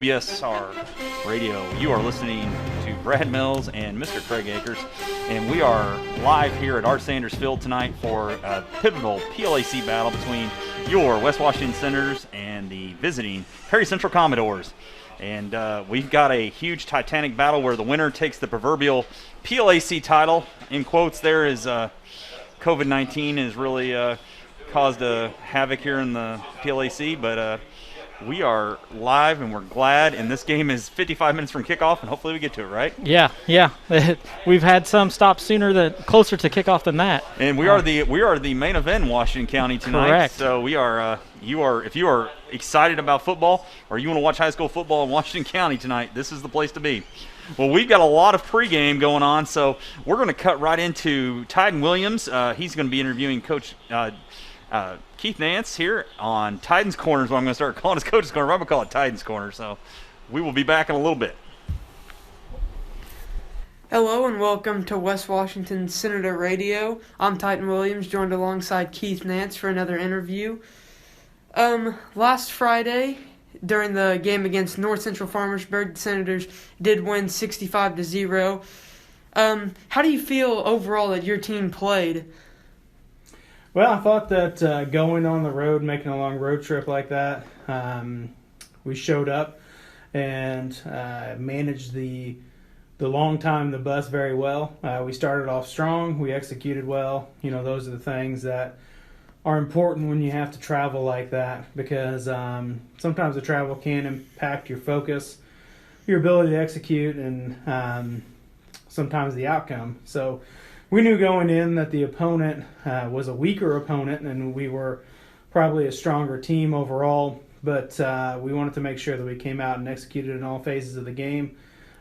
BSR Radio. You are listening to Brad Mills and Mr. Craig Akers, and we are live here at Art Sanders Field tonight for a pivotal PLAC battle between your West Washington Senators and the visiting Perry Central Commodores. And we've got a huge titanic battle where the winner takes the proverbial PLAC title. In quotes, there is COVID-19 has really caused a havoc here in the PLAC, but we are live and we're glad, and this game is 55 minutes from kickoff, and hopefully we get to it, right? Yeah. We've had some stop closer to kickoff than that. And we are the main event in Washington County tonight. Correct. So we are if you are excited about football or you want to watch high school football in Washington County tonight, this is the place to be. Well, we've got a lot of pregame going on, so we're going to cut right into Tyden Williams. He's going to be interviewing Coach Keith Nance here on Titan's Corner is what I'm going to start calling his Coach's Corner. I'm going to call it Titan's Corner. So we will be back in a little bit. Hello and welcome to West Washington Senator Radio. I'm Titan Williams, joined alongside Keith Nance for another interview. Last Friday, during the game against North Central Farmersburg, the Senators did win 65-0. How do you feel overall that your team played? Well, I thought that going on the road, making a long road trip like that, we showed up and managed the long time in the bus very well. We started off strong. We executed well. You know, those are the things that are important when you have to travel like that, because sometimes the travel can impact your focus, your ability to execute, and sometimes the outcome. So we knew going in that the opponent was a weaker opponent, and we were probably a stronger team overall, but we wanted to make sure that we came out and executed in all phases of the game,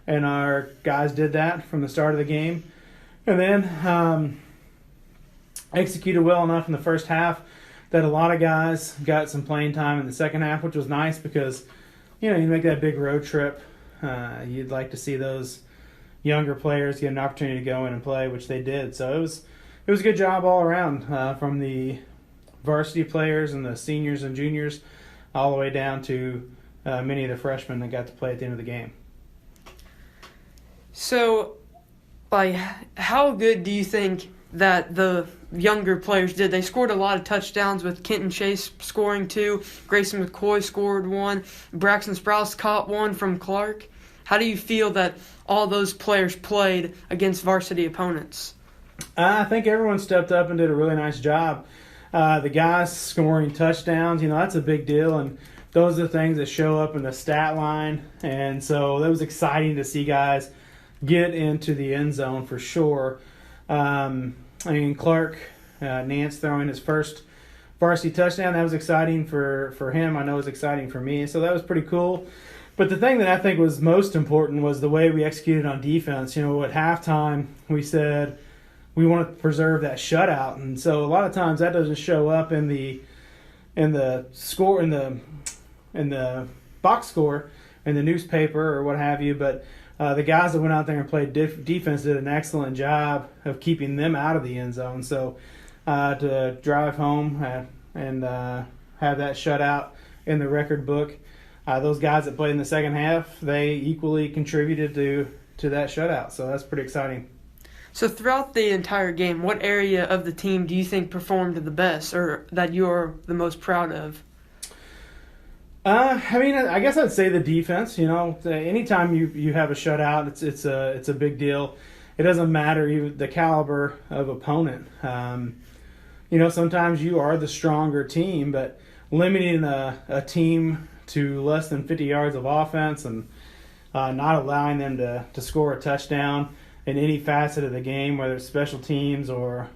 and our guys did that from the start of the game, and then executed well enough in the first half that a lot of guys got some playing time in the second half, which was nice because, you know, you make that big road trip, you'd like to see those younger players get an opportunity to go in and play, which they did. So it was a good job all around, from the varsity players and the seniors and juniors all the way down to many of the freshmen that got to play at the end of the game. So, how good do you think that the younger players did? They scored a lot of touchdowns, with Kenton Chase scoring 2, Grayson McCoy scored 1, Braxton Sprouse caught 1 from Clark. How do you feel that all those players played against varsity opponents? I think everyone stepped up and did a really nice job. The guys scoring touchdowns, you know, that's a big deal, and those are the things that show up in the stat line. And so that was exciting to see guys get into the end zone for sure. Clark, Nance throwing his first varsity touchdown, that was exciting for him. I know it was exciting for me, so that was pretty cool. But the thing that I think was most important was the way we executed on defense. You know, at halftime we said we want to preserve that shutout, and so a lot of times that doesn't show up in the score in the box score in the newspaper or what have you. But the guys that went out there and played defense did an excellent job of keeping them out of the end zone. So to drive home and have that shutout in the record book. Those guys that played in the second half, they equally contributed to that shutout. So that's pretty exciting. So throughout the entire game, what area of the team do you think performed the best, or that you're the most proud of? I guess I'd say the defense. You know, anytime you have a shutout, it's a big deal. It doesn't matter even the caliber of opponent. You know, sometimes you are the stronger team, but limiting a team to less than 50 yards of offense and not allowing them to score a touchdown in any facet of the game, whether it's special teams or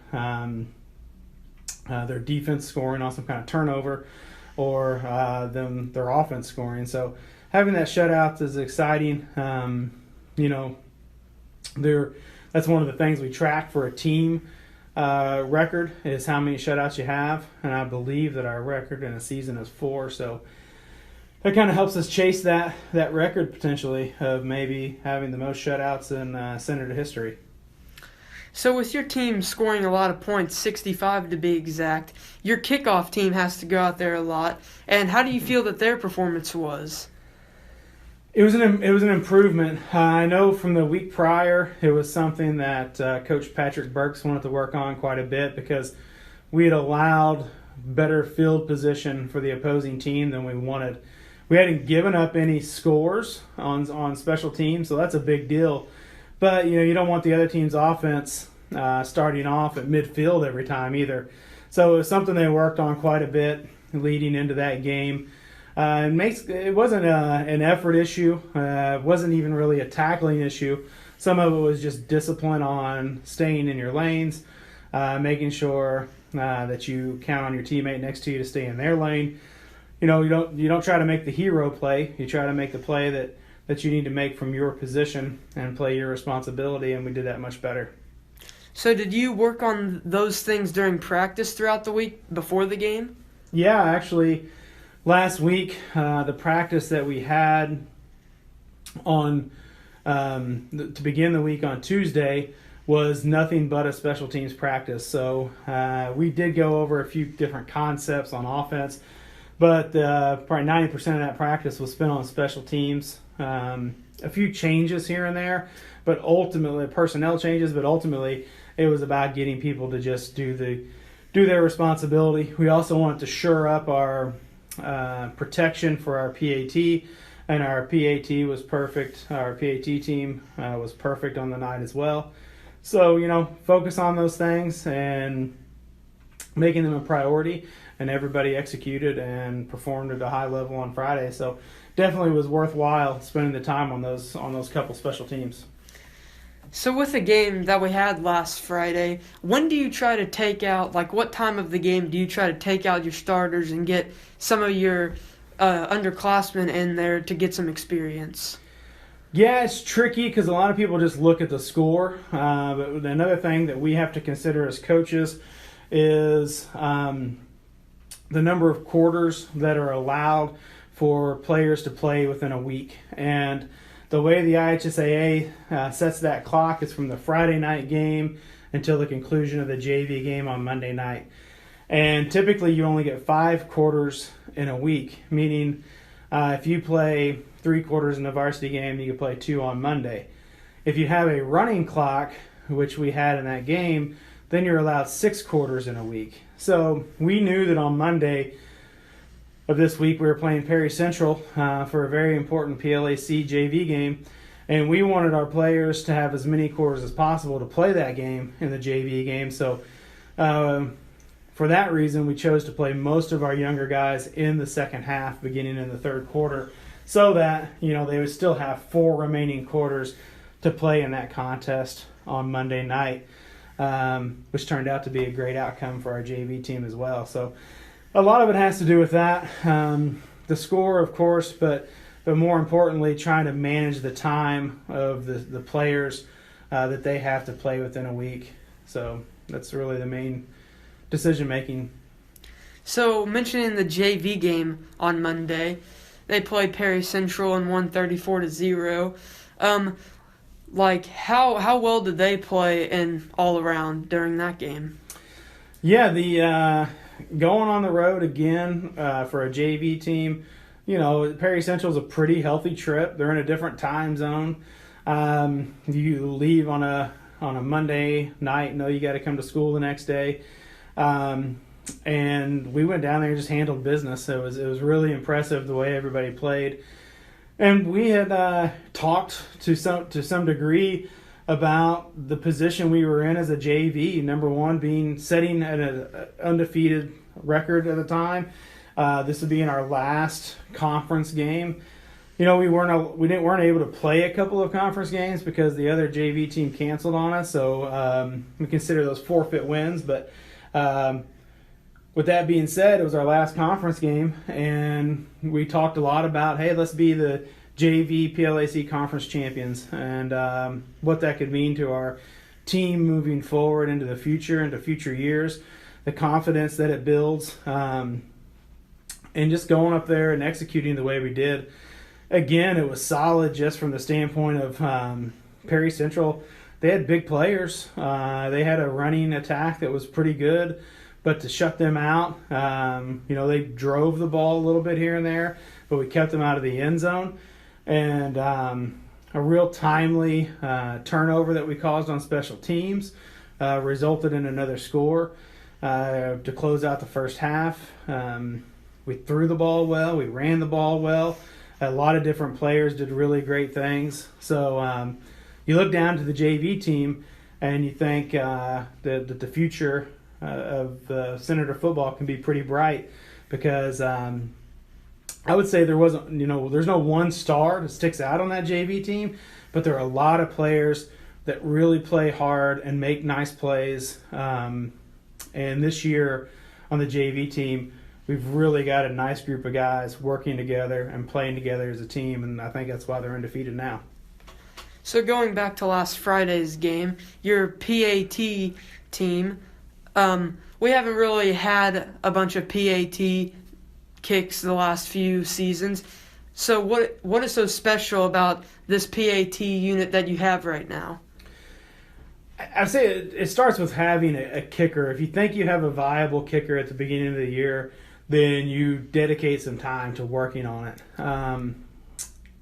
their defense scoring on some kind of turnover or their offense scoring. So having that shutout is exciting. You know, that's one of the things we track for a team record is how many shutouts you have, and I believe that our record in a season is 4. So that kind of helps us chase that record potentially of maybe having the most shutouts in Senator history. So with your team scoring a lot of points, 65 to be exact, your kickoff team has to go out there a lot. And how do you feel that their performance was? It was an improvement. I know from the week prior, it was something that Coach Patrick Burks wanted to work on quite a bit because we had allowed better field position for the opposing team than we wanted. We hadn't given up any scores on special teams, so that's a big deal. But you don't want the other team's offense starting off at midfield every time either. So it was something they worked on quite a bit leading into that game. It wasn't an effort issue. It wasn't even really a tackling issue. Some of it was just discipline on staying in your lanes, making sure that you count on your teammate next to you to stay in their lane. You don't try to make the hero play. You try to make the play that you need to make from your position and play your responsibility, and we did that much better. So did you work on those things during practice throughout the week before the game? Yeah, actually, last week, the practice that we had on to begin the week on Tuesday was nothing but a special teams practice. So we did go over a few different concepts on offense, but probably 90% of that practice was spent on special teams. A few changes here and there, but ultimately personnel changes. But ultimately, it was about getting people to just do their responsibility. We also wanted to shore up our protection for our PAT, and our PAT was perfect. Our PAT team was perfect on the night as well. So, focus on those things and making them a priority, and everybody executed and performed at a high level on Friday. So definitely was worthwhile spending the time on those couple special teams. So with the game that we had last Friday, when do you try to take out, what time of the game do you try to take out your starters and get some of your underclassmen in there to get some experience? Yeah, it's tricky because a lot of people just look at the score. But another thing that we have to consider as coaches is the number of quarters that are allowed for players to play within a week. And the way the IHSAA sets that clock is from the Friday night game until the conclusion of the JV game on Monday night. And typically you only get 5 quarters in a week, meaning if you play 3 quarters in a varsity game, you can play 2 on Monday. If you have a running clock, which we had in that game, then you're allowed 6 quarters in a week. So we knew that on Monday of this week we were playing Perry Central for a very important PLAC JV game, and we wanted our players to have as many quarters as possible to play that game in the JV game. So for that reason, we chose to play most of our younger guys in the second half, beginning in the third quarter, so that they would still have 4 remaining quarters to play in that contest on Monday night, which turned out to be a great outcome for our JV team as well. So a lot of it has to do with that, the score, of course, but more importantly, trying to manage the time of the players that they have to play within a week. So that's really the main decision making. So mentioning the JV game on Monday, they played Perry Central and won 34-0. How well did they play in all around during that game? Yeah, the going on the road again for a JV team, Perry Central is a pretty healthy trip. They're in a different time zone. You leave on a Monday night, know you got to come to school the next day, and we went down there and just handled business. It was really impressive the way everybody played, and we had talked to some degree about the position we were in as a JV. Number one being setting an undefeated record at the time. This would be in our last conference game. We weren't able to play a couple of conference games because the other JV team canceled on us. So we consider those forfeit wins. But with that being said, it was our last conference game, and we talked a lot about, hey, let's be the JV PLAC conference champions, and what that could mean to our team moving forward into future years, the confidence that it builds, and just going up there and executing the way we did. Again, it was solid just from the standpoint of Perry Central. They had big players. They had a running attack that was pretty good, but to shut them out, they drove the ball a little bit here and there, but we kept them out of the end zone. and a real timely turnover that we caused on special teams resulted in another score to close out the first half. We threw the ball well. We ran the ball well. A lot of different players did really great things. So you look down to the JV team and you think that the future of Senator football can be pretty bright, because I would say there's no one star that sticks out on that JV team, but there are a lot of players that really play hard and make nice plays. And this year on the JV team, we've really got a nice group of guys working together and playing together as a team, and I think that's why they're undefeated now. So going back to last Friday's game, your PAT team, we haven't really had a bunch of PAT kicks the last few seasons. So what is so special about this PAT unit that you have right now? I'd say it starts with having a kicker. If you think you have a viable kicker at the beginning of the year, then you dedicate some time to working on it.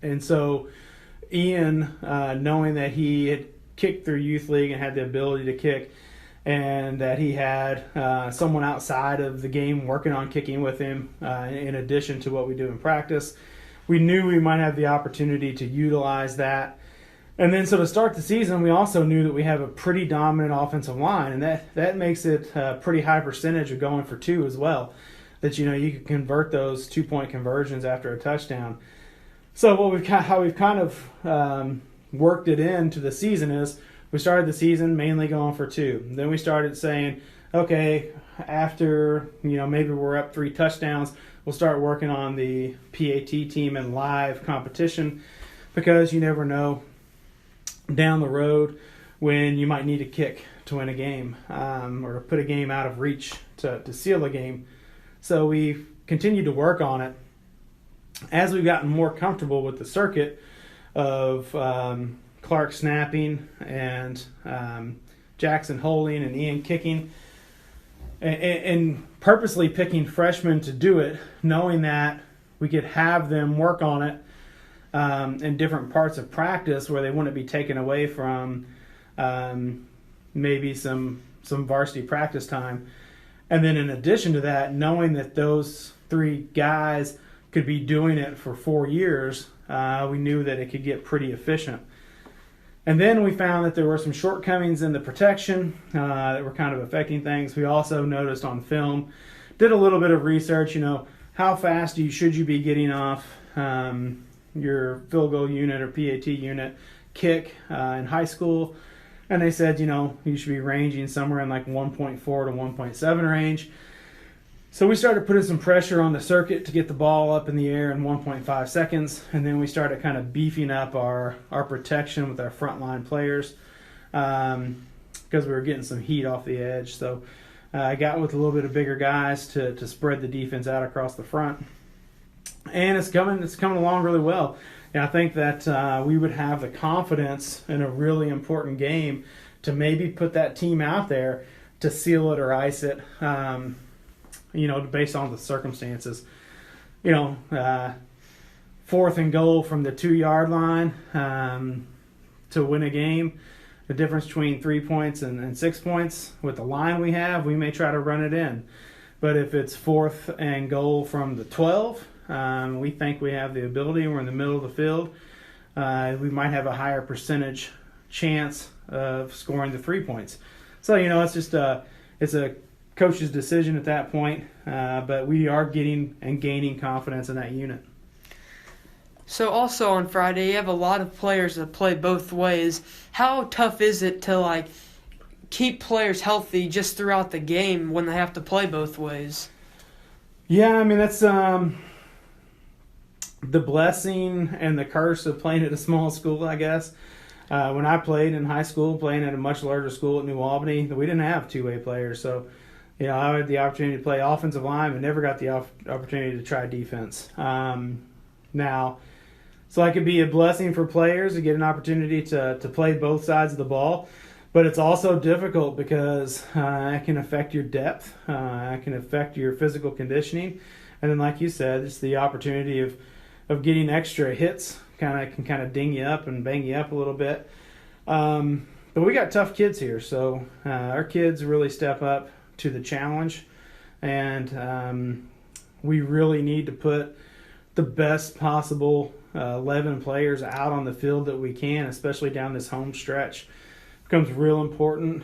And so Ian, knowing that he had kicked through youth league and had the ability to kick, and that he had someone outside of the game working on kicking with him in addition to what we do in practice, we knew we might have the opportunity to utilize that. And then so to start the season, we also knew that we have a pretty dominant offensive line, and that makes it a pretty high percentage of going for two as well, that you can convert those 2-point conversions after a touchdown. So how we've kind of worked it into the season is we started the season mainly going for two. Then we started saying, okay, after maybe we're up 3 touchdowns, we'll start working on the PAT team in live competition, because you never know down the road when you might need a kick to win a game or to put a game out of reach to seal a game. So we've continued to work on it. As we've gotten more comfortable with the circuit of Clark snapping and Jackson holding and Ian kicking, and purposely picking freshmen to do it, knowing that we could have them work on it in different parts of practice where they wouldn't be taken away from maybe some varsity practice time. And then in addition to that, knowing that those 3 guys could be doing it for 4 years, we knew that it could get pretty efficient. And then we found that there were some shortcomings in the protection that were kind of affecting things. We also noticed on film, did a little bit of research, how fast should you be getting off your field goal unit or PAT unit kick in high school. And they said, you should be ranging somewhere in like 1.4 to 1.7 range. So we started putting some pressure on the circuit to get the ball up in the air in 1.5 seconds. And then we started kind of beefing up our protection with our frontline players because we were getting some heat off the edge. So I got with a little bit of bigger guys to spread the defense out across the front. And it's coming along really well. And I think that we would have the confidence in a really important game to maybe put that team out there to seal it or ice it, based on the circumstances. 4th and goal from the 2-yard line to win a game. The difference between 3 points and 6 points with the line we have, we may try to run it in. But if it's 4th and goal from the 12, we think we have the ability. We're in the middle of the field. We might have a higher percentage chance of scoring the 3 points. So it's just it's a coach's decision at that point. But we are getting and gaining confidence in that unit. So also on Friday, you have a lot of players that play both ways. How tough is it to keep players healthy just throughout the game when they have to play both ways? Yeah, that's the blessing and the curse of playing at a small school, I guess. When I played in high school, playing at a much larger school at New Albany, we didn't have two-way players. So, I had the opportunity to play offensive line, but never got the opportunity to try defense. So it could be a blessing for players to get an opportunity to play both sides of the ball. But it's also difficult because it can affect your depth. It can affect your physical conditioning. And then, like you said, it's the opportunity of getting extra hits can kind of ding you up and bang you up a little bit. But we got tough kids here, so our kids really step up to the challenge, and we really need to put the best possible 11 players out on the field that we can, especially down this home stretch. It becomes real important.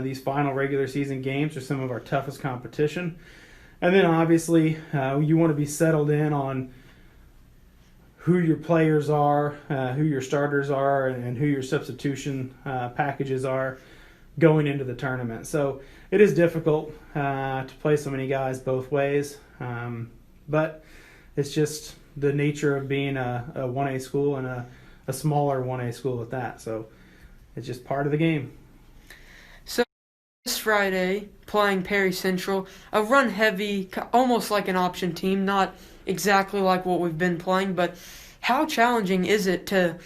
These final regular season games are some of our toughest competition. And then obviously you want to be settled in on who your players are, who your starters are, and who your substitution packages are going into the tournament. So it is difficult to play so many guys both ways, but it's just the nature of being a 1A school and a smaller 1A school at that. So it's just part of the game. So this Friday, playing Perry Central, a run-heavy, almost like an option team, not exactly like what we've been playing, but how challenging is it to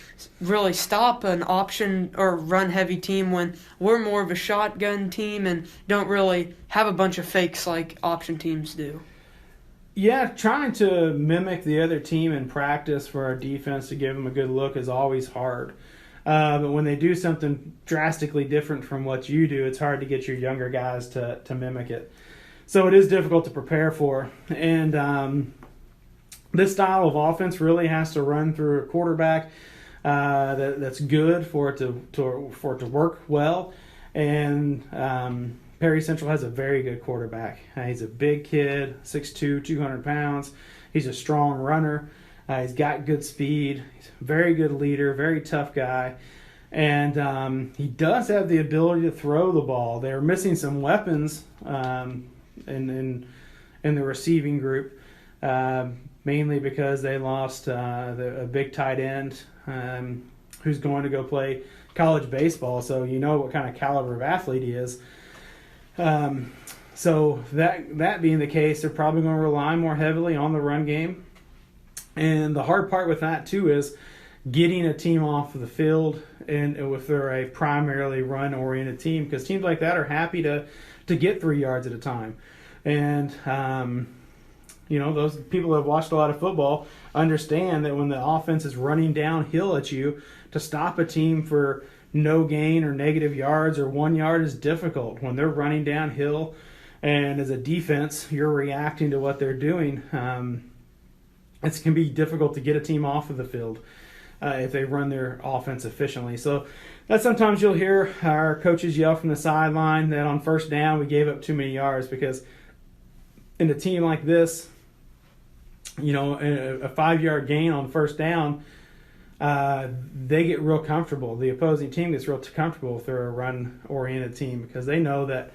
really stop an option or run-heavy team when we're more of a shotgun team and don't really have a bunch of fakes like option teams do? Yeah, trying to mimic the other team in practice for our defense to give them a good look is always hard. But when they do something drastically different from what you do, it's hard to get your younger guys to mimic it. So it is difficult to prepare for. And this style of offense really has to run through a quarterback that's good for it to work well. And Perry Central has a very good quarterback. He's a big kid, 6'2", 200 pounds. He's a strong runner. He's got good speed. He's a very good leader, very tough guy. And he does have the ability to throw the ball. They're missing some weapons in the receiving group, mainly because they lost a big tight end who's going to go play college baseball. So you know what kind of caliber of athlete he is. So that being the case, they're probably going to rely more heavily on the run game. And the hard part with that, too, is getting a team off of the field and if they're a primarily run-oriented team, because teams like that are happy to get 3 yards at a time. And, those people that have watched a lot of football understand that when the offense is running downhill at you, to stop a team for no gain or negative yards or 1 yard is difficult. When they're running downhill and as a defense, you're reacting to what they're doing, it can be difficult to get a team off of the field if they run their offense efficiently. So that sometimes you'll hear our coaches yell from the sideline that on first down we gave up too many yards, because in a team like this, a 5-yard gain on first down, they get real comfortable. The opposing team gets real comfortable if they're a run-oriented team, because they know that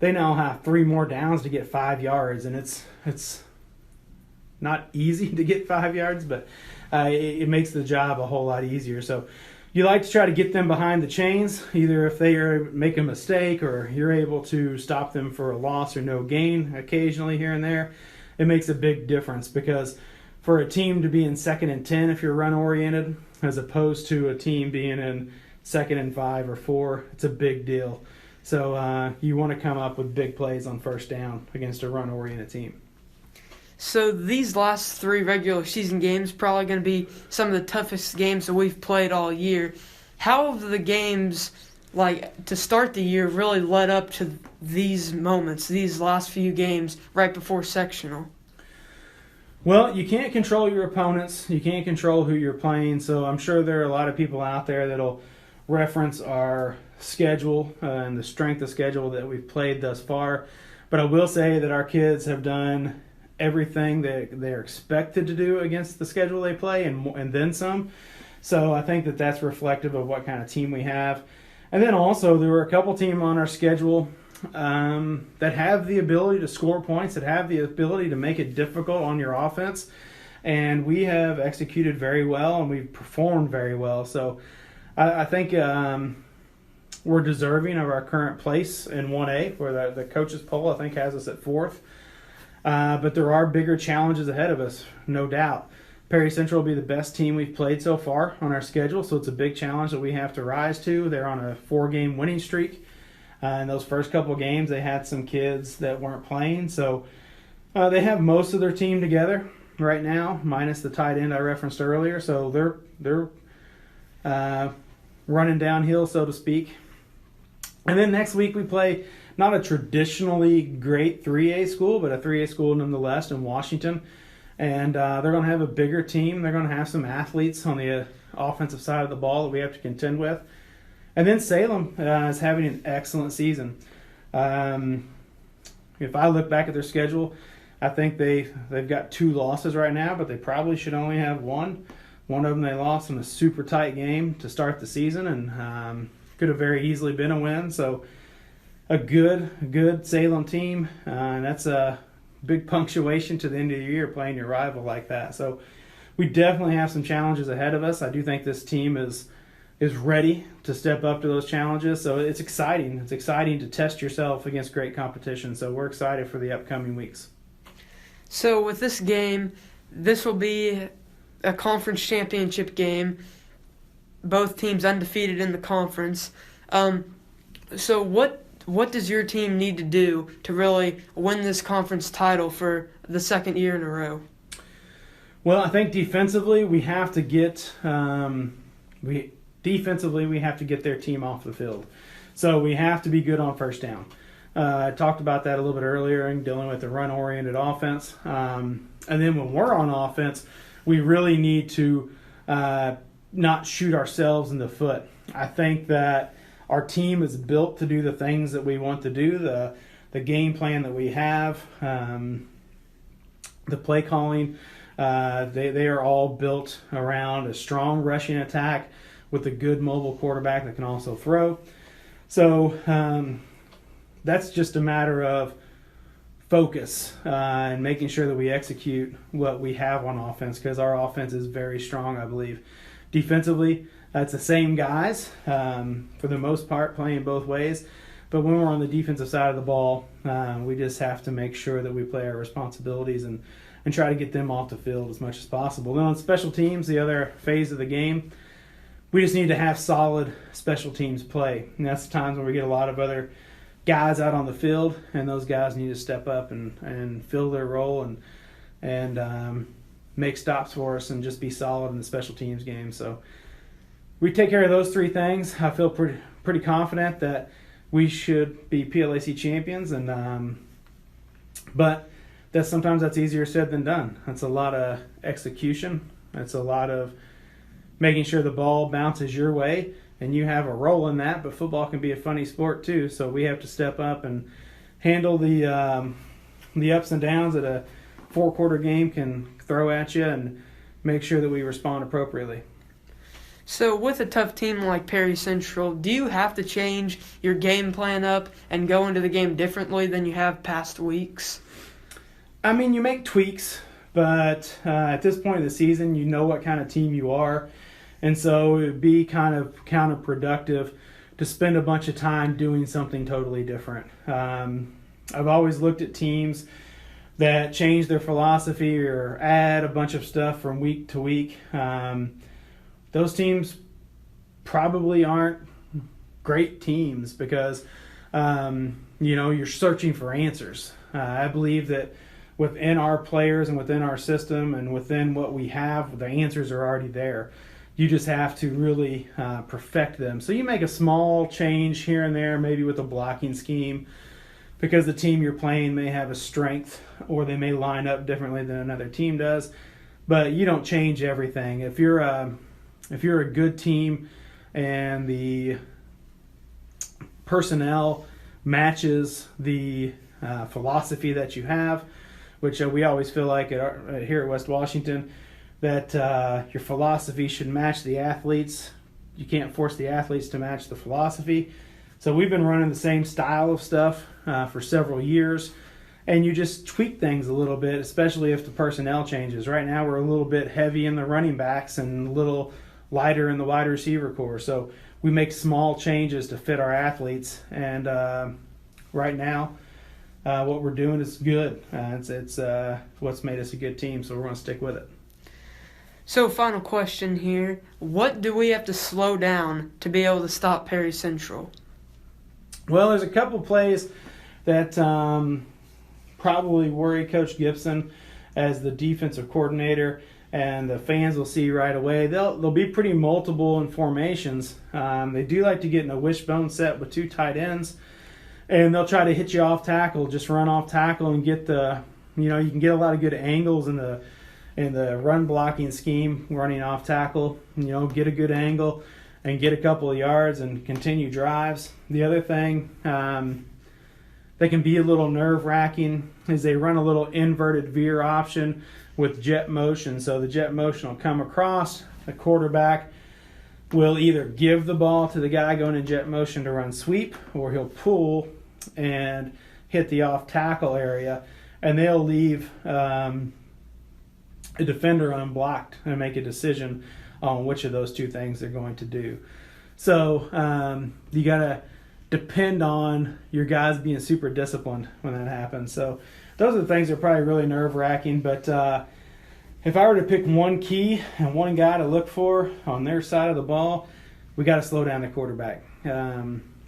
they now have 3 more downs to get 5 yards, and it's not easy to get 5 yards, but it makes the job a whole lot easier. So you like to try to get them behind the chains, either if they make a mistake or you're able to stop them for a loss or no gain occasionally here and there. It makes a big difference, because for a team to be in 2nd and 10 if you're run-oriented, as opposed to a team being in 2nd and 5 or 4, it's a big deal. So you want to come up with big plays on first down against a run-oriented team. So these last 3 regular season games probably going to be some of the toughest games that we've played all year. How have the games, to start the year, really led up to these moments, these last few games right before sectional? Well, you can't control your opponents. You can't control who you're playing. So I'm sure there are a lot of people out there that'll reference our schedule and the strength of schedule that we've played thus far. But I will say that our kids have done everything that they're expected to do against the schedule they play, and then some. So I think that that's reflective of what kind of team we have. And then also there were a couple teams on our schedule that have the ability to score points, that have the ability to make it difficult on your offense. And we have executed very well, and we've performed very well. So I think we're deserving of our current place in 1A, where the coaches poll I think has us at 4th. But there are bigger challenges ahead of us, no doubt. Perry Central will be the best team we've played so far on our schedule, so it's a big challenge that we have to rise to. They're on a 4-game winning streak. In those first couple of games, they had some kids that weren't playing, so they have most of their team together. right now, minus the tight end I referenced earlier. So they're running downhill, so to speak. And then next week we play not a traditionally great 3A school, but a 3A school nonetheless in Washington. And they're going to have a bigger team. They're going to have some athletes on the offensive side of the ball that we have to contend with. And then Salem is having an excellent season. If I look back at their schedule, I think they've got 2 losses right now, but they probably should only have 1. One of them they lost in a super tight game to start the season, and could have very easily been a win. So a good Salem team, and that's a big punctuation to the end of the year playing your rival like that. So we definitely have some challenges ahead of us. I do think this team is ready to step up to those challenges. So it's exciting. It's exciting to test yourself against great competition. So we're excited for the upcoming weeks. So with this game, this will be a conference championship game. Both teams undefeated in the conference. So what does your team need to do to really win this conference title for the second year in a row? Well, I think defensively we have to get we have to get their team off the field. So we have to be good on first down. I talked about that a little bit earlier in dealing with the run-oriented offense. And then when we're on offense, we really need to not shoot ourselves in the foot. I think that our team is built to do the things that we want to do, the game plan that we have, the play calling. They are all built around a strong rushing attack with a good mobile quarterback that can also throw. So that's just a matter of focus and making sure that we execute what we have on offense, because our offense is very strong, I believe. Defensively, it's the same guys for the most part playing both ways. But when we're on the defensive side of the ball, we just have to make sure that we play our responsibilities and try to get them off the field as much as possible. Then on special teams, the other phase of the game, we just need to have solid special teams play. And that's the times when we get a lot of other guys out on the field, and those guys need to step up and fill their role and make stops for us and just be solid in the special teams game. So we take care of those 3 things. I feel pretty confident that we should be PLAC champions, and but sometimes that's easier said than done. That's a lot of execution. That's a lot of making sure the ball bounces your way and you have a role in that. But football can be a funny sport too, so we have to step up and handle the ups and downs that a 4-quarter game can throw at you, and make sure that we respond appropriately. So with a tough team like Perry Central, do you have to change your game plan up and go into the game differently than you have past weeks? I mean, you make tweaks, but at this point in the season, you know what kind of team you are. And so it would be kind of counterproductive to spend a bunch of time doing something totally different. I've always looked at teams that change their philosophy or add a bunch of stuff from week to week. Those teams probably aren't great teams because, you're searching for answers. I believe that within our players and within our system and within what we have, the answers are already there. You just have to really perfect them. So you make a small change here and there, maybe with a blocking scheme, because the team you're playing may have a strength or they may line up differently than another team does. But you don't change everything. If you're a good team and the personnel matches the philosophy that you have, which we always feel like here at West Washington, that your philosophy should match the athletes. You can't force the athletes to match the philosophy. So we've been running the same style of stuff for several years, and you just tweak things a little bit, especially if the personnel changes. Right now we're a little bit heavy in the running backs and a little lighter in the wide receiver core. So we make small changes to fit our athletes, and right now what we're doing is good. It's what's made us a good team, so we're going to stick with it. So final question here. What do we have to slow down to be able to stop Perry Central? Well, there's a couple plays that probably worry Coach Gibson, as the defensive coordinator, and the fans will see right away. They'll be pretty multiple in formations. They do like to get in a wishbone set with 2 tight ends, and they'll try to hit you off tackle, just run off tackle and get you can get a lot of good angles in the run blocking scheme, running off tackle, get a good angle and get a couple of yards and continue drives. The other thing that can be a little nerve-wracking is they run a little inverted veer option with jet motion. So the jet motion will come across, the quarterback will either give the ball to the guy going in jet motion to run sweep, or he'll pull and hit the off tackle area, and they'll leave a defender unblocked and make a decision on which of those 2 things they're going to do. So you got to depend on your guys being super disciplined when that happens. So those are the things that are probably really nerve-wracking. But if I were to pick one key and one guy to look for on their side of the ball, we got to slow down the quarterback.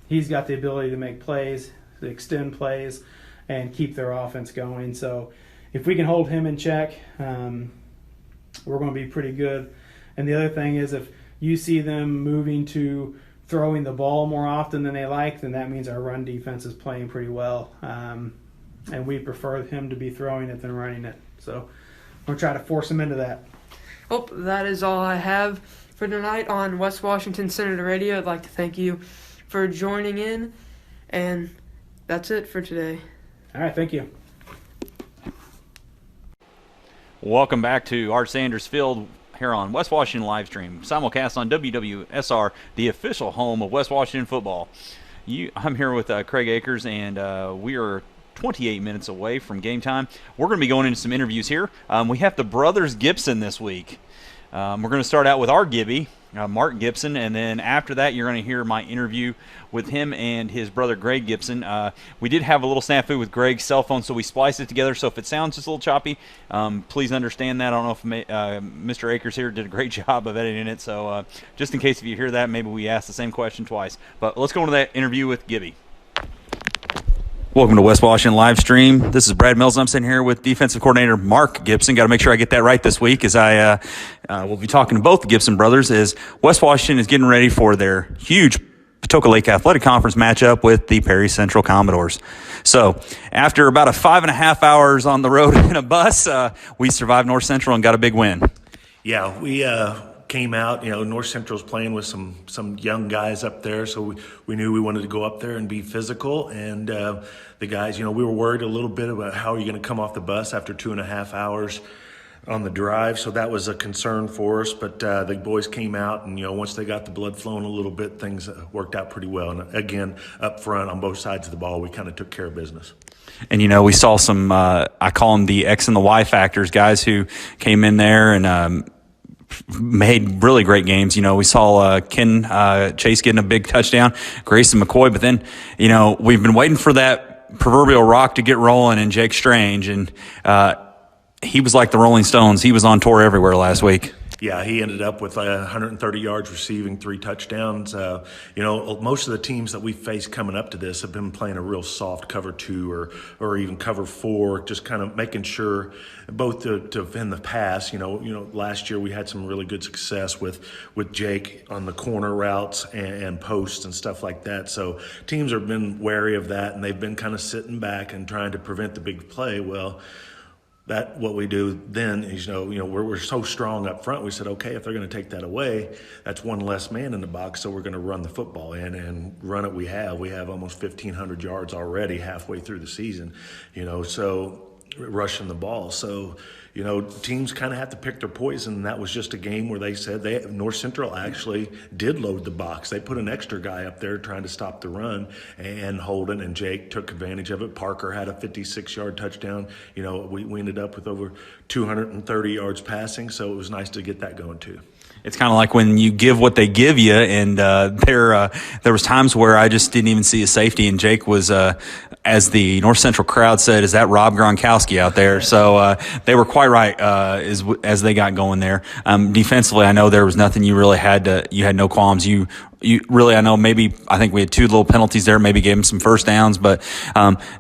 He's got the ability to make plays, to extend plays, and keep their offense going. So if we can hold him in check, we're going to be pretty good. And the other thing is, if you see them moving to throwing the ball more often than they like, then that means our run defense is playing pretty well. And we prefer him to be throwing it than running it. So we'll try to force him into that. Well, that is all I have for tonight on West Washington Senator Radio. I'd like to thank you for joining in, and that's it for today. All right, thank you. Welcome back to Art Sanders Field here on West Washington Livestream, simulcast on WWSR, the official home of West Washington football. I'm here with Craig Akers, and we are 28 minutes away from game time. We're going to be going into some interviews here. We have the brothers Gibson this week. We're going to start out with our Gibby, Mark Gibson, and then after that you're going to hear my interview with him and his brother Greg Gibson. We did have a little snafu with Greg's cell phone, so we spliced it together. So if it sounds just a little choppy, please understand that. I don't know if Mr. Akers here did a great job of editing it, so just in case if you hear that, maybe we asked the same question twice. But let's go into that interview with Gibby. Welcome to West Washington Livestream. This is Brad Mills. I'm sitting here with defensive coordinator Mark Gibson. Got to make sure I get that right this week, as I will be talking to both the Gibson brothers. As West Washington is getting ready for their huge Patoka Lake Athletic Conference matchup with the Perry Central Commodores. So after about 5.5 hours on the road in a bus, we survived North Central and got a big win. Yeah, we came out. North Central's playing with some young guys up there, so we knew we wanted to go up there and be physical. And the guys, we were worried a little bit about how are you going to come off the bus after 2.5 hours on the drive, so that was a concern for us. But the boys came out, and once they got the blood flowing a little bit, things worked out pretty well. And again, up front on both sides of the ball, we kind of took care of business. And, we saw some, I call them the X and the Y factors, guys who came in there and made really great games. We saw Ken Chase getting a big touchdown, Grayson McCoy, but then, we've been waiting for that proverbial rock to get rolling in Jake Strange, and he was like the Rolling Stones. He was on tour everywhere last week. Yeah, he ended up with 130 yards receiving, 3 touchdowns. Most of the teams that we face coming up to this have been playing a real soft cover 2 or even cover 4, just kind of making sure both to in the past. Last year we had some really good success with Jake on the corner routes and posts and stuff like that. So teams have been wary of that, and they've been kind of sitting back and trying to prevent the big play. Well, what we do then is, we're so strong up front. We said, okay, if they're going to take that away, that's one less man in the box, so we're going to run the football in and run it. We have almost 1,500 yards already halfway through the season, so rushing the ball. So, teams kind of have to pick their poison. And that was just a game where they said North Central actually did load the box. They put an extra guy up there trying to stop the run, and Holden and Jake took advantage of it. Parker had a 56-yard touchdown. We ended up with over 230 yards passing, so it was nice to get that going too. It's kind of like when you give what they give you, and there was times where I just didn't even see a safety, and Jake was as the North Central crowd said, is that Rob Gronkowski out there? So they were quite right as they got going there. Defensively, I know there was nothing you really you had no qualms. You really, I think we had 2 little penalties there, maybe gave them some first downs, but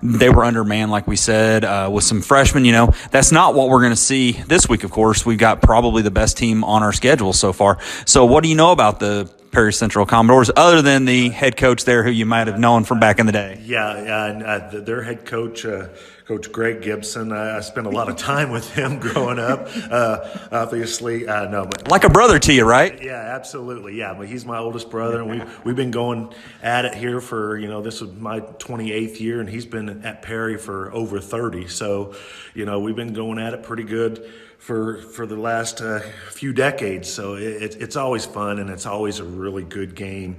they were undermanned, like we said, with some freshmen. That's not what we're going to see this week, of course. We've got probably the best team on our schedule so far. So what do you know about the Perry Central Commodores, other than the head coach there who you might have known from back in the day? Yeah, their head coach, Coach Greg Gibson. I spent a lot of time with him growing up. Obviously, no, but like a brother to you, right? Yeah, absolutely. Yeah, but he's my oldest brother, and we've been going at it here for this is my 28th year, and he's been at Perry for over 30. So, we've been going at it pretty good for the last few decades. So it's always fun, and it's always a really good game.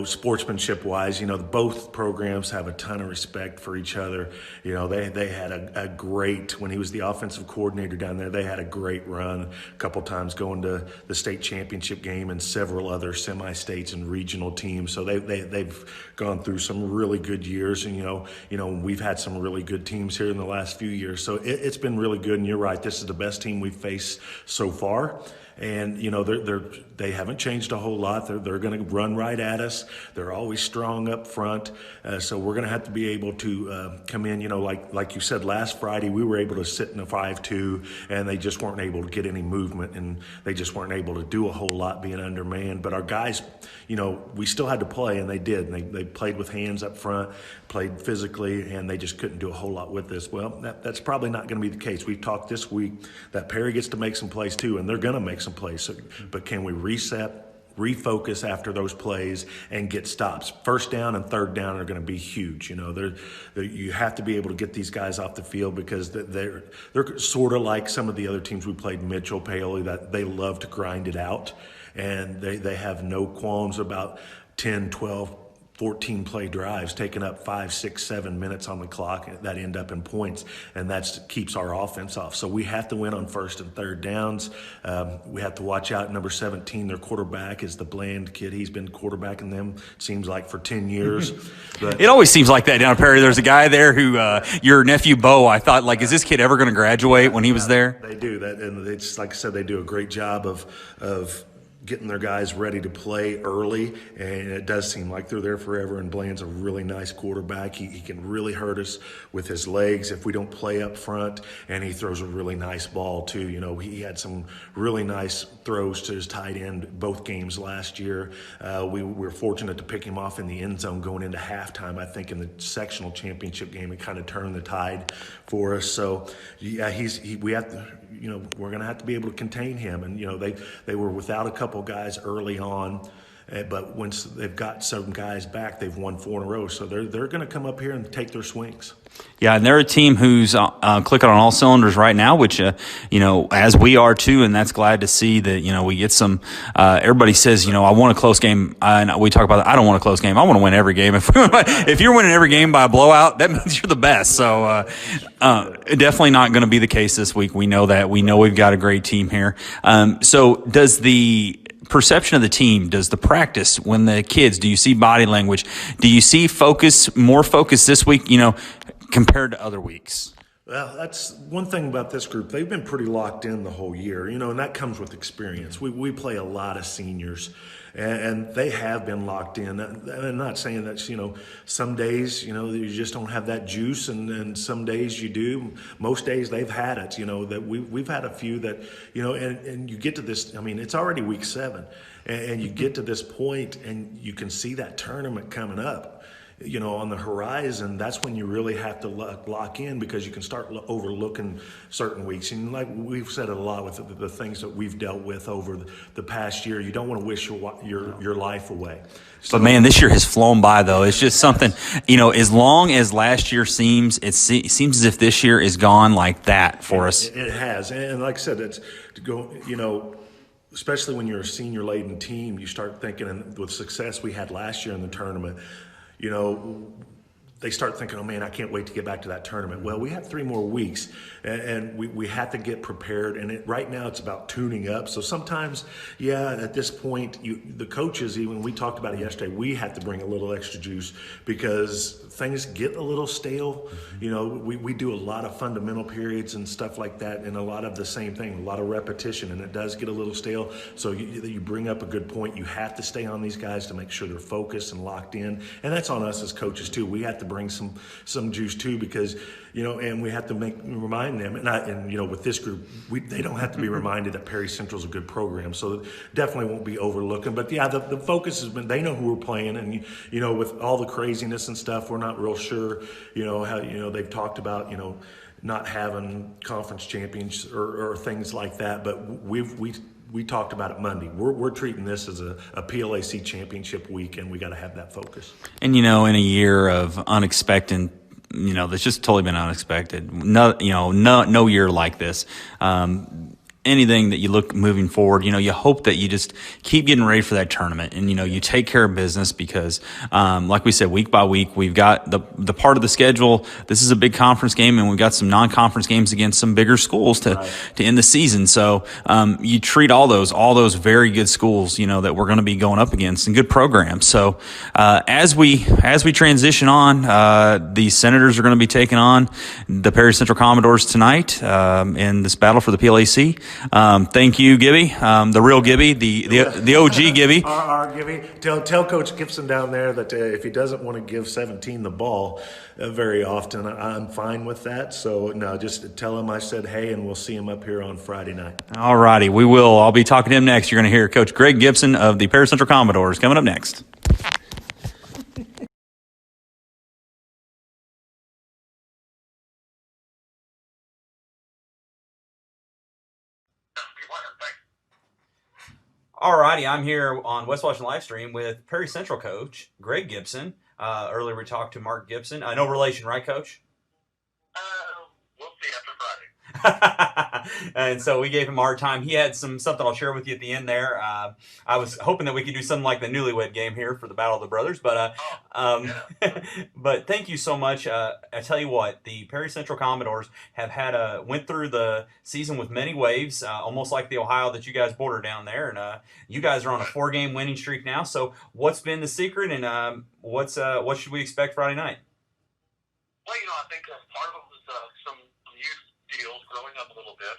Sportsmanship wise, both programs have a ton of respect for each other. They had a great, when he was the offensive coordinator down there, they had a great run a couple times going to the state championship game and several other semi-states and regional teams. So they've gone through some really good years, and we've had some really good teams here in the last few years. So it's been really good, and you're right, this is the best team we've faced so far. And they haven't changed a whole lot. They're going to run right at us. They're always strong up front. So we're going to have to be able to come in. Like you said last Friday, we were able to sit in a 5-2, and they just weren't able to get any movement, and they just weren't able to do a whole lot being undermanned. But our guys, we still had to play, and they did. And they played with hands up front, played physically, and they just couldn't do a whole lot with this. Well, that's probably not going to be the case. We've talked this week that Perry gets to make some plays too, and they're going to make some plays. So, but can we reset, refocus after those plays and get stops? First down and third down are going to be huge. You have to be able to get these guys off the field, because they're sort of like some of the other teams we played, Mitchell, Paoli, that they love to grind it out, and they have no qualms about 10, 12, 14 play drives taking up 5, 6, 7 minutes on the clock that end up in points, and that keeps our offense off. So we have to win on first and third downs. We have to watch out. Number 17, their quarterback, is the Bland kid. He's been quarterbacking them, seems like, for 10 years. But it always seems like that down at Perry. There's a guy there who, your nephew Bo, I thought, is this kid ever going to graduate when he was there? They do that, and it's like I said, they do a great job of getting their guys ready to play early, and it does seem like they're there forever. And Bland's a really nice quarterback. He can really hurt us with his legs if we don't play up front, and he throws a really nice ball too. He had some really nice throws to his tight end both games last year. We were fortunate to pick him off in the end zone going into halftime. I think in the sectional championship game, it kind of turned the tide for us. So yeah, we have to. We're going to have to be able to contain him. And, they were without a couple guys early on, but once they've got some guys back, they've won 4 in a row. So they're going to come up here and take their swings. Yeah, and they're a team who's clicking on all cylinders right now, which, as we are too, and that's glad to see that, we get some everybody says, I want a close game. And we talk about that. I don't want a close game. I want to win every game. If you're winning every game by a blowout, that means you're the best. So definitely not going to be the case this week. We know that. We know we've got a great team here. So does the perception of the team, does the practice, when the kids, do you see body language? Do you see more focus this week, compared to other weeks? Well, that's one thing about this group. They've been pretty locked in the whole year, and that comes with experience. We play a lot of seniors, and they have been locked in. I'm not saying that, some days, you just don't have that juice, and some days you do. Most days they've had it, that we've had a few that, and you get to this, it's already week 7, and you get to this point and you can see that tournament coming up. On the horizon, that's when you really have to lock in, because you can start overlooking certain weeks. And like we've said it a lot with the things that we've dealt with over the past year, you don't want to wish your life away. But man, this year has flown by, though. It's just something, as long as last year seems, it seems as if this year is gone like that for us. It has. And like I said, it's to go, especially when you're a senior-laden team, you start thinking, and with success we had last year in the tournament, they start thinking, oh man, I can't wait to get back to that tournament. Well, we have 3 more weeks, and we have to get prepared. And right now it's about tuning up. So sometimes, at this point, the coaches, even we talked about it yesterday, we have to bring a little extra juice because things get a little stale. We do a lot of fundamental periods and stuff like that, and a lot of the same thing, a lot of repetition, and it does get a little stale. So you bring up a good point. You have to stay on these guys to make sure they're focused and locked in, and that's on us as coaches too. We have to bring some juice too, because and we have to remind them, and with this group, they don't have to be reminded that Perry Central's a good program, so definitely won't be overlooking. But the focus has been, they know who we're playing, and with all the craziness and stuff, we're not real sure how they've talked about not having conference champions or things like that, but we talked about it Monday. We're treating this as a PLAC championship week, and we got to have that focus. And in a year of unexpected, that's just totally been unexpected. No year like this. Anything that you look moving forward, you hope that you just keep getting ready for that tournament, and you take care of business because, like we said, week by week, we've got the part of the schedule. This is a big conference game, and we've got some non-conference games against some bigger schools to end the season. So you treat all those very good schools, that we're going to be going up against, and good programs. So as we transition on, the Senators are going to be taking on the Perry Central Commodores tonight in this battle for the PLAC. Thank you, Gibby, the real Gibby, the OG Gibby. Our Gibby. Tell Coach Gibson down there that if he doesn't want to give 17 the ball very often, I'm fine with that. So no, just tell him I said hey, and we'll see him up here on Friday night. All righty, we will. I'll be talking to him next. You're going to hear Coach Greg Gibson of the Perry Central Commodores coming up next. Alrighty, I'm here on West Washington Livestream with Perry Central coach Greg Gibson. Earlier we talked to Mark Gibson. No relation, right, Coach? We'll see after Friday. And so we gave him a hard time. He had something I'll share with you at the end there. I was hoping that we could do something like the Newlywed Game here for the Battle of the Brothers, but but thank you so much. I tell you what, the Perry Central Commodores have went through the season with many waves, almost like the Ohio that you guys border down there, and you guys are on a 4-game winning streak now. So what's been the secret, and what should we expect Friday night? Well, I think part of it was some youth deals growing up a little bit.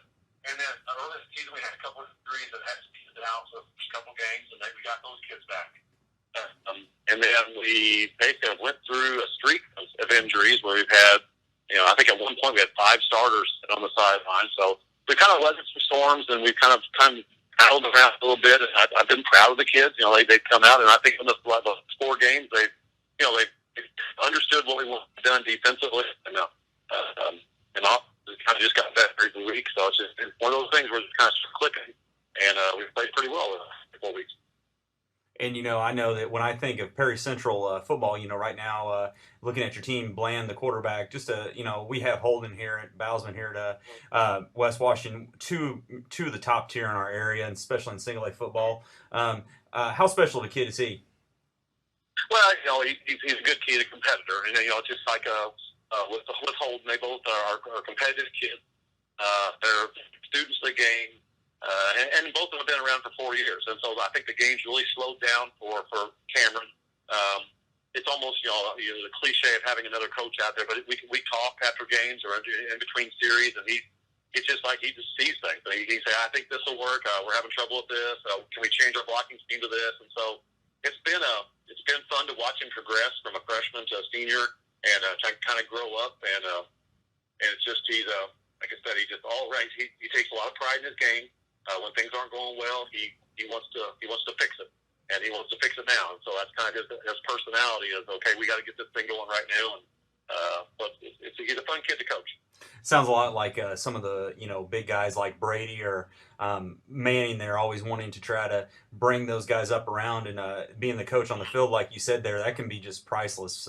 And then early in the season, we had a couple of injuries that had to be out for a couple games, and then we got those kids back. And then we basically went through a streak of injuries where we've had, I think at one point we had 5 starters on the sideline. So we kind of weathered some storms, and we've kind of battled around a little bit. And I've been proud of the kids. They've come out, and I think in the 4 games, they understood what we wanted done defensively, and kind of just got better every week. So it's just one of those things where it's kind of clicking, and we played pretty well in 4 weeks. And, I know that when I think of Perry Central football, right now, looking at your team, Bland, the quarterback, we have Holden here at Bowsman here at West Washington, two of the top tier in our area, and especially in single A football. How special of a kid is he? Well, he's a good kid, a competitor, and just like with Holden, they both are competitive kids. They're students of the game, and both of them have been around for 4 years, and so I think the game's really slowed down for Cameron. It's almost the cliche of having another coach out there, but we talk after games or in between series, and it's just like he just sees things. He say, I think this will work. We're having trouble with this. Can we change our blocking scheme to this? And so it's been fun to watch him progress from a freshman to a senior, and kind of grow up. And it's just he's like I said, he just all right. He takes a lot of pride in his game. When things aren't going well, he wants to fix it, and he wants to fix it now. And so that's kind of his personality is, okay, we got to get this thing going right now. And but he's a fun kid to coach. Sounds a lot like some of the big guys like Brady or Manning. They're always wanting to try to bring those guys up around, and being the coach on the field, like you said there, that can be just priceless,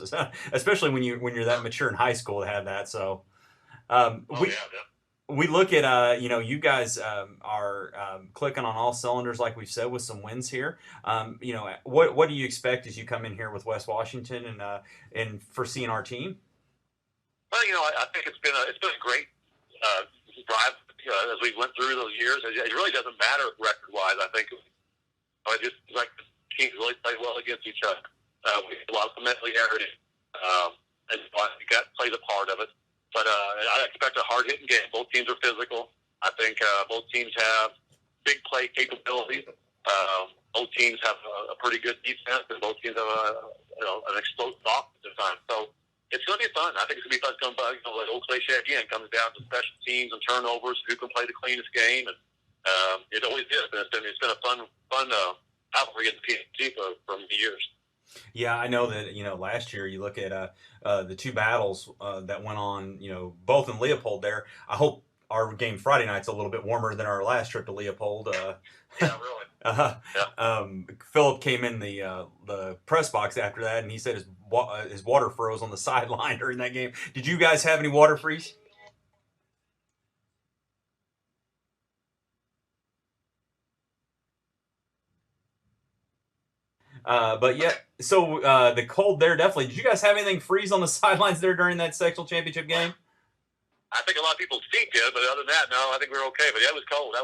especially when you're that mature in high school to have that. So, we look at you guys are clicking on all cylinders, like we've said, with some wins here. What do you expect as you come in here with West Washington and for seeing our team? Well, I think it's been a great drive as we went through those years. It really doesn't matter record-wise. I think just like the teams really played well against each other. We had a lot of familiarity, and I think that plays a part of it. But I expect a hard-hitting game. Both teams are physical. I think both teams have big play capabilities. Both teams have a pretty good defense, and both teams have an explosive offensive time. So it's going to be fun. I think it's going to be fun. It's going to be, like old cliche again, comes down to special teams and turnovers, who can play the cleanest game, and it always is. And it's been a fun rivalry against PNC for years. Yeah, I know that, last year you look at the two battles that went on, both in Leopold there. I hope our game Friday night's a little bit warmer than our last trip to Leopold. Yeah, really. Philip came in the press box after that, and he said his water froze on the sideline during that game. Did you guys have any water freeze? But yeah, so the cold there definitely. Did you guys have anything freeze on the sidelines there during that sectional championship game? I think a lot of people's feet did, but other than that, no, I think we were okay. But yeah, it was cold.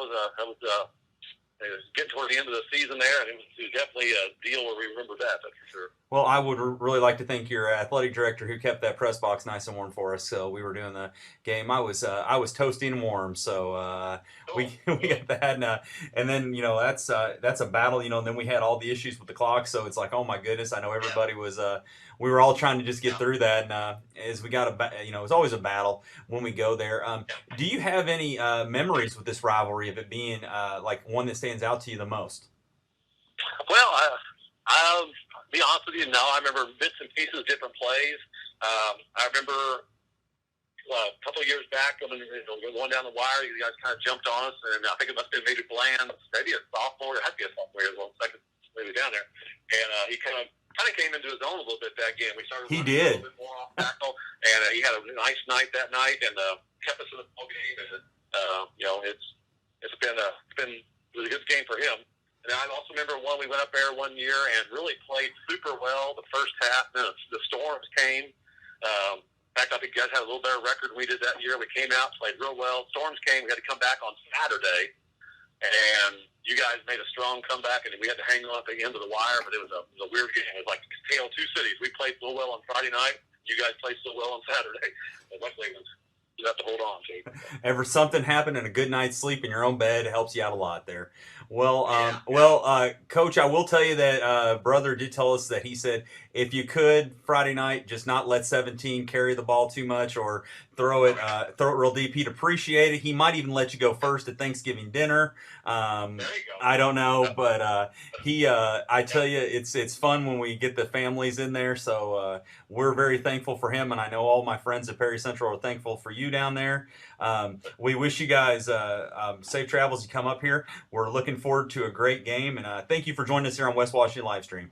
It was getting toward the end of the season there, and it was definitely a deal where we remember that's for sure. Well, I would really like to thank your athletic director who kept that press box nice and warm for us. So we were doing the game. I was toasty and warm, so we got that, and then that's a battle, and then we had all the issues with the clock. So it's like, oh my goodness, I know everybody was. We were all trying to just get through that, and as we got it's always a battle when we go there. Do you have any memories with this rivalry of it being like one that stands out to you the most? Well, I'll be honest with you. No, I remember bits and pieces, different plays. I remember a couple of years back, going down the wire, you guys kind of jumped on us, and I think it must have been maybe Bland, maybe a sophomore. It had to be a sophomore. He was second, maybe down there, and he kind of came into his own a little bit that game. We started. He did. A little bit more off tackle, and he had a nice night that night, and kept us in the ball game. And it was a good game for him. And I also remember we went up there one year and really played super well the first half. Then the storms came. In fact, I think you guys had a little better record than we did that year. We came out, played real well. Storms came. We had to come back on Saturday, and you guys made a strong comeback, and we had to hang on at the end of the wire. But it was a weird game. It was like Tale of Two Cities. We played so well on Friday night. You guys played so well on Saturday. And luckily, you have to hold on to. Ever something happen and a good night's sleep in your own bed helps you out a lot there. Well, Coach, I will tell you that brother did tell us that he said if you could Friday night, just not let 17 carry the ball too much or throw it real deep. He'd appreciate it. He might even let you go first at Thanksgiving dinner. There you go. I don't know, but I tell you, it's fun when we get the families in there. So we're very thankful for him, and I know all my friends at Perry Central are thankful for you down there. We wish you guys safe travels as you come up here. We're looking forward to a great game, and thank you for joining us here on West Washington Livestream.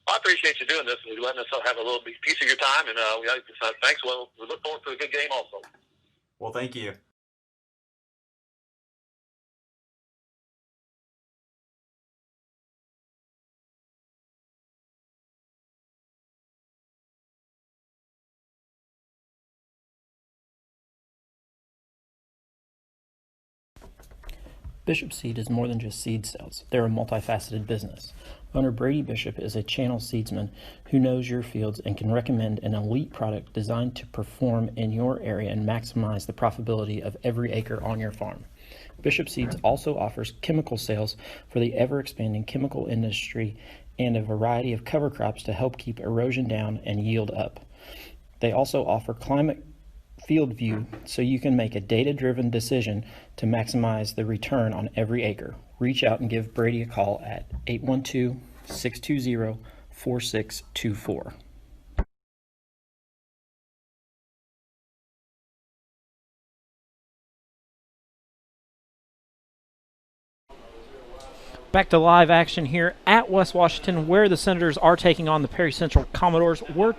I appreciate you doing this and letting us have a little piece of your time, and thanks. Well, we look forward to a good game also. Well, thank you. Bishop Seed is more than just seed sales. They're a multifaceted business. Owner Brady Bishop is a channel seedsman who knows your fields and can recommend an elite product designed to perform in your area and maximize the profitability of every acre on your farm. Bishop Seeds also offers chemical sales for the ever-expanding chemical industry and a variety of cover crops to help keep erosion down and yield up. They also offer climate field view so you can make a data-driven decision to maximize the return on every acre. Reach out and give Brady a call at 812-620-4624. Back to live action here at West Washington, where the Senators are taking on the Perry Central Commodores. We're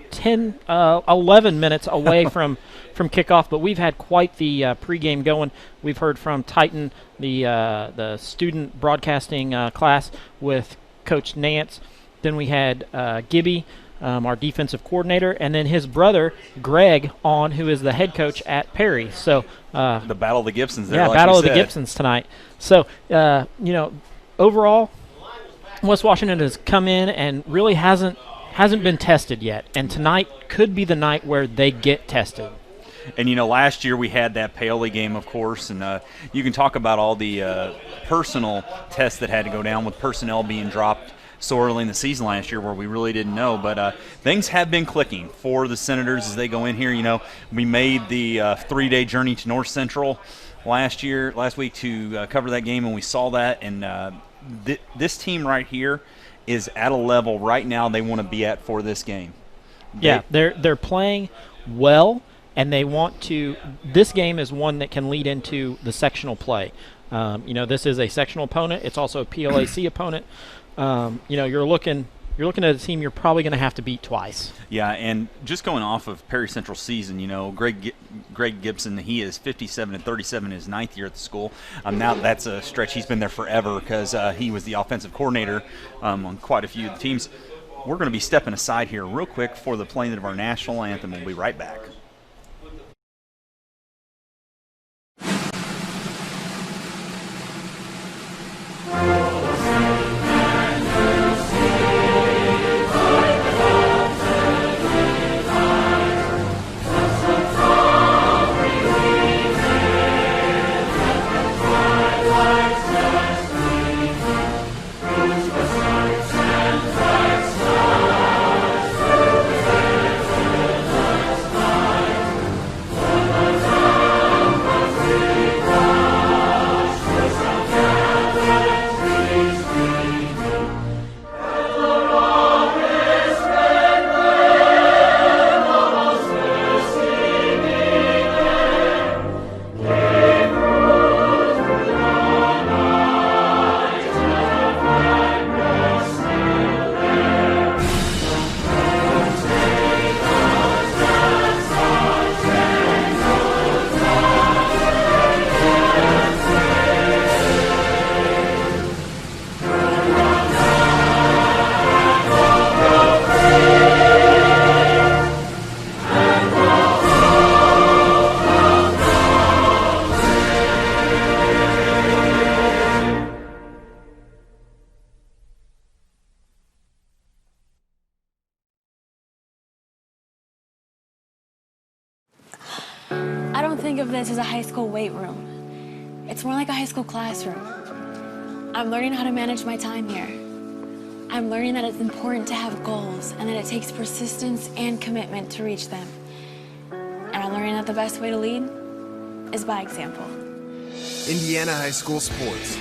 11 minutes away from kickoff, but we've had quite the pregame going. We've heard from Titan, the student broadcasting class with Coach Nance. Then we had Gibby, our defensive coordinator, and then his brother, Greg, who is the head coach at Perry. So the Battle of the Gibsons there. Yeah, like Battle of said. the Gibsons tonight. So, overall, West Washington has come in and really hasn't been tested yet. And tonight could be the night where they get tested. And, last year we had that Paoli game, of course, and you can talk about all the personal tests that had to go down with personnel being dropped so early in the season last year where we really didn't know. But things have been clicking for the Senators as they go in here. We made the 3-day journey to North Central last week to cover that game, and we saw that. And this team right here is at a level right now they want to be at for this game. They're playing well, and they want to. This game is one that can lead into the sectional play. This is a sectional opponent. It's also a PLAC opponent. You're looking at a team you're probably going to have to beat twice. Yeah, and just going off of Perry Central season, Greg Gibson, he is 57-37 in his 9th year at the school. Now that's a stretch. He's been there forever because he was the offensive coordinator on quite a few of the teams. We're going to be stepping aside here real quick for the playing of our national anthem. We'll be right back. I don't think of this as a high school weight room. It's more like a high school classroom. I'm learning how to manage my time here. I'm learning that it's important to have goals and that it takes persistence and commitment to reach them. And I'm learning that the best way to lead is by example. Indiana High School Sports.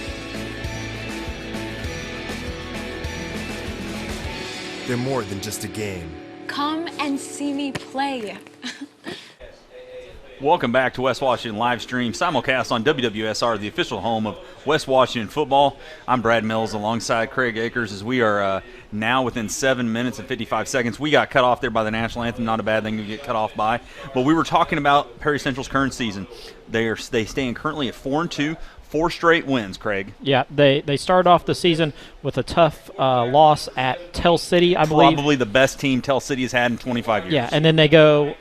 They're more than just a game. Come and see me play. Welcome back to West Washington Livestream, simulcast on WWSR, the official home of West Washington football. I'm Brad Mills alongside Craig Akers as we are now within 7 minutes and 55 seconds. We got cut off there by the national anthem, not a bad thing to get cut off by. But we were talking about Perry Central's current season. They stand currently at 4-2. 4 straight wins, Craig. Yeah, they started off the season with a tough loss at Tell City, I believe. Probably the best team Tell City has had in 25 years. Yeah, and then they go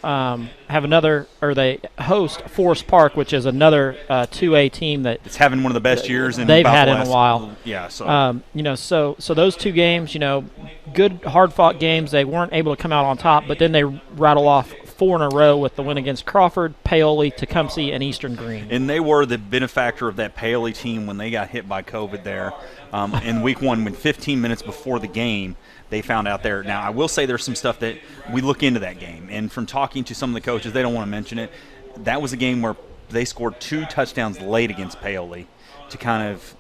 they host Forest Park, which is another 2A team that it's having one of the best years they've had in a while. Yeah, so so those two games, good hard-fought games. They weren't able to come out on top, but then they rattle off 4 in a row with the win against Crawford, Paoli, Tecumseh, and Eastern Green. And they were the benefactor of that Paoli team when they got hit by COVID there in week 1, when 15 minutes before the game they found out there. Now, I will say there's some stuff that we look into that game. And from talking to some of the coaches, they don't want to mention it. That was a game where they scored 2 touchdowns late against Paoli to kind of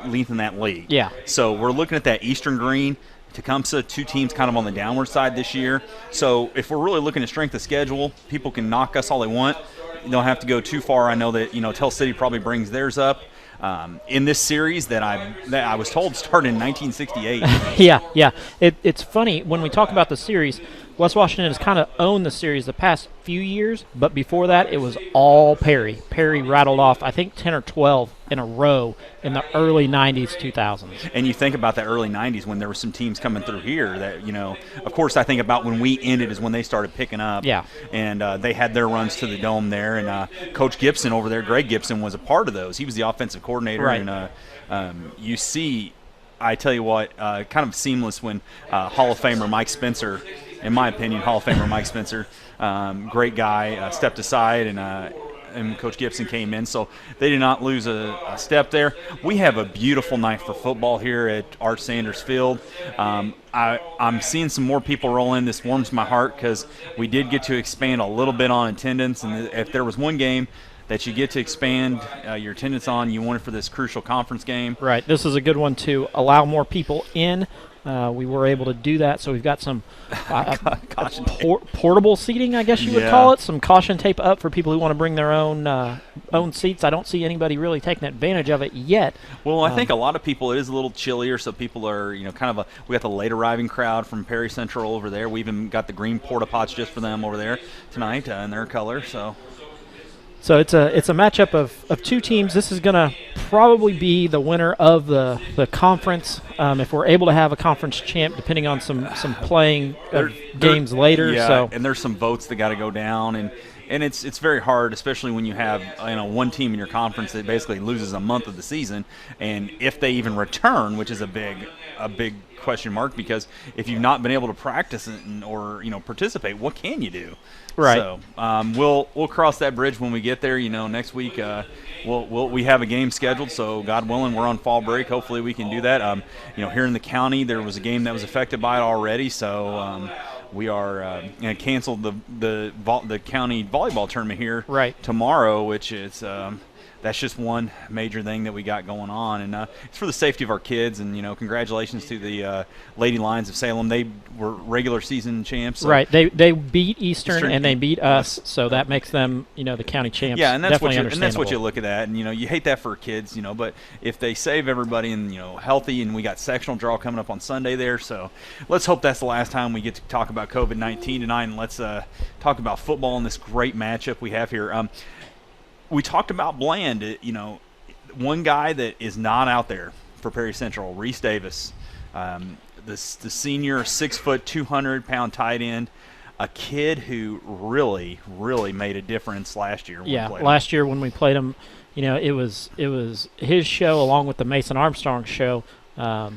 lengthen that lead. Yeah. So we're looking at that Eastern Green, Tecumseh, 2 teams kind of on the downward side this year. So if we're really looking at strength of schedule, people can knock us all they want. You don't have to go too far. I know that, Tell City probably brings theirs up. in this series that I was told started in 1968. Yeah. It's funny when we talk about the series. West Washington has kind of owned the series the past few years, but before that, it was all Perry. Perry rattled off, I think, 10 or 12 in a row in the early 90s, 2000s. And you think about the early 90s when there were some teams coming through here that, of course, I think about when we ended is when they started picking up. Yeah. And they had their runs to the Dome there. And Coach Gibson over there, Greg Gibson, was a part of those. He was the offensive coordinator. Right. And you see, I tell you what, kind of seamless when Hall of Famer Mike Spencer, in my opinion, Hall of Famer Mike Spencer, great guy, stepped aside and Coach Gibson came in. So they did not lose a step there. We have a beautiful night for football here at Art Sanders Field. I'm seeing some more people roll in. This warms my heart because we did get to expand a little bit on attendance. And if there was one game that you get to expand your attendance on, you want it for this crucial conference game. Right. This is a good one to allow more people in. We were able to do that, so we've got some portable seating, I guess you would call it. Some caution tape up for people who want to bring their own seats. I don't see anybody really taking advantage of it yet. Well, I think a lot of people, it is a little chillier, so people are, kind of we got the late arriving crowd from Perry Central over there. We even got the green porta pots just for them over there tonight in their color. So it's a matchup of two teams. This is going to probably be the winner of the conference if we're able to have a conference champ, depending on some playing games later. Yeah, so. And there's some votes that got to go down, and it's very hard, especially when you have one team in your conference that basically loses a month of the season, and if they even return, which is a big question mark, because if you've not been able to practice or participate, what can you do? Right. So we'll cross that bridge when we get there. Next week we have a game scheduled. So God willing, we're on fall break. Hopefully we can do that. Here in the county, there was a game that was affected by it already. So we are canceled the county volleyball tournament here tomorrow, which is. That's just one major thing that we got going on, and it's for the safety of our kids. And congratulations to the Lady Lions of Salem. They were regular season champs. So. Right, they beat Eastern and they beat us, so that makes them the county champs. Yeah, and that's what you look at that, and you hate that for kids, but if they save everybody and healthy, and we got sectional draw coming up on Sunday there, so let's hope that's the last time we get to talk about COVID-19 tonight, and let's talk about football and this great matchup we have here. We talked about Bland, one guy that is not out there for Perry Central, Reese Davis, the senior 6 foot, 200-pound tight end, a kid who really, really made a difference last year. Last year when we played him, it was his show along with the Mason Armstrong show. I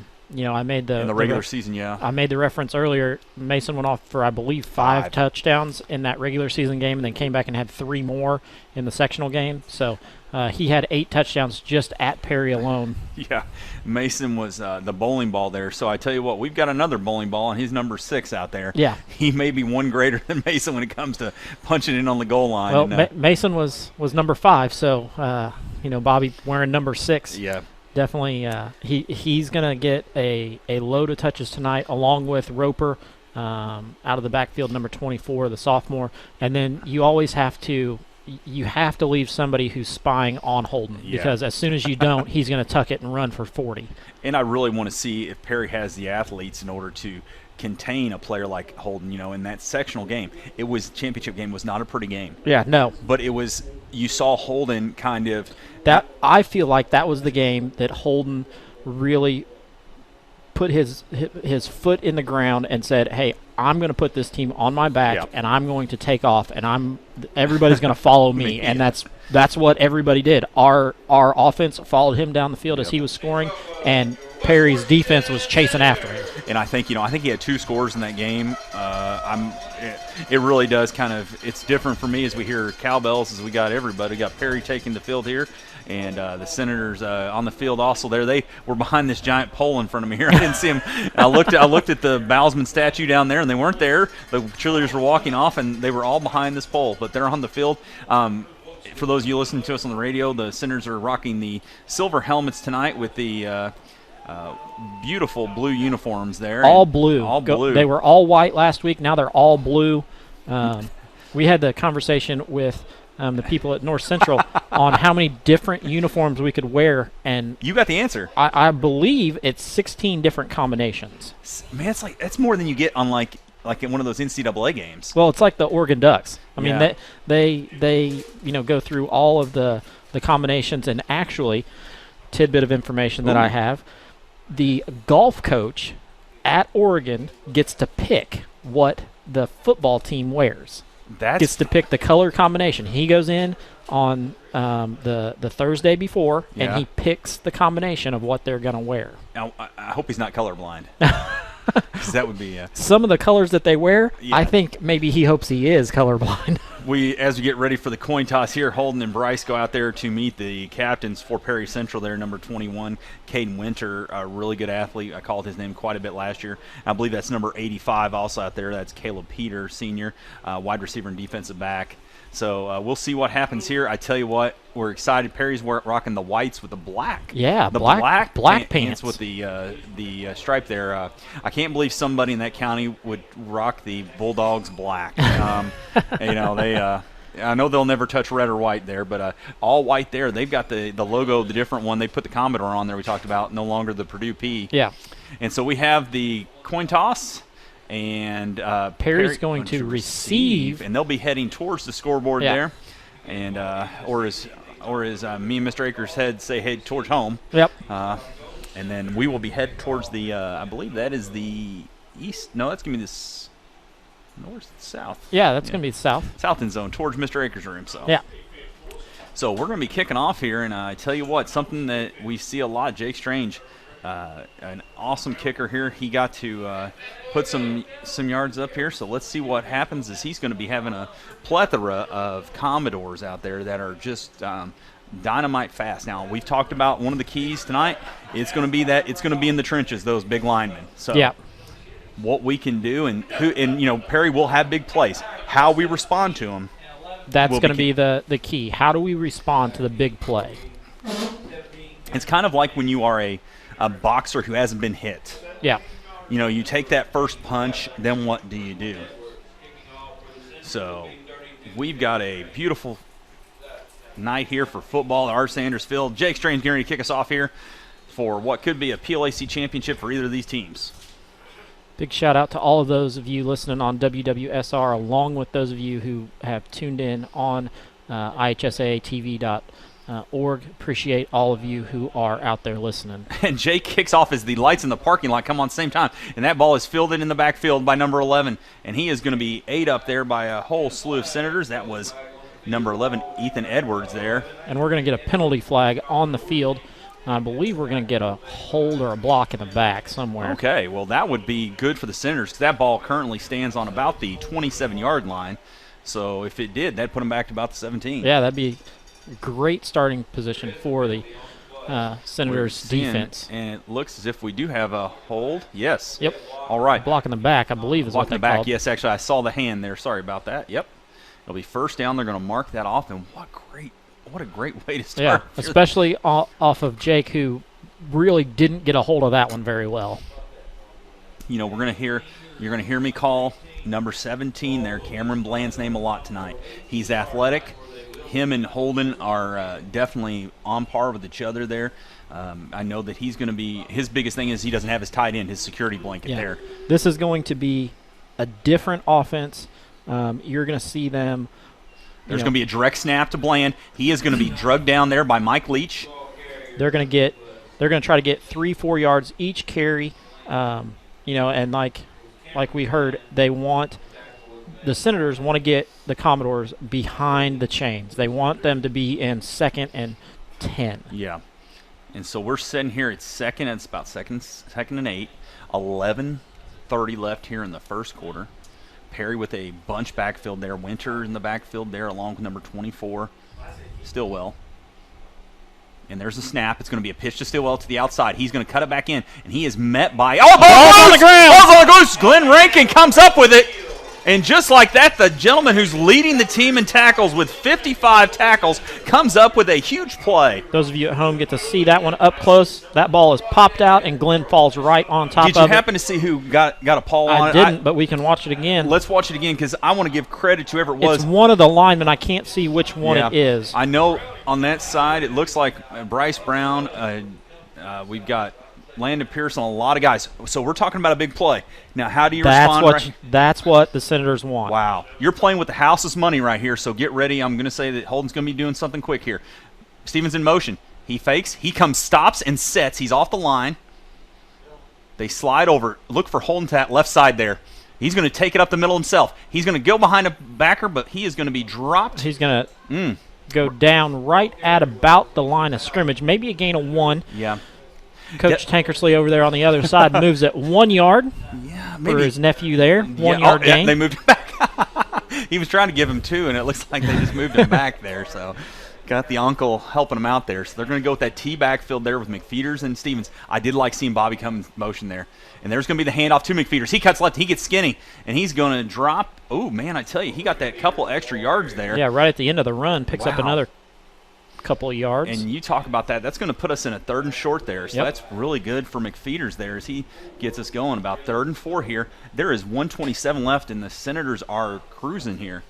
made in the regular season, I made the reference earlier. Mason went off for, I believe, 5 touchdowns in that regular season game, and then came back and had 3 more in the sectional game. So he had 8 touchdowns just at Perry alone. Yeah, Mason was the bowling ball there. So I tell you what, we've got another bowling ball, and he's number 6 out there. Yeah, he may be one greater than Mason when it comes to punching in on the goal line. Well, Mason was number 5, so Bobby wearing number 6. Yeah. Definitely, he's going to get a load of touches tonight, along with Roper out of the backfield, number 24, the sophomore. And then you always have to leave somebody who's spying on Holden, because as soon as you don't, he's going to tuck it and run for 40. And I really want to see if Perry has the athletes in order to contain a player like Holden. In that sectional game, championship game was not a pretty game. Yeah, no. But it was. You saw Holden kind of. That I feel like that was the game that Holden really put his foot in the ground and said, "Hey, I'm going to put this team on my back, and I'm going to take off, and everybody's going to follow me." And that's what everybody did. Our offense followed him down the field as he was scoring, and Perry's defense was chasing after him. And I think he had 2 scores in that game. It really does kind of. It's different for me as we hear cowbells, as we got everybody. We got Perry taking the field here, and the Senators on the field also there. They were behind this giant pole in front of me here. I didn't see them. I looked at the Bowsman statue down there, and they weren't there. The cheerleaders were walking off, and they were all behind this pole, but they're on the field. For those of you listening to us on the radio, the Senators are rocking the silver helmets tonight with the beautiful blue uniforms there. All blue. They were all white last week. Now they're all blue. We had the conversation with the people at North Central on how many different uniforms we could wear, and You got the answer. I believe it's 16 different combinations. Man, that's more than you get on like in one of those NCAA games. Well, it's like the Oregon Ducks. I mean, Yeah. they go through all of the combinations, and actually, tidbit of information that I have, the golf coach at Oregon gets to pick what the football team wears. Gets to pick the color combination. He goes in on the Thursday before, and he picks the combination of what they're going to wear. Now, I hope he's not colorblind. 'Cause that would be some of the colors that they wear. I think maybe he hopes he is colorblind. As we get ready for the coin toss here, Holden and Bryce go out there to meet the captains for Perry Central there, number 21, Caden Winter, a really good athlete. I called his name quite a bit last year. I believe that's number 85 also out there. That's Caleb Peter, senior, wide receiver and defensive back. So we'll see what happens here. I tell you what, we're excited. Perry's rocking the whites with the black. Yeah, the black pants with the stripe there. I can't believe somebody in that county would rock the Bulldogs black. I know they'll never touch red or white there, but all white there. They've got the logo, the different one. They put the Commodore on there we talked about, no longer the Purdue P. Yeah. And so we have the coin toss. And Perry's going to receive, and they'll be heading towards the scoreboard there, and or as me and Mr. Akers head towards home. Yep. And then we will be headed towards the I believe that is the east. No, that's gonna be this north south. Yeah, that's gonna be south end zone towards Mr. Akers' room. So yeah. So we're gonna be kicking off here, and I tell you what, something that we see a lot, Jake Strange. An awesome kicker here. He got to put some yards up here, so let's see what happens as he's going to be having a plethora of Commodores out there that are just dynamite fast. Now, we've talked about one of the keys tonight. It's going to be in the trenches, those big linemen. So what we can do, and Perry will have big plays. How we respond to them. That's going to be the key. How do we respond to the big play? It's kind of like when you are a boxer who hasn't been hit. Yeah. You take that first punch, then what do you do? So we've got a beautiful night here for football at R. Sanders Field. Jake Strange getting ready to kick us off here for what could be a PLAC championship for either of these teams. Big shout out to all of those of you listening on WWSR, along with those of you who have tuned in on IHSAATV.org. Appreciate all of you who are out there listening. And Jake kicks off as the lights in the parking lot come on same time, and that ball is fielded in the backfield by number 11, and he is going to be ate up there by a whole slew of Senators. That was number 11, Ethan Edwards there. And we're going to get a penalty flag on the field. I believe we're going to get a hold or a block in the back somewhere. Okay, well, that would be good for the Senators because that ball currently stands on about the 27-yard line. So if it did, that'd put them back to about the 17. Yeah, that'd be great starting position for the Senators defense. And it looks as if we do have a hold. Yes. Yep. All right. Block in the back, I believe, is what they called. Yes, actually, I saw the hand there. Sorry about that. Yep. It'll be first down. They're going to mark that off, and what a great way to start. Yeah, especially off of Jake, who really didn't get a hold of that one very well. You're going to hear me call number 17 there, Cameron Bland's name a lot tonight. He's athletic. Him and Holden are definitely on par with each other there. I know that he's going to be – his biggest thing is he doesn't have his tight end, his security blanket there. This is going to be a different offense. You're going to see them – there's going to be a direct snap to Bland. He is going to be drugged down there by Mike Leach. They're going to try to get 3-4 yards each carry. And like we heard, the Senators want to get the Commodores behind the chains. They want them to be in 2nd and 10. Yeah. And so we're sitting here at second. It's about second and 8. 11:30 left here in the first quarter. Perry with a bunch backfield there. Winter in the backfield there along with number 24, Stillwell. And there's a snap. It's going to be a pitch to Stillwell to the outside. He's going to cut it back in, and he is met by – oh, ball's on the ground! Ball's on the goose! Glenn Rankin comes up with it. And just like that, the gentleman who's leading the team in tackles with 55 tackles comes up with a huge play. Those of you at home get to see that one up close. That ball is popped out, and Glenn falls right on top of it. Did you happen to see who got a paw on it? I didn't, but we can watch it again. Let's watch it again because I want to give credit to whoever it was. It's one of the linemen. I can't see which one it is. I know on that side it looks like Bryce Brown. We've got Landon Pearson, a lot of guys. So we're talking about a big play. Now, how do you respond? That's what the Senators want. Wow. You're playing with the house's money right here, so get ready. I'm going to say that Holden's going to be doing something quick here. Stevens in motion. He fakes. He comes, stops, and sets. He's off the line. They slide over. Look for Holden to that left side there. He's going to take it up the middle himself. He's going to go behind a backer, but he is going to be dropped. He's going to go down right at about the line of scrimmage, maybe a gain of 1. Yeah. Coach Tankersley over there on the other side moves it 1 yard for his nephew there. 1 yard gain. Yeah, they moved him back. He was trying to give him 2, and it looks like they just moved him back there. So got the uncle helping him out there. So they're going to go with that T backfield there with McFeeters and Stevens. I did like seeing Bobby come in motion there. And there's going to be the handoff to McFeeters. He cuts left. He gets skinny, and he's going to drop. Oh, man, I tell you, he got that couple extra yards there. Yeah, right at the end of the run, picks up another couple of yards. And you talk about that. That's going to put us in a 3rd and short there. So that's really good for McFeeters there as he gets us going. About 3rd and 4 here. There is 1:27 left, and the Senators are cruising here.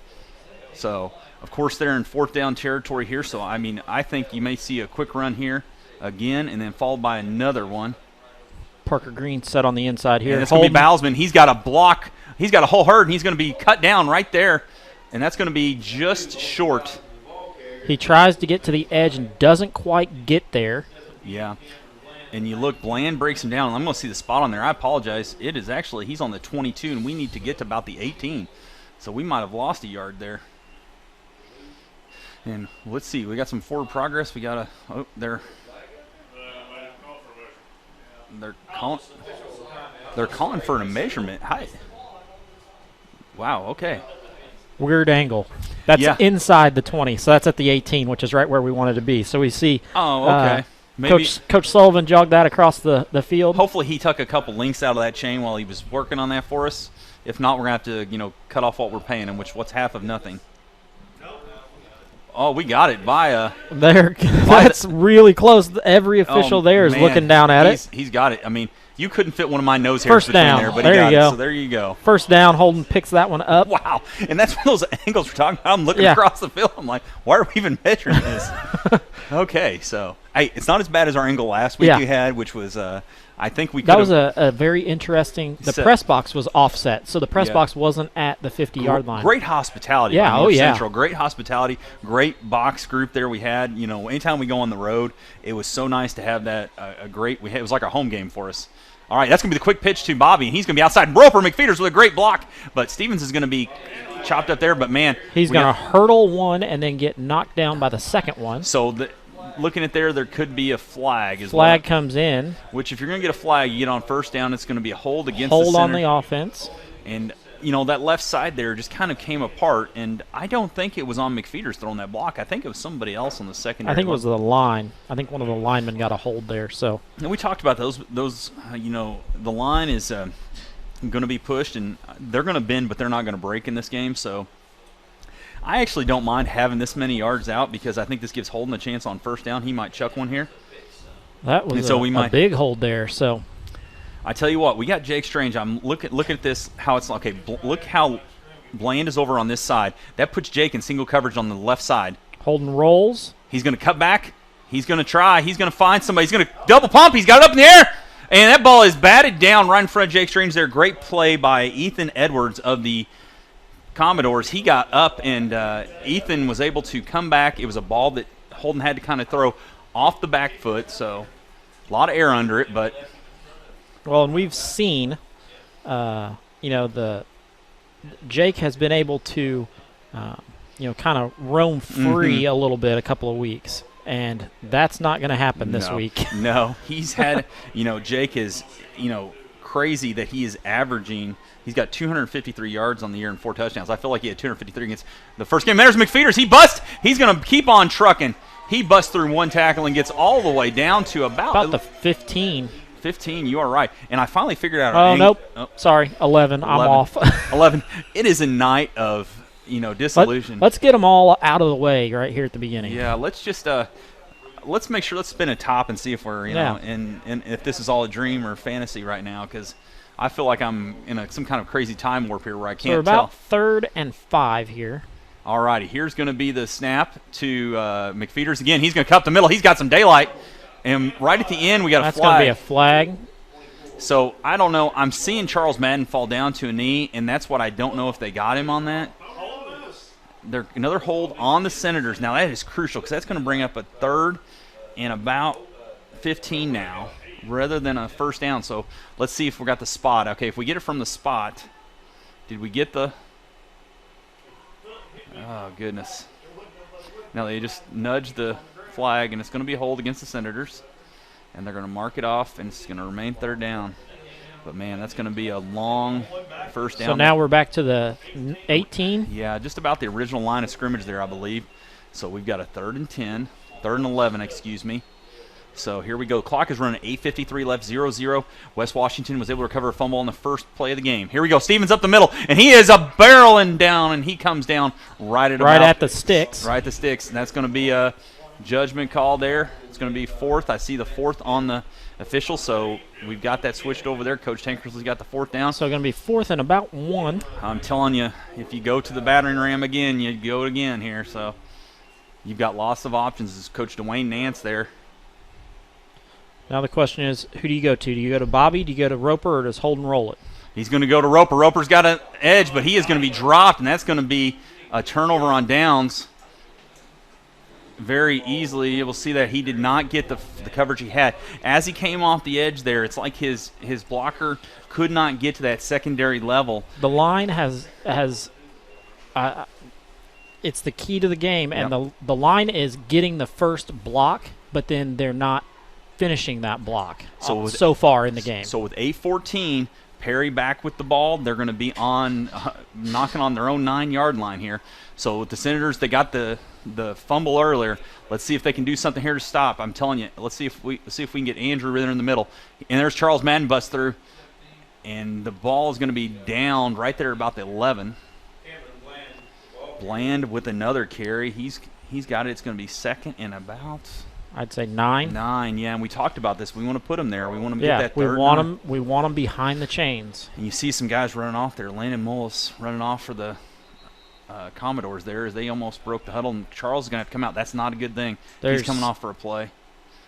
So, of course, they're in 4th down territory here. So, I mean, I think you may see a quick run here again and then followed by another one. Parker Green set on the inside here. And it's going to be Bowsman. He's got a block. He's got a whole herd, and he's going to be cut down right there. And that's going to be just short. He tries to get to the edge and doesn't quite get there. Yeah. And you look, Bland breaks him down. I'm going to see the spot on there. I apologize. It is actually, he's on the 22, and we need to get to about the 18. So we might have lost a yard there. And let's see. We got some forward progress. We got they're calling for a measurement. Hi. Wow, okay. Weird angle. That's inside the 20, so that's at the 18, which is right where we wanted to be. So we see Maybe Coach Sullivan jogged that across the field. Hopefully he took a couple links out of that chain while he was working on that for us. If not, we're going to have to, cut off what we're paying him, what's half of nothing. Oh, we got it by that's really close. Every official there is looking down at it. He's got it. I mean, you couldn't fit one of my nose hairs between there, but there he got you go. it. So there you go. First down, Holden picks that one up. Wow. And that's one of those angles we're talking about. I'm looking across the field. I'm like, why are we even measuring this? Okay, so it's not as bad as our angle last week we had, which was I think we could That was a very interesting – the press box was offset, so the press box wasn't at the 50-yard line. Great hospitality. Yeah, Central. Great hospitality. Great box group there we had. Anytime we go on the road, it was so nice to have that it was like a home game for us. All right, that's going to be the quick pitch to Bobby, and he's going to be outside. Roper McFeeters with a great block, but Stevens is going to be chopped up there. But, man. He's going to hurdle one and then get knocked down by the second one. So, looking at there could be a flag. Flag comes in. Which, if you're going to get a flag, you get on first down, it's going to be a hold against the hold center. on the offense. And, that left side there just kind of came apart, and I don't think it was on McFeeters throwing that block. I think it was somebody else on the secondary. I think it was the line. I think one of the linemen got a hold there. So. And we talked about those. The line is going to be pushed, and they're going to bend, but they're not going to break in this game. So I actually don't mind having this many yards out because I think this gives Holden a chance on first down. He might chuck one here. That was a big hold there. So I tell you what, we got Jake Strange. I'm look at this, how it's okay. Look how Bland is over on this side. That puts Jake in single coverage on the left side. Holden rolls. He's going to cut back. He's going to try. He's going to find somebody. He's going to double pump. He's got it up in the air. And that ball is batted down right in front of Jake Strange there. Great play by Ethan Edwards of the Commodores. He got up, and Ethan was able to come back. It was a ball that Holden had to kind of throw off the back foot, so a lot of air under it. But well, and we've seen, Jake has been able to, kind of roam free a little bit a couple of weeks. And that's not going to happen this week. No, he's had, Jake is, crazy that he is averaging. He's got 253 yards on the year and 4 touchdowns. I feel like he had 253 against the first game. There's McFeeters. He busts. He's going to keep on trucking. He busts through one tackle and gets all the way down to about the 15. 15, you are right. And I finally figured out. Oh, nope. Oh. Sorry, 11. I'm off. 11. It is a night of, disillusion. Let's get them all out of the way right here at the beginning. Yeah, let's just let's make sure. Let's spin a top and see if we're and if this is all a dream or fantasy right now, because I feel like I'm in some kind of crazy time warp here where I can't tell. So we're about 3rd and 5 here. All righty, here's going to be the snap to McFeeters again. He's going to cup the middle. He's got some daylight. And right at the end, we got a flag. That's going to be a flag. So I don't know. I'm seeing Charles Madden fall down to a knee, and that's what I don't know if they got him on that. Another hold on the Senators. Now, that is crucial because that's going to bring up a 3rd and about 15 now rather than a first down. So let's see if we got the spot. Okay, if we get it from the spot, did we get the – oh, goodness. Now they just nudge the flag, and it's going to be a hold against the Senators. And they're going to mark it off, and it's going to remain 3rd down. But, man, that's going to be a long first down. So now we're back to the 18? Yeah, just about the original line of scrimmage there, I believe. So we've got a 3rd and 10, 3rd and 11, excuse me. So here we go. Clock is running 8:53 left, 0-0. West Washington was able to recover a fumble on the first play of the game. Here we go. Stevens up the middle, and he is a barreling down, and he comes down right at the sticks. Right at the sticks, and that's going to be a judgment call there. It's going to be 4th. I see the 4th on the official, so we've got that switched over there. Coach Tankersley's got the 4th down. So going to be 4th and about 1. I'm telling you, if you go to the battering ram again, you go again here. So you've got lots of options. This is Coach Dwayne Nance there. Now the question is, who do you go to? Do you go to Bobby, do you go to Roper, or does Holden roll it? He's going to go to Roper. Roper's got an edge, but he is going to be dropped, and that's going to be a turnover on downs very easily. We'll see that he did not get the coverage he had. As he came off the edge there, it's like his blocker could not get to that secondary level. The line has it's the key to the game, and the line is getting the first block, but then they're not finishing that block so far in the game. So with 8:14, Perry back with the ball, they're going to be on knocking on their own 9-yard line here. So with the Senators, they got the fumble earlier. Let's see if they can do something here to stop. I'm telling you, let's see if we can get Andrew there in the middle. And there's Charles Madden bust through, and the ball is going to be down right there about the 11. Bland with another carry. He's got it. It's going to be 2nd and about, I'd say 9. 9, yeah. And we talked about this. We want to put him there. We want him to get that 3rd. We want him behind the chains. And you see some guys running off there. Landon Mullis running off for the Commodores there as they almost broke the huddle. And Charles is going to have to come out. That's not a good thing. He's coming off for a play.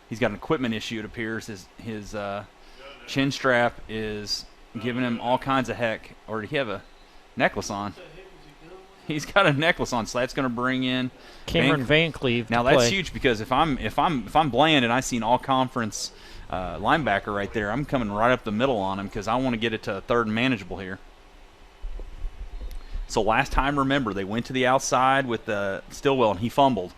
He's got an equipment issue, it appears. His chin strap is giving him all kinds of heck. Or did he have a necklace on? He's got a necklace on, so that's going to bring in Cameron Van Cleve. Now that's huge because if I'm Bland and I see an all-conference linebacker right there, I'm coming right up the middle on him because I want to get it to 3rd and manageable here. So last time, remember, they went to the outside with Stillwell and he fumbled.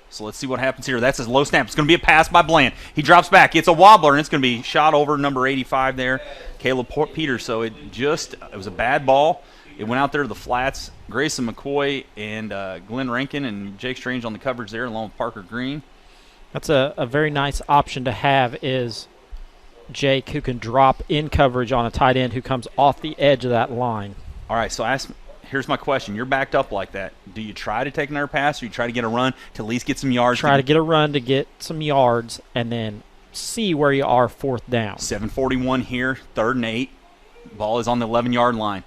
So let's see what happens here. That's his low snap. It's going to be a pass by Bland. He drops back. It's a wobbler, and it's going to be shot over number 85 there, Caleb Peters. So it was a bad ball. It went out there to the flats. Grayson McCoy and Glenn Rankin and Jake Strange on the coverage there along with Parker Green. That's a very nice option to have is Jake, who can drop in coverage on a tight end who comes off the edge of that line. All right, so here's my question. You're backed up like that. Do you try to take another pass or you try to get a run to at least get some yards? Try to get a run to get some yards and then see where you are 4th down. 7:41 here, 3rd and 8. Ball is on the 11-yard line.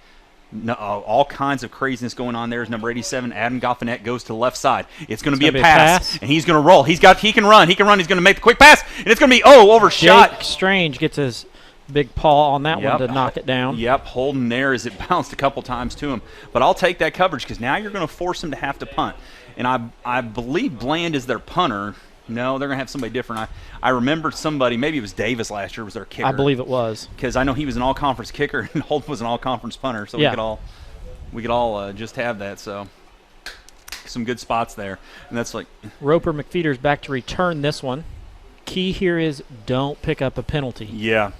No, all kinds of craziness going on there. Is number 87, Adam Goffinette, goes to the left side. It's going to be a pass, and he's going to roll. He can run. He's going to make the quick pass, and it's going to be, overshot. Jake Strange gets his big paw on that one to knock it down. Yep, holding there as it bounced a couple times to him. But I'll take that coverage because now you're going to force him to have to punt. And I believe Bland is their punter. No, they're going to have somebody different. I remember somebody, maybe it was Davis last year, was their kicker. I believe it was. Because I know he was an all-conference kicker and Holden was an all-conference punter, so we could all just have that. So some good spots there. And that's like Roper McFeeters back to return this one. Key here is don't pick up a penalty. Yeah.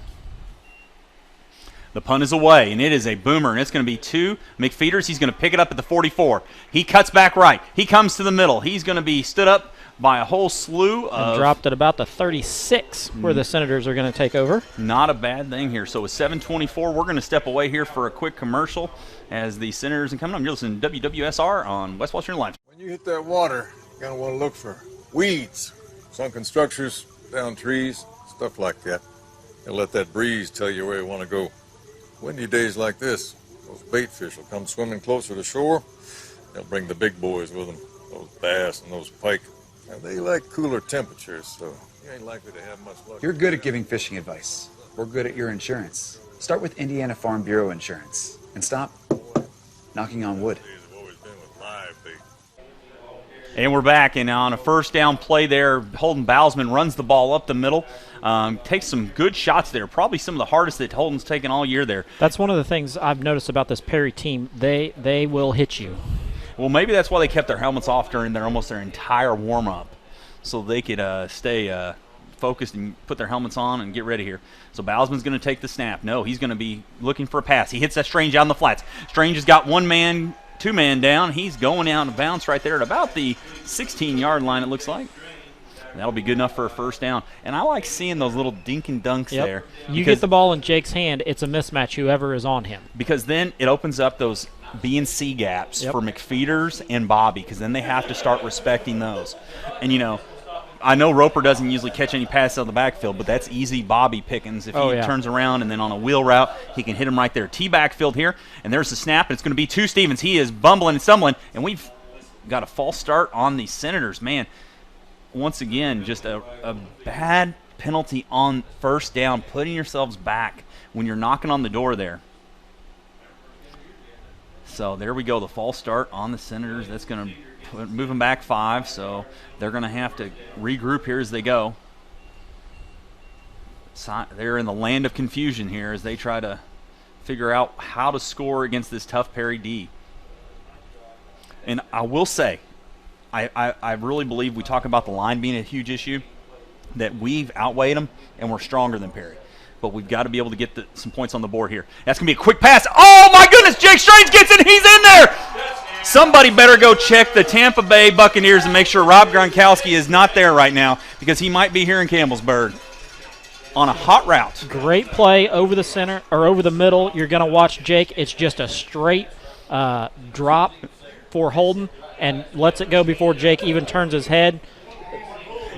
The punt is away, and it is a boomer, and it's going to be 2. McFeeters, he's going to pick it up at the 44. He cuts back right. He comes to the middle. He's going to be stood up by a whole slew of. And dropped at about the 36 where the Senators are going to take over. Not a bad thing here. So with 7:24, we're going to step away here for a quick commercial as the Senators and coming up. You're listening to WWSR on West Washington Live. When you hit that water, you're going to want to look for weeds, sunken structures, down trees, stuff like that. And let that breeze tell you where you want to go. Windy days like this, those bait fish will come swimming closer to shore. They'll bring the big boys with them, those bass and those pike. And they like cooler temperatures, so you ain't likely to have much luck. You're good at giving fishing advice. We're good at your insurance. Start with Indiana Farm Bureau Insurance. And stop knocking on wood. And we're back, and on a first down play there, Holden Bowsman runs the ball up the middle, takes some good shots there, probably some of the hardest that Holden's taken all year there. That's one of the things I've noticed about this Perry team. They will hit you. Well, maybe that's why they kept their helmets off during almost their entire warm-up, so they could stay focused and put their helmets on and get ready here. So Bowsman's going to take the snap. No, he's going to be looking for a pass. He hits that Strange out in the flats. Strange has got two-man down. He's going out of bounds right there at about the 16-yard line, it looks like. That'll be good enough for a first down. And I like seeing those little dink and dunks there. You get the ball in Jake's hand, it's a mismatch whoever is on him. Because then it opens up those B and C gaps for McFeeters and Bobby, because then they have to start respecting those. And, you know, I know Roper doesn't usually catch any passes out of the backfield, but that's easy Bobby pickings. If he turns around and then on a wheel route, he can hit him right there. T-backfield here, and there's the snap, and it's going to be to Stevens. He is bumbling and stumbling, and we've got a false start on the Senators. Man, once again, just a bad penalty on first down, putting yourselves back when you're knocking on the door there. So there we go, the false start on the Senators. That's going to move them back 5, so they're going to have to regroup here as they go. They're in the land of confusion here as they try to figure out how to score against this tough Perry D. And I will say, I really believe we talk about the line being a huge issue, that we've outweighed them and we're stronger than Perry. But we've got to be able to get some points on the board here. That's going to be a quick pass. Oh, my goodness, Jake Strange gets it. He's in there. Somebody better go check the Tampa Bay Buccaneers and make sure Rob Gronkowski is not there right now, because he might be here in Campbellsburg on a hot route. Great play over the center or over the middle. You're going to watch Jake. It's just a straight drop for Holden and lets it go before Jake even turns his head.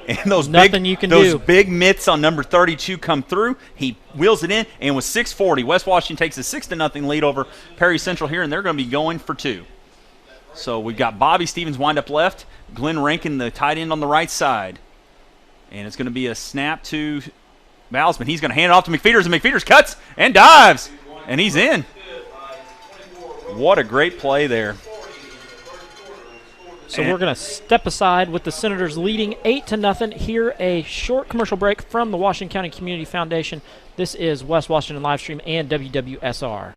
And those big mitts on number 32 come through. He wheels it in, and with 6:40, West Washington takes a 6-0 lead over Perry Central here, and they're going to be going for 2. So we've got Bobby Stevens wind up left, Glenn Rankin, the tight end, on the right side. And it's going to be a snap to Bowsman. He's going to hand it off to McFeeters, and McFeeters cuts and dives, and he's in. What a great play there. So we're going to step aside with the Senators leading 8-0. Here a short commercial break from the Washington County Community Foundation. This is West Washington Livestream and WWSR.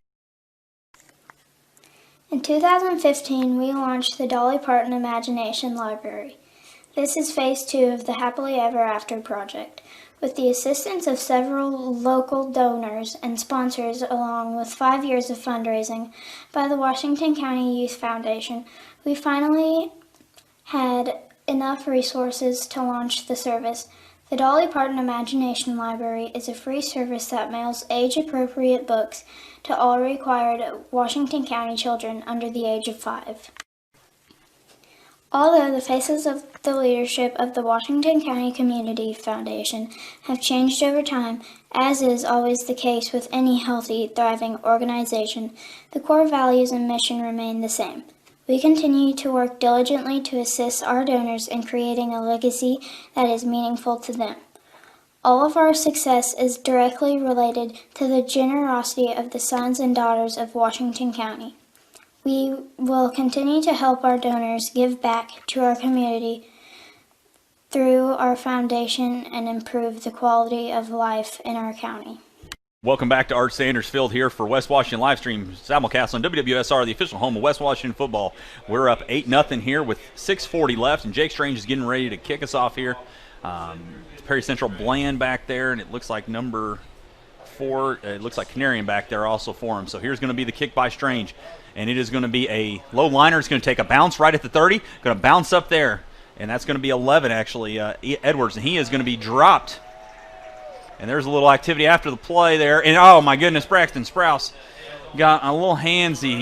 In 2015, we launched the Dolly Parton Imagination Library. This is phase 2 of the Happily Ever After project. With the assistance of several local donors and sponsors, along with 5 years of fundraising by the Washington County Youth Foundation, we finally had enough resources to launch the service. The Dolly Parton Imagination Library is a free service that mails age-appropriate books to all required Washington County children under the age of 5. Although the faces of the leadership of the Washington County Community Foundation have changed over time, as is always the case with any healthy, thriving organization, the core values and mission remain the same. We continue to work diligently to assist our donors in creating a legacy that is meaningful to them. All of our success is directly related to the generosity of the sons and daughters of Washington County. We will continue to help our donors give back to our community through our foundation and improve the quality of life in our county. Welcome back to Art Sanders Field here for West Washington Livestream simulcast on WWSR, the official home of West Washington football. We're up 8-0 here with 6:40 left, and Jake Strange is getting ready to kick us off here. Perry Central Bland back there, and it looks like number 4, it looks like Canarian back there also for him. So here's going to be the kick by Strange, and it is going to be a low liner. It's going to take a bounce right at the 30, going to bounce up there, and that's going to be 11 actually, Edwards, and he is going to be dropped. And there's a little activity after the play there, and oh my goodness, Braxton Sprouse got a little handsy.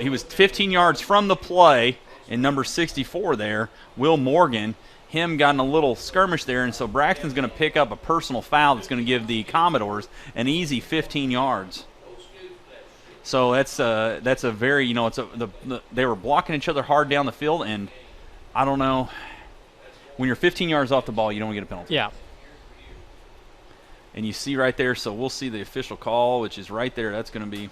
He was 15 yards from the play, and number 64 there, Will Morgan, him got in a little skirmish there, and so Braxton's going to pick up a personal foul that's going to give the Commodores an easy 15 yards. So that's a very, they were blocking each other hard down the field, and I don't know, when you're 15 yards off the ball, you don't get a penalty. Yeah. And you see right there, so we'll see the official call, which is right there. That's going to be,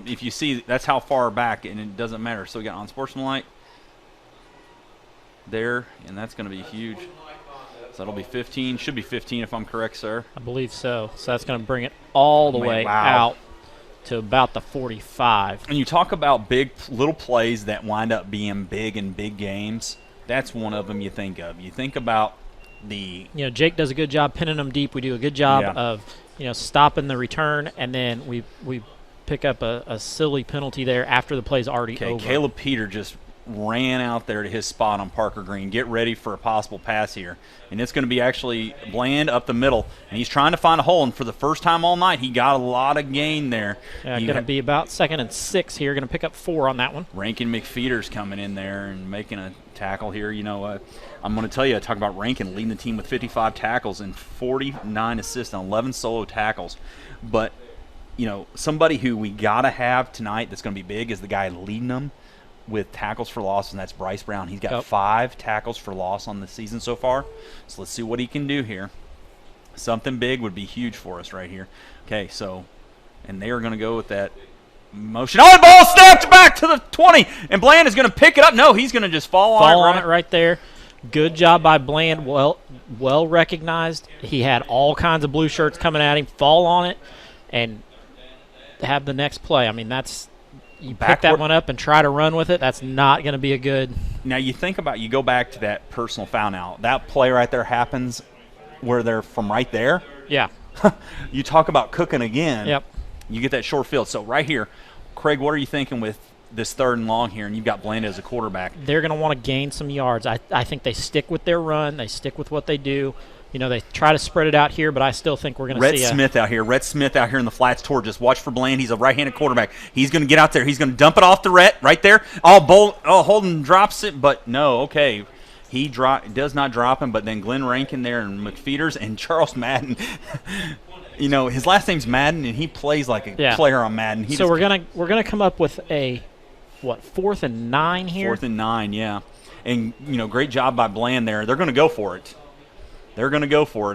if you see, that's how far back, and it doesn't matter. So we got unsportsmanlike there, and that's going to be huge. So that'll be 15. Should be 15 if I'm correct, sir. I believe so. So that's going to bring it all the way out to about the 45. And you talk about big little plays that wind up being big in big games. That's one of them you think of. You think about Jake does a good job pinning them deep. We do a good job of, stopping the return, and then we pick up a silly penalty there after the play's already over. Caleb Peter just ran out there to his spot on Parker Green. Get ready for a possible pass here. And it's going to be actually Bland up the middle. And he's trying to find a hole, and for the first time all night, he got a lot of gain there. Going to be about 2nd and 6 here. Going to pick up 4 on that one. Rankin McFeeder's coming in there and making a tackle here. I'm going to tell you, I talk about Rankin leading the team with 55 tackles and 49 assists and 11 solo tackles. But, somebody who we got to have tonight that's going to be big is the guy leading them with tackles for loss, and that's Bryce Brown. He's got 5 tackles for loss on the season so far. So let's see what he can do here. Something big would be huge for us right here. Okay, so, and they are going to go with that motion. Oh, the ball snapped back to the 20, and Bland is going to pick it up. No, he's going to just fall on it right there. Good job by Bland. Well recognized. He had all kinds of blue shirts coming at him. Fall on it and have the next play. I mean, that's – you pick that one up and try to run with it. That's not going to be a good – Now, you think about – you go back to that personal foul now. That play right there happens where they're from right there. Yeah. You talk about cooking again. Yep. You get that short field. So right here, Craig, what are you thinking with this 3rd and long here, and you've got Bland as a quarterback? They're going to want to gain some yards. I think they stick with their run. They stick with what they do. They try to spread it out here, but I still think we're going to see Rhett Smith out here in the flats toward. Just watch for Bland. He's a right-handed quarterback. He's going to get out there. He's going to dump it off to Rhett right there. Holden drops it, but no, okay. He does not drop him, but then Glenn Rankin there and McFeeders and Charles Madden. His last name's Madden, and he plays like a player on Madden. So we're gonna come up with a 4th and 9 here. 4th and 9, yeah. And great job by Bland there. They're going to go for it.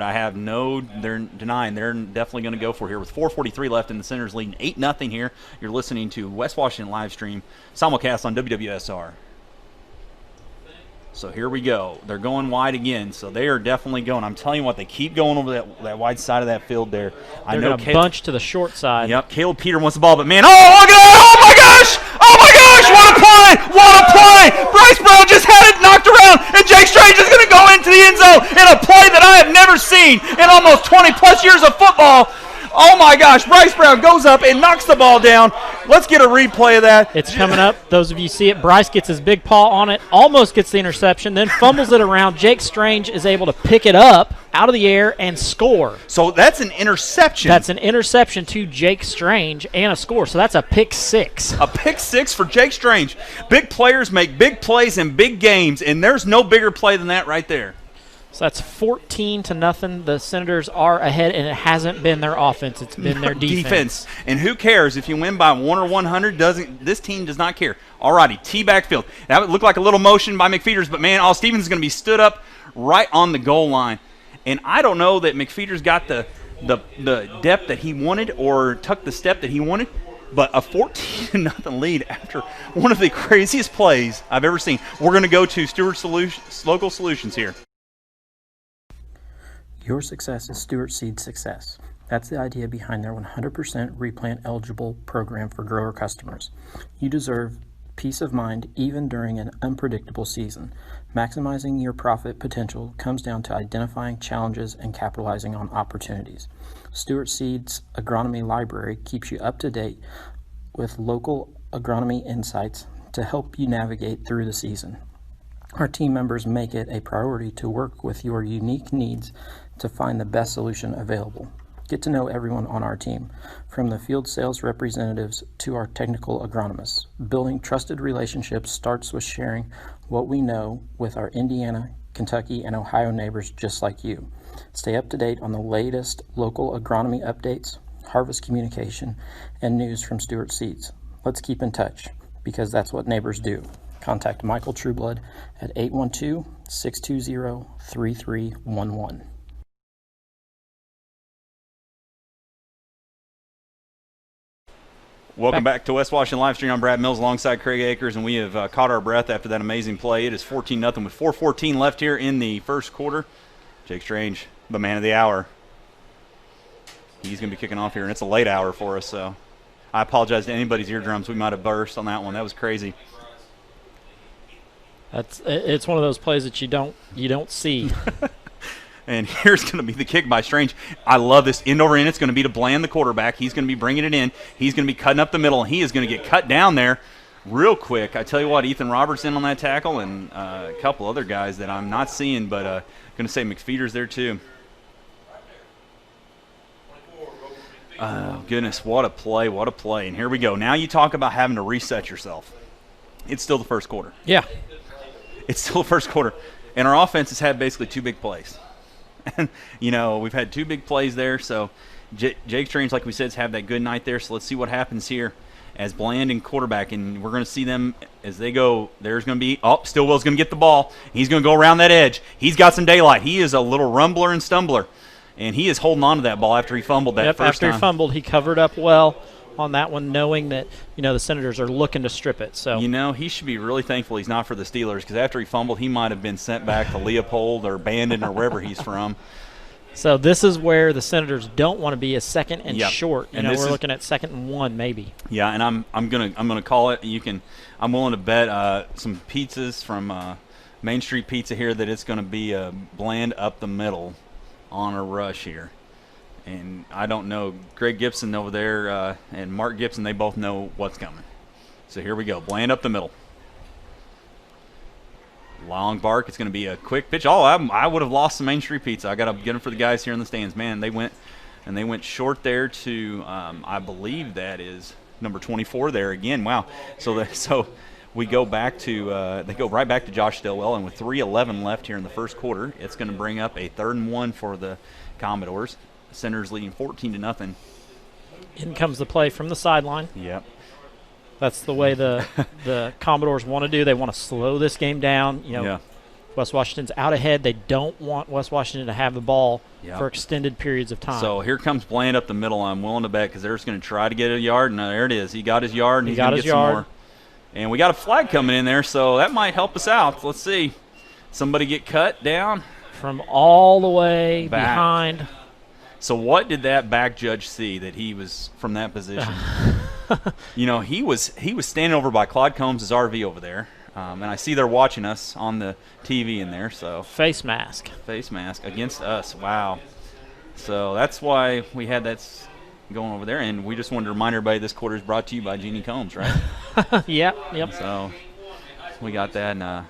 I have no denying. They're definitely going to go for it here with 4:43 left, and the Senators leading 8-0 here. You're listening to West Washington Livestream simulcast on WWSR. So here we go. They're going wide again, so they are definitely going. I'm telling you what, they keep going over that wide side of that field there. They're going to bunch to the short side. Yep, Caleb Peter wants the ball, but man, look at that! Oh my gosh! What a play! Bryce Brown just had it knocked around, and Jake Strange is going to go into the end zone in a play that I have never seen in almost 20-plus years of football. Oh my gosh, Bryce Brown goes up and knocks the ball down. Let's get a replay of that. It's coming up. Those of you see it. Bryce gets his big paw on it, almost gets the interception, then fumbles it around. Jake Strange is able to pick it up out of the air and score. So that's an interception. That's an interception to Jake Strange and a score. So that's a pick 6. A pick 6 for Jake Strange. Big players make big plays in big games, and there's no bigger play than that right there. So that's 14-0. The Senators are ahead, and it hasn't been their offense. It's been their defense. And who cares if you win by 1 or 100? This team does not care. All righty, T-backfield. That would look like a little motion by McFeeders, but, man, Stevens is going to be stood up right on the goal line. And I don't know that McFeeders got the depth that he wanted or took the step that he wanted. But a 14-0 lead after one of the craziest plays I've ever seen. We're going to go to Stewart Local Solutions here. Your success is Stewart Seed's success. That's the idea behind their 100% replant eligible program for grower customers. You deserve peace of mind even during an unpredictable season. Maximizing your profit potential comes down to identifying challenges and capitalizing on opportunities. Stewart Seed's agronomy library keeps you up to date with local agronomy insights to help you navigate through the season. Our team members make it a priority to work with your unique needs to find the best solution available. Get to know everyone on our team, from the field sales representatives to our technical agronomists. Building trusted relationships starts with sharing what we know with our Indiana, Kentucky, and Ohio neighbors just like you. Stay up to date on the latest local agronomy updates, harvest communication, and news from Stewart Seeds. Let's keep in touch, because that's what neighbors do. Contact Michael Trueblood at 812-620-3311. Welcome back to West Washington Livestream. I'm Brad Mills alongside Craig Akers, and we have caught our breath after that amazing play. It is 14-0 with 4:14 left here in the first quarter. Jake Strange, the man of the hour. He's going to be kicking off here, and it's a late hour for us, so I apologize to anybody's eardrums. We might have burst on that one. That was crazy. It's one of those plays that you don't see. And here's going to be the kick by Strange. I love this end over end. It's going to be to Bland, the quarterback. He's going to be bringing it in. He's going to be cutting up the middle, and he is going to get cut down there real quick. I tell you what, Ethan Robertson on that tackle, and a couple other guys that I'm not seeing, but going to say McFeeder's there too. Oh, goodness, what a play, what a play. And here we go. Now you talk about having to reset yourself. It's still the first quarter. Yeah. It's still the first quarter. And our offense has had basically two big plays. And, we've had two big plays there. So Jake Strange, like we said, has had that good night there. So let's see what happens here as Bland and quarterback. And we're going to see them as they go. There's going to be – Stillwell's going to get the ball. He's going to go around that edge. He's got some daylight. He is a little rumbler and stumbler. And he is holding on to that ball after he fumbled that first time. After he fumbled, he covered up well on that one, knowing that, the Senators are looking to strip it. So he should be really thankful he's not for the Steelers, because after he fumbled, he might have been sent back to Leopold or Bandon or wherever he's from. So this is where the Senators don't want to be, a second and short. And we're looking at 2nd and 1 maybe. Yeah, and I'm gonna call it. I'm willing to bet some pizzas from Main Street Pizza here that it's going to be a Bland up the middle on a rush here. And I don't know, Greg Gibson over there and Mark Gibson, they both know what's coming. So here we go, Bland up the middle. Long bark, it's going to be a quick pitch. I would have lost some Main Street Pizza. I got to get them for the guys here in the stands. Man, they went short there to, I believe that is number 24 there again. Wow. So we go back to, they go right back to Josh Stillwell, and with 3:11 left here in the first quarter, it's going to bring up a 3rd and 1 for the Commodores. Senators leading 14-0. In comes the play from the sideline. Yep. That's the way the Commodores want to do. They want to slow this game down. West Washington's out ahead. They don't want West Washington to have the ball for extended periods of time. So here comes Bland up the middle. I'm willing to bet, because they're just going to try to get a yard. And there it is. He got his yard, and he's going to get some more. And we got a flag coming in there, so that might help us out. Let's see. Somebody get cut down. From all the way behind. So what did that back judge see that he was from that position? He was standing over by Claude Combs' RV over there, and I see they're watching us on the TV in there. So face mask against us. Wow. So that's why we had that going over there, and we just wanted to remind everybody this quarter is brought to you by Jeannie Combs, right? Yep. So we got that, and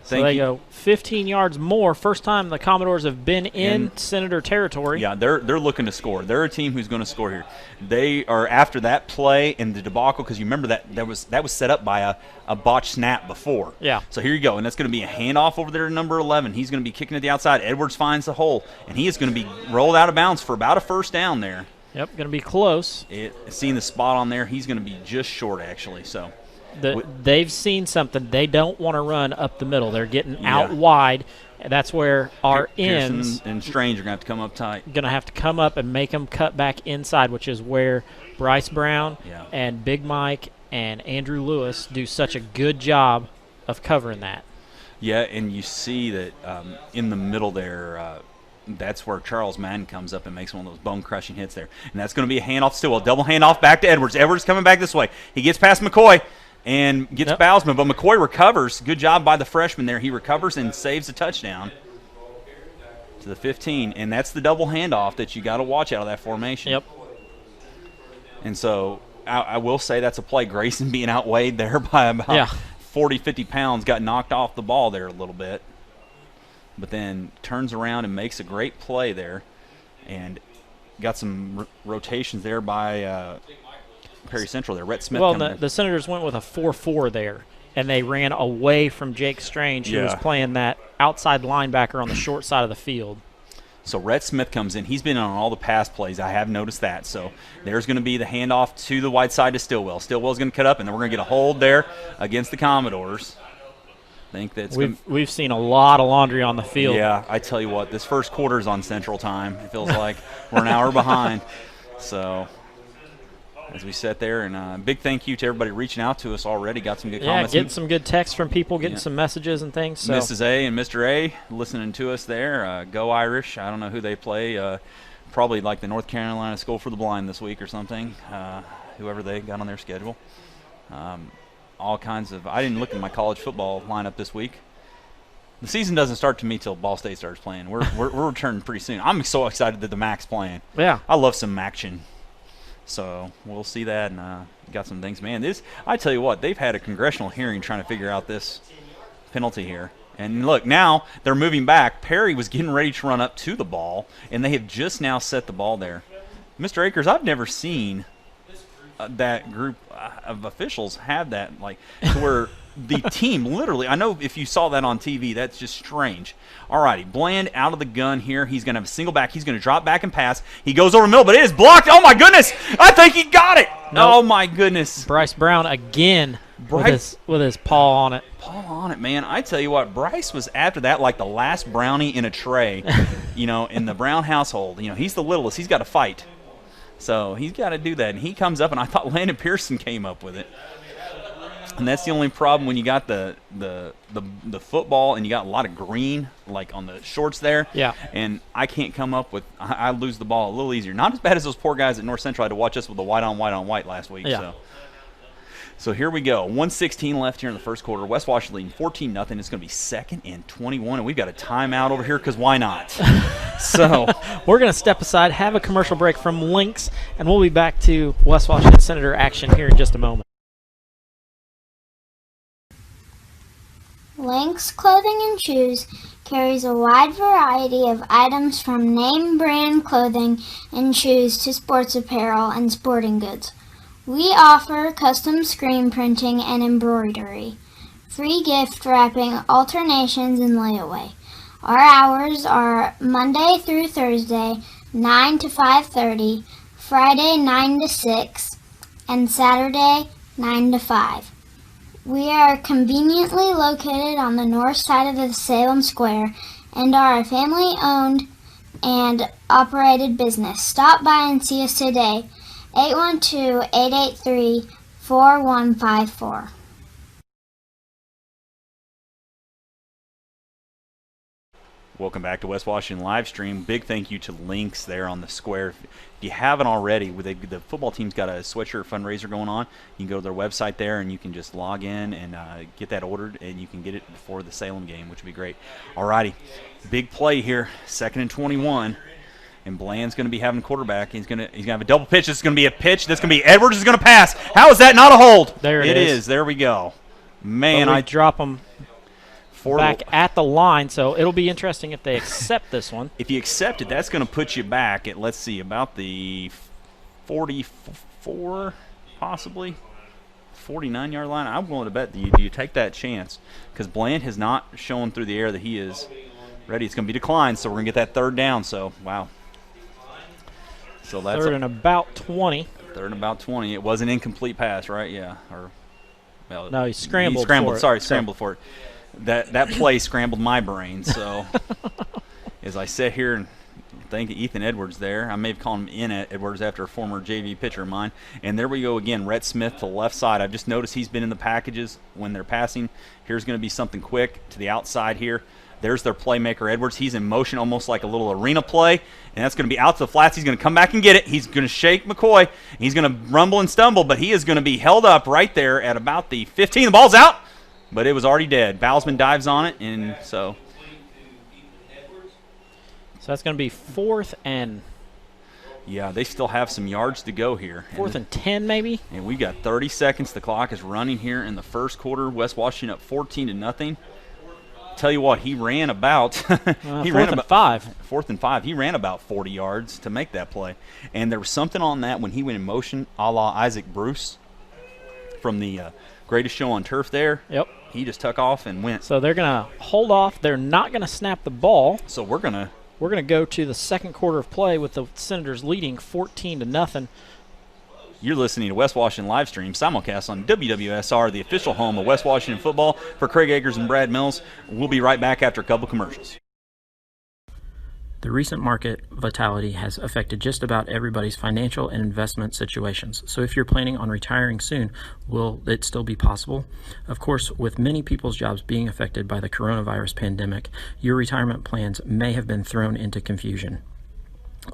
so they go 15 yards more. First time the Commodores have been in Senator territory. Yeah, they're looking to score. They're a team who's going to score here. They are after that play and the debacle, because you remember that was set up by a botched snap before. Yeah. So here you go, and that's going to be a handoff over there to number 11. He's going to be kicking at the outside. Edwards finds the hole, and he is going to be rolled out of bounds for about a 1st down there. Yep, going to be close. Seeing the spot on there, he's going to be just short actually. So. They've seen something. They don't want to run up the middle. They're getting out wide. And that's where our ends and Strange are going to have to come up tight. Going to have to come up and make them cut back inside, which is where Bryce Brown and Big Mike and Andrew Lewis do such a good job of covering that. Yeah, and you see that in the middle there, that's where Charles Madden comes up and makes one of those bone-crushing hits there. And that's going to be a handoff still, a double handoff back to Edwards. Edwards coming back this way. He gets past McCoy and gets Bousman, but McCoy recovers. Good job by the freshman there. He recovers and saves a touchdown to the 15, and that's the double handoff that you got to watch out of that formation. Yep. And so I will say that's a play. Grayson being outweighed there by about 40, 50 pounds, got knocked off the ball there a little bit, but then turns around and makes a great play there, and got some rotations there by Perry Central there. Rhett Smith. Well, the Senators went with a 4-4 there, and they ran away from Jake Strange, who was playing that outside linebacker on the short side of the field. So Rhett Smith comes in. He's been on all the pass plays. I have noticed that. So there's going to be the handoff to the wide side to Stillwell. Stillwell's going to cut up, and then we're going to get a hold there against the Commodores. I think that's we've seen a lot of laundry on the field. Yeah, I tell you what, this first quarter is on Central Time. It feels like we're an hour behind. So as we sit there, and big thank you to everybody reaching out to us already. Got some good comments. Yeah, getting some good texts from people, getting some messages and things. So. Mrs. A and Mr. A listening to us there. Go Irish. I don't know who they play. Probably like the North Carolina School for the Blind this week or something, whoever they got on their schedule. All kinds of – I didn't look at my college football lineup this week. The season doesn't start to me till Ball State starts playing. We're returning pretty soon. I'm so excited that the MAC's playing. Yeah. I love some action. So we'll see that, and got some things. Man, I tell you what, they've had a congressional hearing trying to figure out this penalty here. And look, now they're moving back. Perry was getting ready to run up to the ball, and they have just now set the ball there. Mr. Akers, I've never seen that group of officials have that, like, to where the team literally, I know if you saw that on TV, that's just strange. All righty, Bland out of the gun here. He's going to have a single back. He's going to drop back and pass. He goes over the middle, but it is blocked. Oh, my goodness. I think he got it. Nope. Oh, my goodness. Bryce Brown again with his paw on it. Paw on it, man. I tell you what, Bryce was after that like the last brownie in a tray, in the Brown household. He's the littlest. He's got to fight. So he's got to do that. And he comes up, and I thought Landon Pearson came up with it. And that's the only problem when you got the football and you got a lot of green, like on the shorts there. Yeah. And I can't come up with – I lose the ball a little easier. Not as bad as those poor guys at North Central had to watch us with the white on white last week. Yeah. So here we go. 1:16 left here in the first quarter. West Washington leading 14-0. It's going to be 2nd and 21, and we've got a timeout over here because why not? So we're going to step aside, have a commercial break from Lynx, and we'll be back to West Washington Senator action here in just a moment. Lynx Clothing and Shoes carries a wide variety of items from name brand clothing and shoes to sports apparel and sporting goods. We offer custom screen printing and embroidery, free gift wrapping, alternations, and layaway. Our hours are Monday through Thursday, 9 to 5:30, Friday 9 to 6, and Saturday 9 to 5. We are conveniently located on the north side of the Salem Square and are a family-owned and operated business. Stop by and see us today. 812-883-4154. welcome back to West Washington Livestream. Big thank you to Lynx there on the square. If you haven't already, the football team's got a sweatshirt fundraiser going on. You can go to their website there, and you can just log in and get that ordered, and you can get it before the Salem game, which would be great. All righty, big play here, 2nd and 21. And Bland's going to be having quarterback. He's going to have a double pitch. This is going to be a pitch. This is going to be Edwards is going to pass. How is that not a hold? There it is. There we go. Man, I drop them back at the line, so it'll be interesting if they accept this one. If you accept it, that's going to put you back at, let's see, about the 44, possibly 49-yard line. I'm willing to bet do you take that chance because Bland has not shown through the air that he is ready. It's going to be declined, so we're going to get that 3rd down. So, wow. So that's 3rd and about 20. 3rd and about 20. It was an incomplete pass, right? Yeah. No, he scrambled. Scrambled for it. That play scrambled my brain. So as I sit here and thank Ethan Edwards there, I may have called him in Edwards after a former JV pitcher of mine. And there we go again, Rhett Smith to the left side. I've just noticed he's been in the packages when they're passing. Here's going to be something quick to the outside here. There's their playmaker, Edwards. He's in motion almost like a little arena play, and that's going to be out to the flats. He's going to come back and get it. He's going to shake McCoy. He's going to rumble and stumble, but he is going to be held up right there at about the 15. The ball's out, but it was already dead. Bowsman dives on it, and so. So that's going to be 4th and Yeah, they still have some yards to go here. 4th and 10 maybe? And we've got 30 seconds. The clock is running here in the first quarter. West Washington up 14-0. Tell you what, he ran about 4th and 5. 4th and 5. He ran about 40 yards to make that play. And there was something on that when he went in motion, a la Isaac Bruce from the Greatest Show on Turf there. Yep. He just took off and went. So they're going to hold off. They're not going to snap the ball. So we're going to go to the second quarter of play with the Senators leading 14-0. You're listening to West Washington Livestream, simulcast on WWSR, the official home of West Washington football. For Craig Akers and Brad Mills, we'll be right back after a couple commercials. The recent market vitality has affected just about everybody's financial and investment situations. So if you're planning on retiring soon, will it still be possible? Of course, with many people's jobs being affected by the coronavirus pandemic, your retirement plans may have been thrown into confusion.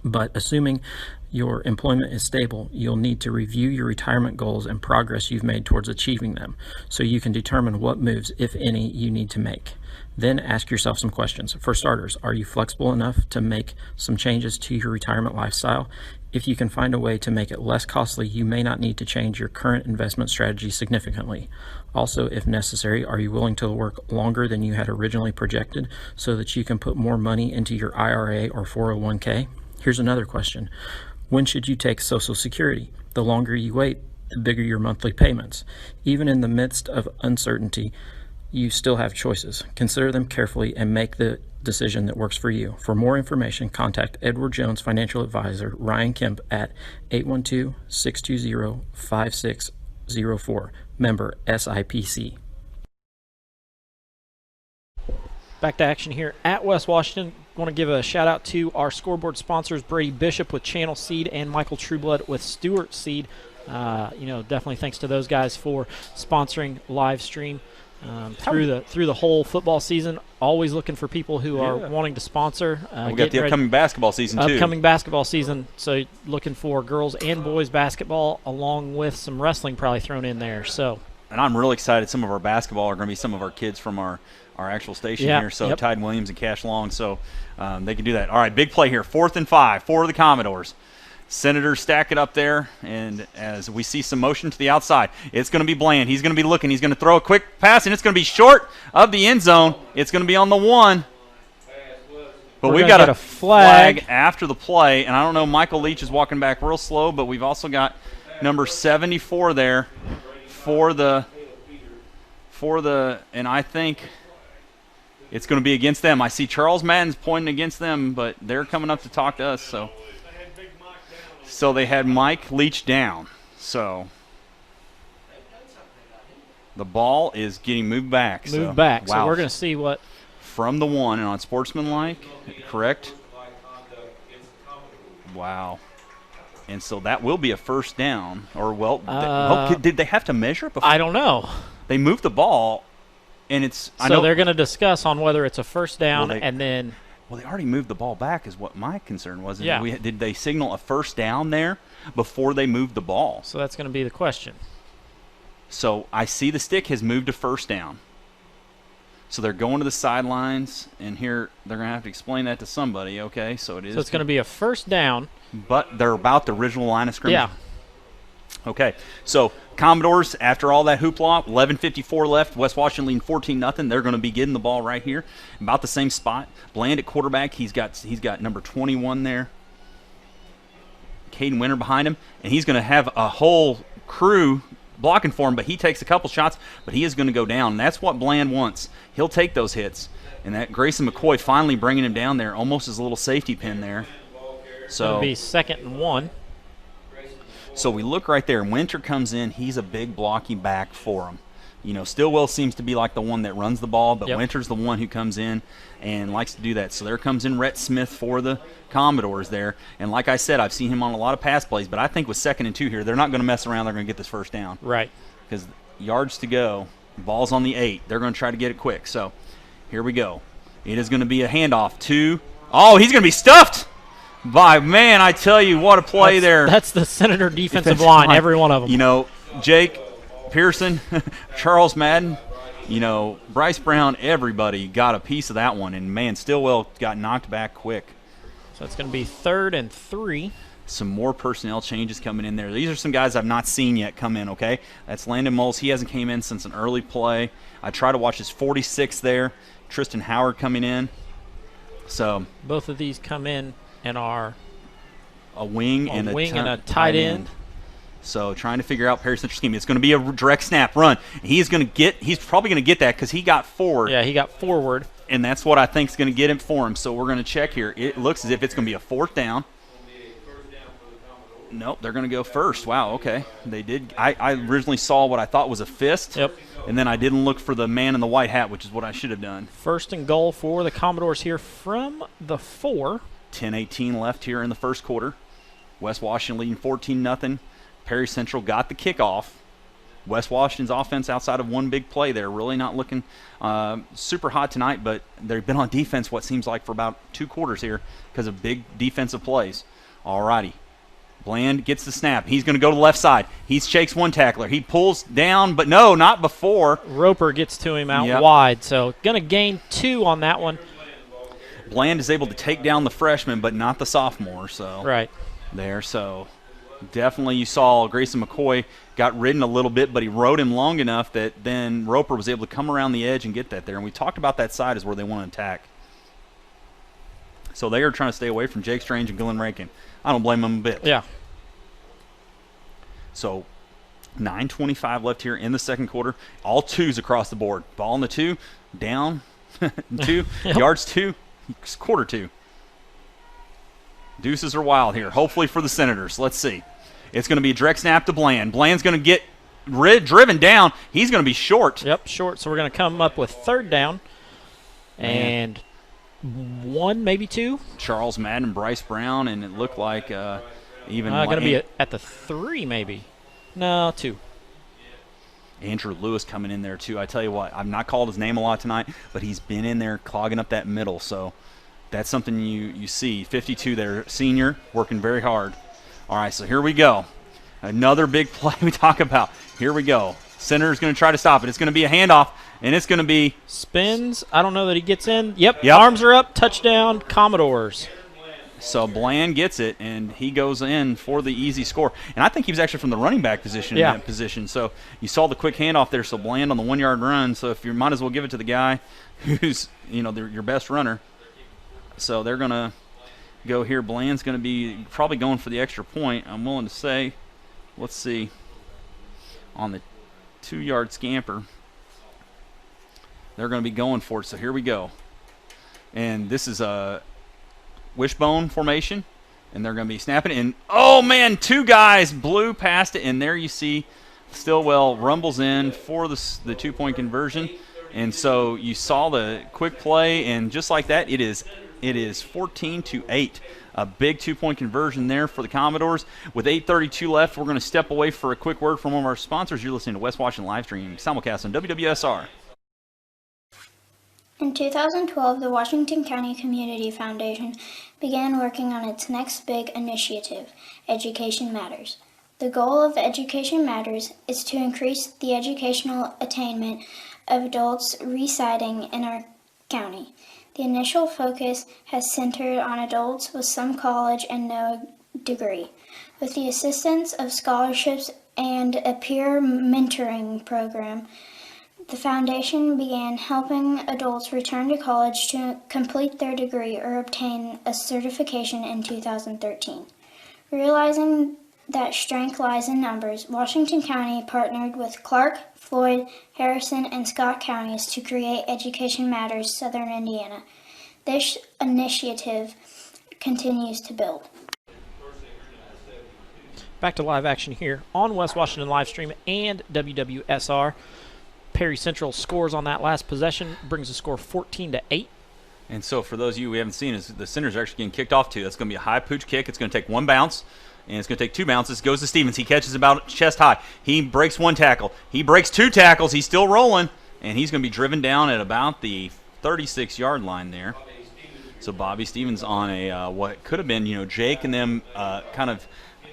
But assuming your employment is stable, you'll need to review your retirement goals and progress you've made towards achieving them, so you can determine what moves, if any, you need to make. Then ask yourself some questions. For starters, are you flexible enough to make some changes to your retirement lifestyle? If you can find a way to make it less costly, you may not need to change your current investment strategy significantly. Also, if necessary, are you willing to work longer than you had originally projected so that you can put more money into your IRA or 401k? Here's another question. When should you take Social Security? The longer you wait, the bigger your monthly payments. Even in the midst of uncertainty, you still have choices. Consider them carefully and make the decision that works for you. For more information, contact Edward Jones Financial Advisor Ryan Kemp at 812-620-5604. Member SIPC. Back to action here at West Washington. Want to give a shout out to our scoreboard sponsors, Brady Bishop with Channel Seed and Michael Trueblood with Stewart Seed. Definitely thanks to those guys for sponsoring Livestream through the whole football season. Always looking for people who are wanting to sponsor. We got the upcoming basketball season too. Upcoming basketball season, so looking for girls and boys basketball along with some wrestling probably thrown in there. So, and I'm really excited. Some of our basketball are going to be some of our kids from our actual station here. So Tide Williams and Cash Long, so they can do that. All right, big play here. 4th and 5 for the Commodores. Senators stack it up there, and as we see some motion to the outside, it's going to be Bland. He's going to be looking. He's going to throw a quick pass, and it's going to be short of the end zone. It's going to be on the 1. But we've got a flag after the play, and I don't know, Michael Leach is walking back real slow, but we've also got number 74 there for the and I think it's going to be against them. I see Charles Madden's pointing against them, but they're coming up to talk to us. So they had Mike Leach down. So the ball is getting moved back. Wow. So we're going to see what. From the 1 and on sportsmanlike, correct? Wow. And so that will be a first down. Did they have to measure it before? I don't know. They moved the ball, and it's – So they're going to discuss on whether it's a first down and then – well, they already moved the ball back is what my concern was. Yeah. Did they signal a first down there before they moved the ball? So that's going to be the question. So I see the stick has moved to first down. So they're going to the sidelines, and here they're going to have to explain that to somebody, okay? So it is. So it's going to be a first down. But they're about the original line of scrimmage. Yeah. Okay, so Commodores, after all that hoopla, 11:54 left, West Washington leading 14-0. They're going to be getting the ball right here, about the same spot. Bland at quarterback. He's got number 21 there. Caden Winter behind him, and he's going to have a whole crew blocking for him, but he takes a couple shots, but he is going to go down. And that's what Bland wants. He'll take those hits. And that Grayson McCoy finally bringing him down there, almost as a little safety pin there. So it'll be 2nd and 1. So we look right there. Winter comes in. He's a big blocky back for him. Stillwell seems to be like the one that runs the ball, but Winter's the one who comes in and likes to do that. So there comes in Rhett Smith for the Commodores there. And like I said, I've seen him on a lot of pass plays, but I think with 2nd and 2 here, they're not going to mess around. They're going to get this first down. Right. Because yards to go. Ball's on the 8. They're going to try to get it quick. So here we go. It is going to be a handoff to – oh, he's going to be stuffed! Man, I tell you, what a play there. That's the Senator defensive line, every one of them. Jake Pearson, Charles Madden, Bryce Brown, everybody got a piece of that one. And, man, Stillwell got knocked back quick. So it's going to be 3rd and 3. Some more personnel changes coming in there. These are some guys I've not seen yet come in, okay? That's Landon Moles. He hasn't came in since an early play. I try to watch his 46 there. Tristan Howard coming in. So both of these come in and are a wing and a tight end. So trying to figure out Perry Central scheme. It's going to be a direct snap run. He's probably going to get that because he got forward. Yeah, he got forward. And that's what I think is going to get him for him. So we're going to check here. It looks as if it's going to be a 4th down. Nope, they're going to go first. Wow, okay. They did. I originally saw what I thought was a fist. Yep. And then I didn't look for the man in the white hat, which is what I should have done. 1st and goal for the Commodores here from the 4. 10:18 left here in the first quarter. West Washington leading 14-0. Perry Central got the kickoff. West Washington's offense outside of one big play there really not looking super hot tonight, but they've been on defense what seems like for about 2 quarters here because of big defensive plays. All righty. Bland gets the snap. He's going to go to the left side. He shakes one tackler. He pulls down, but no, not before. Roper gets to him out wide, so going to gain 2 on that one. Bland is able to take down the freshman, but not the sophomore. So right there. So definitely you saw Grayson McCoy got ridden a little bit, but he rode him long enough that then Roper was able to come around the edge and get that there. And we talked about that side is where they want to attack. So they are trying to stay away from Jake Strange and Glenn Rankin. I don't blame them a bit. Yeah. So 9:25 left here in the second quarter. All 2s across the board. Ball in the 2, down 2, yards 2, quarter 2. Deuces are wild here, hopefully for the Senators. Let's see. It's going to be a direct snap to Bland. Bland's going to get driven down. He's going to be short. Yep, short. So we're going to come up with 3rd down. And 1, maybe 2. Charles Madden, Bryce Brown, and it looked like even going to be at the 3 maybe. No, 2. Andrew Lewis coming in there too. I tell you what, I've not called his name a lot tonight, but he's been in there clogging up that middle. So that's something you see. 52 there, senior, working very hard. All right, so here we go. Another big play we talk about. Here we go. Senator's going to try to stop it. It's going to be a handoff, and it's going to be spins. I don't know that he gets in. Yep. Arms are up. Touchdown, Commodores. So Bland gets it, and he goes in for the easy score. And I think he was actually from the running back position in that position. So you saw the quick handoff there. So Bland on the 1-yard run. So if you might as well give it to the guy who's your best runner. So they're going to go here. Bland's going to be probably going for the extra point, I'm willing to say. Let's see. On the 2-yard scamper, they're going to be going for it. So here we go. And this is a wishbone formation, and they're going to be snapping it. And, oh, man, 2 guys blew past it. And there you see Stillwell rumbles in for the 2-point conversion. And so you saw the quick play, and just like that, it is 14-8. A big 2-point conversion there for the Commodores. With 8:32 left, we're going to step away for a quick word from one of our sponsors. You're listening to West Washington Livestream, simulcast on WWSR. In 2012, the Washington County Community Foundation began working on its next big initiative, Education Matters. The goal of Education Matters is to increase the educational attainment of adults residing in our county. The initial focus has centered on adults with some college and no degree. With the assistance of scholarships and a peer mentoring program, the foundation began helping adults return to college to complete their degree or obtain a certification in 2013. Realizing that strength lies in numbers, Washington County partnered with Clark, Floyd, Harrison, and Scott counties to create Education Matters Southern Indiana. This initiative continues to build. Back to live action here on West Washington Livestream and WWSR. Perry Central scores on that last possession, brings the score 14-8. And so for those of you who haven't seen, the Senators are actually getting kicked off too. That's going to be a high pooch kick. It's going to take 1 bounce, and it's going to take 2 bounces. Goes to Stevens. He catches about chest high. He breaks 1 tackle. He breaks 2 tackles. He's still rolling, and he's going to be driven down at about the 36-yard line there. So Bobby Stevens on a what could have been, Jake and them kind of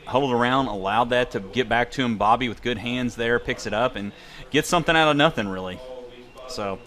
huddled around, allowed that to get back to him. Bobby with good hands there picks it up and gets something out of nothing, really. So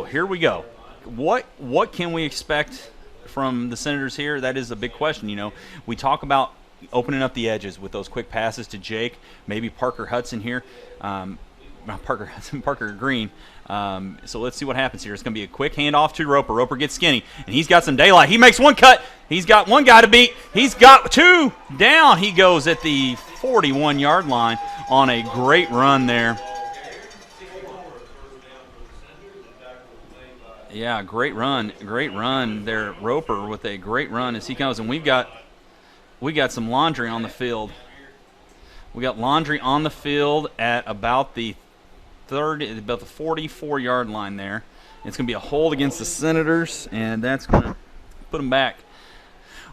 here we go. What can we expect from the Senators here? That is a big question. We talk about opening up the edges with those quick passes to Jake, maybe Parker Hudson here. Not Parker Hudson, Parker Green. So let's see what happens here. It's going to be a quick handoff to Roper. Roper gets skinny, and he's got some daylight. He makes one cut. He's got one guy to beat. He's got two down. He goes at the 41-yard line on a great run there. Yeah, great run there. Roper with a great run as he comes, and we got some laundry on the field. We got laundry on the field at about the 44-yard line there. It's going to be a hold against the Senators, and that's going to put them back.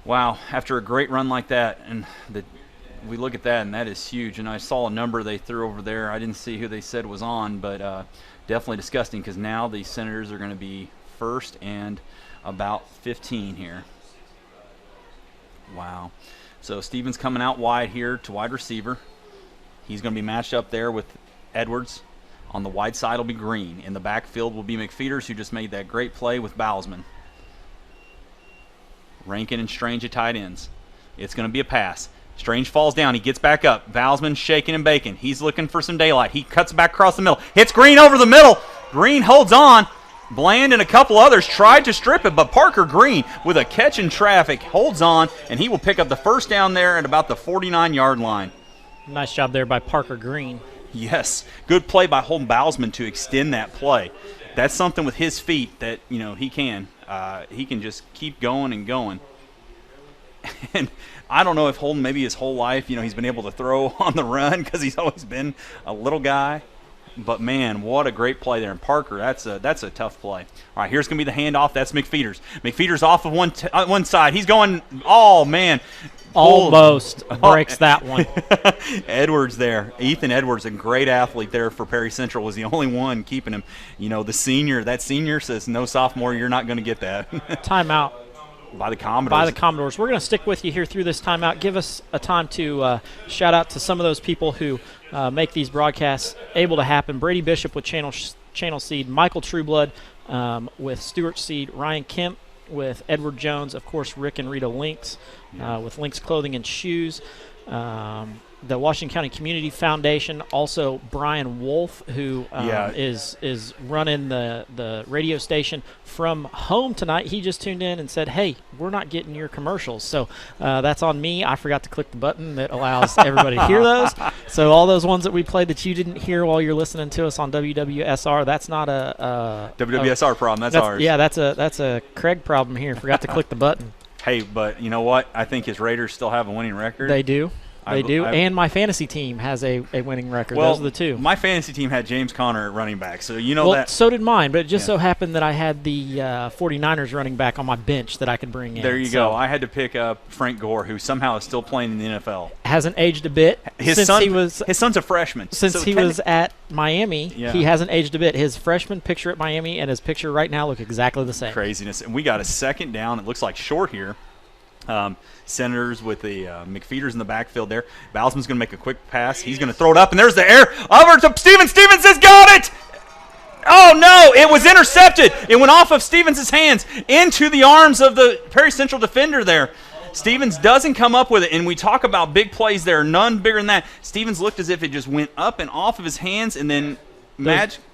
Wow, after a great run like that, and we look at that, and that is huge. And I saw a number they threw over there. I didn't see who they said was on, but definitely disgusting because now the Senators are going to be first and about 15 here. Wow. So Stevens coming out wide here to wide receiver. He's going to be matched up there with Edwards. On the wide side will be Green. In the backfield will be McFeeters, who just made that great play with Bowsman. Rankin and Strange at tight ends. It's going to be a pass. Strange falls down. He gets back up. Bowsman shaking and baking. He's looking for some daylight. He cuts back across the middle. Hits Green over the middle. Green holds on. Bland and a couple others tried to strip it, but Parker Green, with a catch in traffic, holds on, and he will pick up the first down there at about the 49-yard line. Nice job there by Parker Green. Yes, good play by Holden Bowsman to extend that play. That's something with his feet that, he can. He can just keep going and going. And I don't know if Holden, maybe his whole life, he's been able to throw on the run because he's always been a little guy. But, man, what a great play there. And Parker, that's a tough play. All right, here's going to be the handoff. That's McFeeters. McFeeters off of one side. He's going, oh, man. Almost breaks that one. Edwards there. Ethan Edwards, a great athlete there for Perry Central, was the only one keeping him. That senior says, no, sophomore, you're not going to get that. Timeout. By the Commodores. We're going to stick with you here through this timeout. Give us a time to shout out to some of those people who make these broadcasts able to happen. Brady Bishop with Channel Seed, Michael Trueblood with Stewart Seed, Ryan Kemp with Edward Jones, of course, Rick and Rita Links with Links Clothing and Shoes. The Washington County Community Foundation, also Brian Wolf, who is running the radio station from home tonight. He just tuned in and said, hey, we're not getting your commercials. So that's on me. I forgot to click the button that allows everybody to hear those. So all those ones that we played that you didn't hear while you're listening to us on WWSR, that's not a WWSR problem. That's ours. Yeah, that's a Craig problem here. Forgot to click the button. Hey, but you know what? I think his Raiders still have a winning record. They do. They do, and my fantasy team has a winning record. Well, those are the two. My fantasy team had James Conner at running back, so that. So did mine, but it just so happened that I had the 49ers running back on my bench that I could bring in. There you go. I had to pick up Frank Gore, who somehow is still playing in the NFL. Hasn't aged a bit. His son's a freshman. Since he was at Miami, he hasn't aged a bit. His freshman picture at Miami and his picture right now look exactly the same. Craziness. And we got a second down. It looks like short here. Senators with the McFeeters in the backfield there. Bowsman's going to make a quick pass. He's going to throw it up, and there's the air. Over to Stevens. Stevens has got it. Oh, no. It was intercepted. It went off of Stevens' hands into the arms of the Perry Central defender there. Stevens doesn't come up with it, and we talk about big plays there. None bigger than that. Stevens looked as if it just went up and off of his hands, and then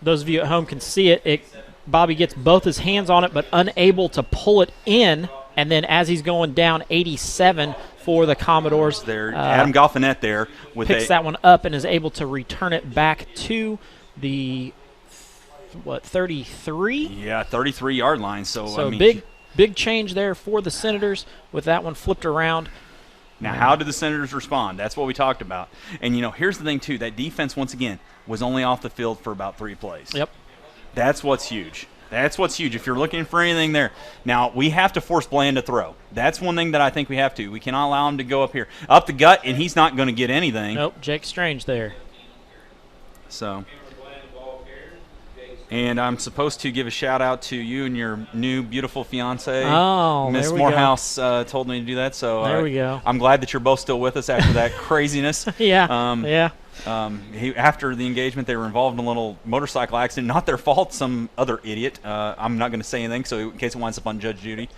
those of you at home can see it. Bobby gets both his hands on it but unable to pull it in. And then as he's going down 87 for the Commodores. There, Adam Goffinette there. Picks that one up and is able to return it back to the, 33? Yeah, 33-yard line. So big change there for the Senators with that one flipped around. Now, how did the Senators respond? That's what we talked about. And, here's the thing, too. That defense, once again, was only off the field for about 3 plays. Yep. That's what's huge. That's what's huge. If you're looking for anything there. Now, we have to force Bland to throw. That's one thing that I think we have to. We cannot allow him to go up here. Up the gut, and he's not going to get anything. Nope, Jake Strange there. So, and I'm supposed to give a shout-out to you and your new beautiful fiancée. Oh, Miss Morehouse told me to do that. So there we go. I'm glad that you're both still with us after that craziness. Yeah. After the engagement, they were involved in a little motorcycle accident. Not their fault. Some other idiot. I'm not going to say anything, so in case it winds up on Judge Judy.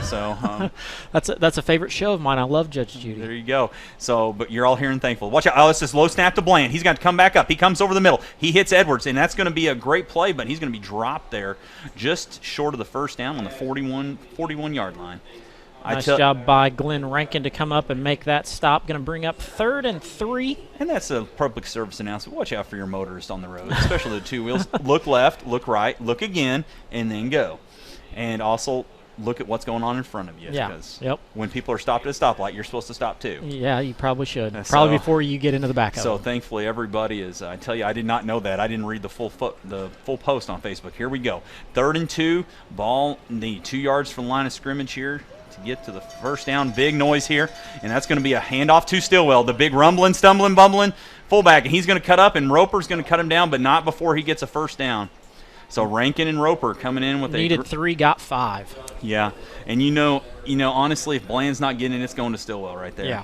So that's a favorite show of mine. I love Judge Judy. There you go. So, but you're all here and thankful. Watch out. Oh, it's this low snap to Bland. He's got to come back up. He comes over the middle. He hits Edwards, and that's going to be a great play, but he's going to be dropped there just short of the first down on the 41-yard line. Nice job by Glenn Rankin to come up and make that stop. Going to bring up 3rd and 3. And that's a public service announcement. Watch out for your motorists on the road, especially the two wheels. Look left, look right, look again, and then go. And also look at what's going on in front of you. Yeah. Because yep. when people are stopped at a stoplight, you're supposed to stop too. Yeah, you probably should. Probably before you get into the back of it. So thankfully everybody is, I tell you, I did not know that. I didn't read the full post on Facebook. Here we go. 3rd and 2, ball the 2 yards from the line of scrimmage here to get to the first down. Big noise here, and that's going to be a handoff to Stillwell. The big rumbling, stumbling, bumbling fullback, and he's going to cut up, and Roper's going to cut him down, but not before he gets a first down. So Rankin and Roper coming in with needed 3, got 5. Yeah, and you know, honestly, if Bland's not getting it, it's going to Stillwell right there. Yeah.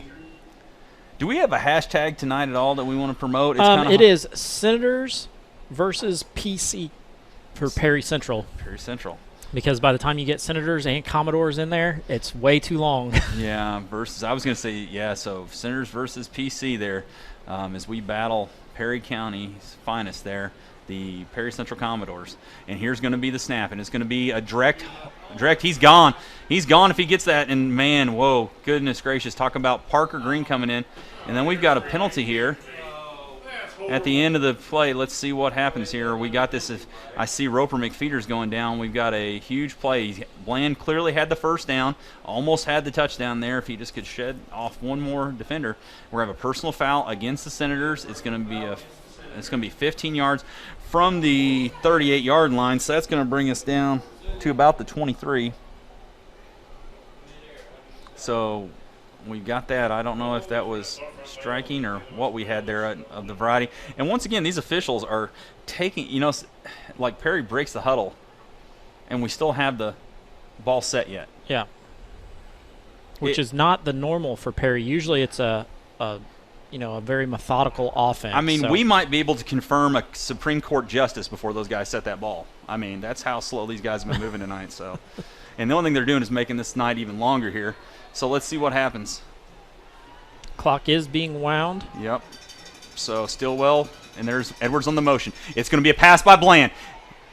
Do we have a hashtag tonight at all that we want to promote? It is Senators versus PC for Perry Central. Perry Central. Because by the time you get Senators and Commodores in there, it's way too long. Yeah, versus, I was going to say, yeah, so Senators versus PC there as we battle Perry County's finest there, the Perry Central Commodores. And here's going to be the snap, and it's going to be a direct. He's gone. He's gone if he gets that, and man, whoa, goodness gracious, talk about Parker Green coming in. And then we've got a penalty here. At the end of the play, let's see what happens here. We got this. If I see Roper McFeeters going down, we've got a huge play. Bland clearly had the first down, almost had the touchdown there if he just could shed off one more defender. We're going to have a personal foul against the Senators. It's going to be 15 yards from the 38-yard line, so that's going to bring us down to about the 23. So we got that. I don't know if that was striking or what we had there of the variety. And once again, these officials are taking, like Perry breaks the huddle, and we still have the ball set yet. Yeah. Which is not the normal for Perry. Usually it's a very methodical offense. I mean, we might be able to confirm a Supreme Court justice before those guys set that ball. I mean, that's how slow these guys have been moving tonight. So, and the only thing they're doing is making this night even longer here. So let's see what happens. Clock is being wound. Yep. So Stillwell, and there's Edwards on the motion. It's going to be a pass by Bland.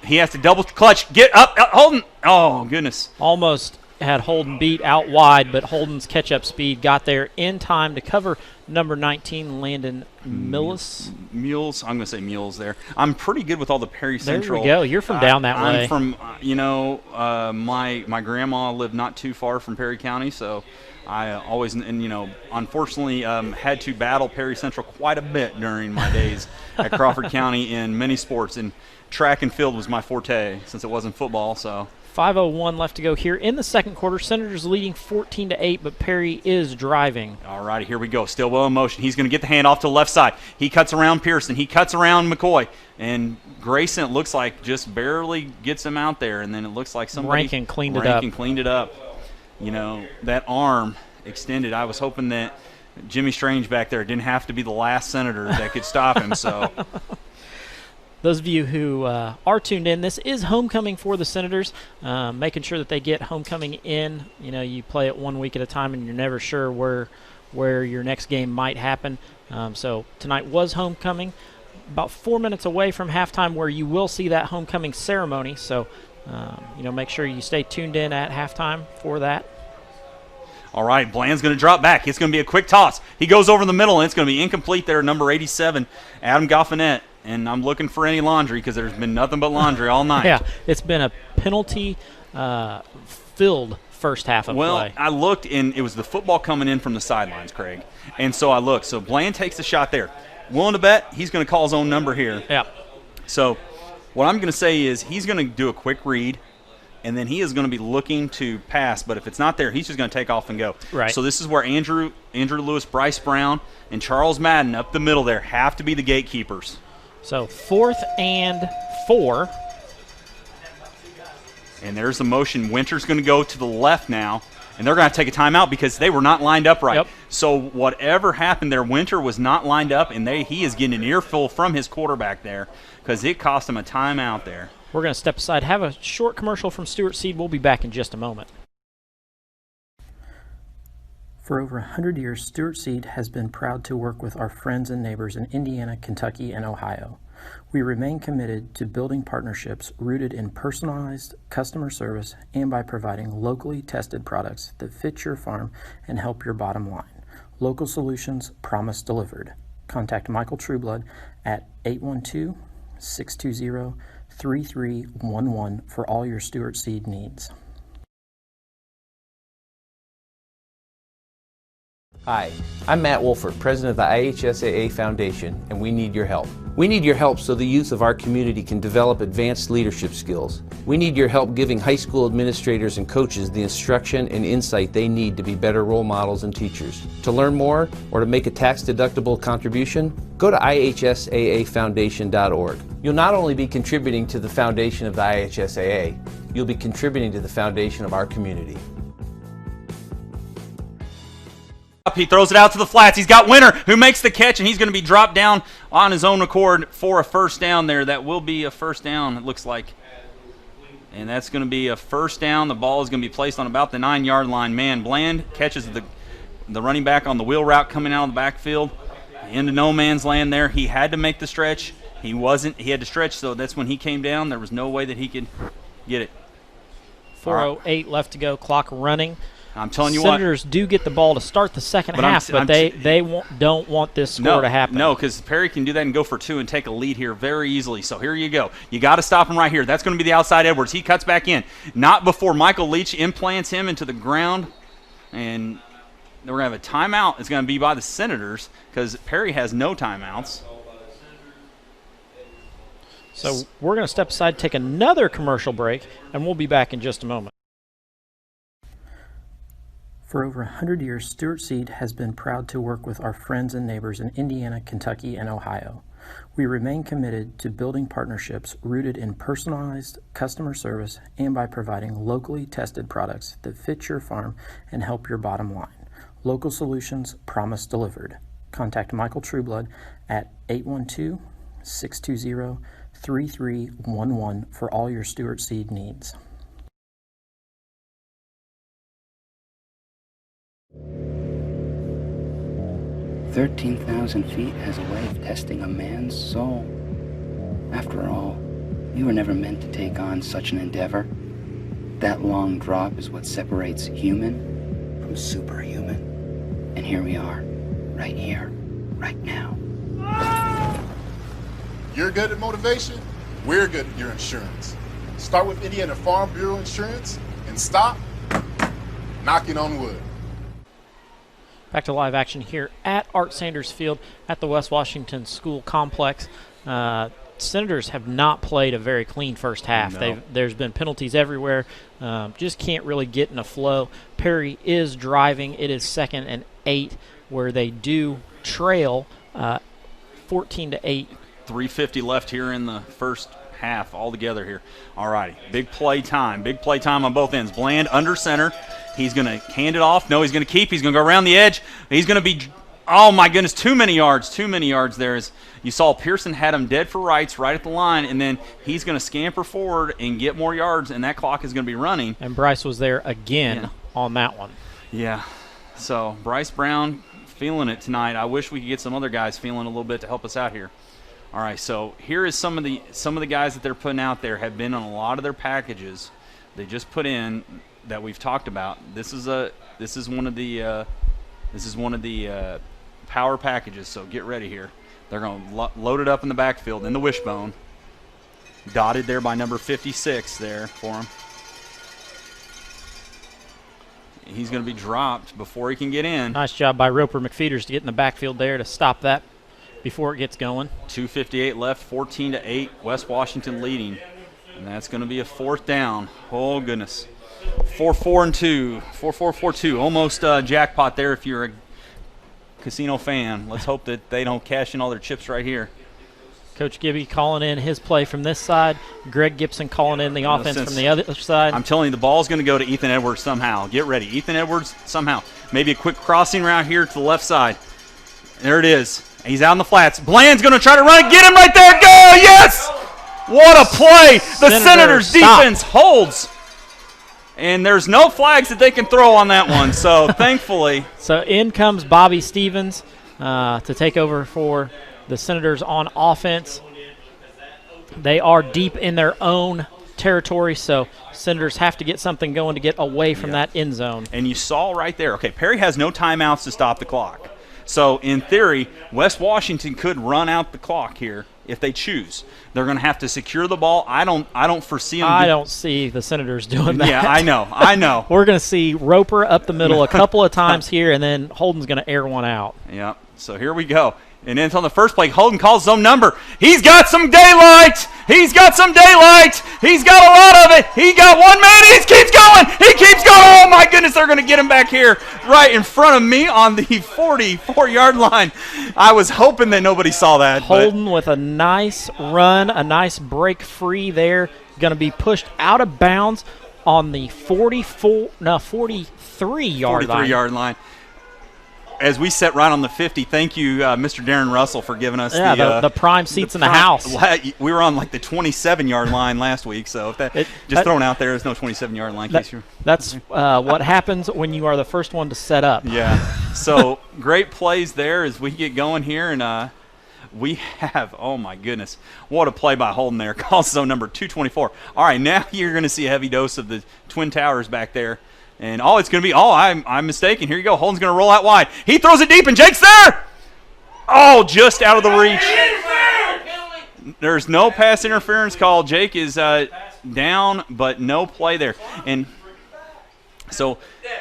He has to double clutch. Get up, Holden. Oh, goodness. Almost had Holden beat out wide, but Holden's catch-up speed got there in time to cover number 19, Landon Mules. I'm going to say Mules there. I'm pretty good with all the Perry Central. There we go. You're from down that way. I'm from, my grandma lived not too far from Perry County, so I always, unfortunately had to battle Perry Central quite a bit during my days at Crawford County in many sports, and track and field was my forte since it wasn't football, so. 5:01 left to go here in the second quarter. Senators leading 14-8, but Perry is driving. All righty, here we go. Stillwell in motion. He's going to get the handoff to the left side. He cuts around Pearson. He cuts around McCoy. And Grayson, it looks like, just barely gets him out there. And then it looks like somebody Rankin cleaned it up. That arm extended. I was hoping that Jimmy Strange back there didn't have to be the last Senator that could stop him. So. Those of you who are tuned in, this is homecoming for the Senators, making sure that they get homecoming in. You play it 1 week at a time, and you're never sure where your next game might happen. So tonight was homecoming, about 4 minutes away from halftime, where you will see that homecoming ceremony. So, make sure you stay tuned in at halftime for that. All right, Bland's going to drop back. It's going to be a quick toss. He goes over the middle, and it's going to be incomplete there, number 87, Adam Goffinette. And I'm looking for any laundry because there's been nothing but laundry all night. Yeah, it's been a penalty-filled first half of play. Well, I looked, and it was the football coming in from the sidelines, Craig. And so I looked. So Bland takes the shot there. Willing to bet he's going to call his own number here. Yeah. So what I'm going to say is he's going to do a quick read, and then he is going to be looking to pass. But if it's not there, he's just going to take off and go. Right. So this is where Andrew Lewis, Bryce Brown, and Charles Madden up the middle there have to be the gatekeepers. So 4th and 4. And there's the motion. Winter's going to go to the left now. and they're going to take a timeout because they were not lined up right. Yep. So whatever happened there, Winter was not lined up, and he is getting an earful from his quarterback there because it cost him a timeout there. We're going to step aside, have a short commercial from Stuart Seed. We'll be back in just a moment. For over 100 years, Stuart Seed has been proud to work with our friends and neighbors in Indiana, Kentucky, and Ohio. We remain committed to building partnerships rooted in personalized customer service and by providing locally tested products that fit your farm and help your bottom line. Local solutions, promise delivered. Contact Michael Trueblood at 812-620-3311 for all your Stuart Seed needs. Hi, I'm Matt Wolford, president of the IHSAA Foundation, and we need your help. We need your help so the youth of our community can develop advanced leadership skills. We need your help giving high school administrators and coaches the instruction and insight they need to be better role models and teachers. To learn more or to make a tax-deductible contribution, go to ihsaafoundation.org. You'll not only be contributing to the foundation of the IHSAA, you'll be contributing to the foundation of our community. He throws it out to the flats. He's got Winter who makes the catch, and he's going to be dropped down on his own accord for a first down there. That will be a first down, it looks like. And that's going to be a first down. The ball is going to be placed on about the 9-yard line. Man, Bland catches the running back on the wheel route coming out of the backfield into no man's land there. He had to make the stretch. He had to stretch, so that's when he came down. There was no way that he could get it. 4:08 left to go, clock running. I'm telling you Senators do get the ball to start the second half, but they don't want this score to happen. No, because Perry can do that and go for 2 and take a lead here very easily. So here you go. You got to stop him right here. That's going to be the outside Edwards. He cuts back in. Not before Michael Leach implants him into the ground. And we're going to have a timeout. It's going to be by the Senators because Perry has no timeouts. So we're going to step aside, take another commercial break, and we'll be back in just a moment. For over 100 years, Stuart Seed has been proud to work with our friends and neighbors in Indiana, Kentucky, and Ohio. We remain committed to building partnerships rooted in personalized customer service and by providing locally tested products that fit your farm and help your bottom line. Local solutions, promise delivered. Contact Michael Trueblood at 812-620-3311 for all your Stuart Seed needs. "13,000 feet has a way of testing a man's soul. After all, you were never meant to take on such an endeavor. That long drop is what separates human from superhuman. And here we are, right here, right now." You're good at motivation, we're good at your insurance. Start with Indiana Farm Bureau Insurance and stop knocking on wood. Back to live action here at Art Sanders Field at the West Washington School Complex. Senators have not played a very clean first half. No. There's been penalties everywhere. Just can't really get in a flow. Perry is driving. It is 2nd and 8 where they do trail 14-8. 3:50 left here in the first half altogether here. All righty, big play time on both ends. Bland under center. He's going to hand it off. No, he's going to keep. He's going to go around the edge. He's going to be, oh my goodness, too many yards there. As you saw, Pearson had him dead for rights right at the line, and then he's going to scamper forward and get more yards, and that clock is going to be running. And Bryce was there again on that one. Yeah, so Bryce Brown feeling it tonight. I wish we could get some other guys feeling a little bit to help us out here. All right, so here is some of the guys that they're putting out there have been on a lot of their packages. They just put in that we've talked about. This is one of the power packages. So get ready here. They're going to load it up in the backfield in the wishbone. Dotted there by number 56 there for him. He's going to be dropped before he can get in. Nice job by Roper McFeeters to get in the backfield there to stop that before it gets going. 2:58 left, 14-8, West Washington leading. And that's going to be a 4th down. Oh, goodness. 4-4-2. 4-4-4-2. Almost jackpot there if you're a casino fan. Let's hope that they don't cash in all their chips right here. Coach Gibby calling in his play from this side. Greg Gibson calling in the offense from the other side. I'm telling you, the ball's going to go to Ethan Edwards somehow. Get ready. Ethan Edwards somehow. Maybe a quick crossing route here to the left side. There it is. He's out in the flats. Bland's going to try to run it. Get him right there. Go! Yes! What a play. The Senators defense holds. And there's no flags that they can throw on that one, so thankfully. So in comes Bobby Stevens to take over for the Senators on offense. They are deep in their own territory, so Senators have to get something going to get away from that end zone. And you saw right there, okay, Perry has no timeouts to stop the clock. So in theory, West Washington could run out the clock here if they choose. They're going to have to secure the ball. I don't foresee them. I don't see the Senators doing that. Yeah, I know. We're going to see Roper up the middle a couple of times here, and then Holden's going to air one out. Yeah, so here we go. And then on the first play, Holden calls his own number. He's got some daylight. He's got some daylight. He's got a lot of it. He got 1 man. He keeps going. He keeps going. Oh, my goodness, they're going to get him back here right in front of me on the 44-yard line. I was hoping that nobody saw that. Holden with a nice run, a nice break free there. Going to be pushed out of bounds on the 43-yard line. 43-yard line. As we set right on the 50, thank you, Mr. Darren Russell, for giving us the prime seats in the house. We were on like the 27-yard line last week, so if just thrown out there, there's no 27-yard line. That's what happens when you are the first one to set up. Yeah. So great plays there as we get going here, and we have, oh my goodness, what a play by Holden there. Calls zone number 224. All right, now you're going to see a heavy dose of the Twin Towers back there. And it's going to be, I'm mistaken. Here you go. Holden's going to roll out wide. He throws it deep, and Jake's there. Oh, just out of the reach. There's no pass interference call. Jake is down, but no play there. And so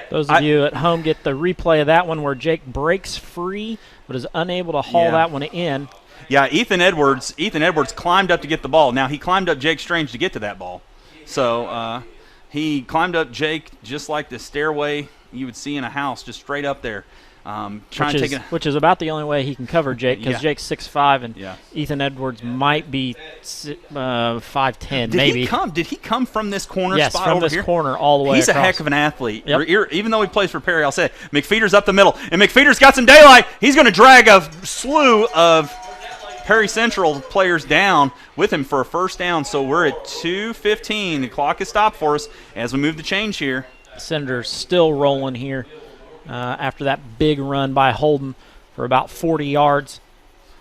those of you at home get the replay of that one where Jake breaks free but is unable to haul that one in. Yeah, Ethan Edwards climbed up to get the ball. Now, he climbed up Jake Strange to get to that ball. So, he climbed up Jake just like the stairway you would see in a house, just straight up there. Which is about the only way he can cover Jake, because Jake's 6'5", and Ethan Edwards might be 5'10", maybe. Did he come from this corner spot over here? Yes, from this corner all the way He's across. A heck of an athlete. Yep. Even though he plays for Perry, I'll say it. McFeeder's up the middle, and McFeeder's got some daylight. He's going to drag a slew of Perry Central players down with him for a first down. So we're at 2:15. The clock is stopped for us as we move the change here. Senators still rolling here after that big run by Holden for about 40 yards.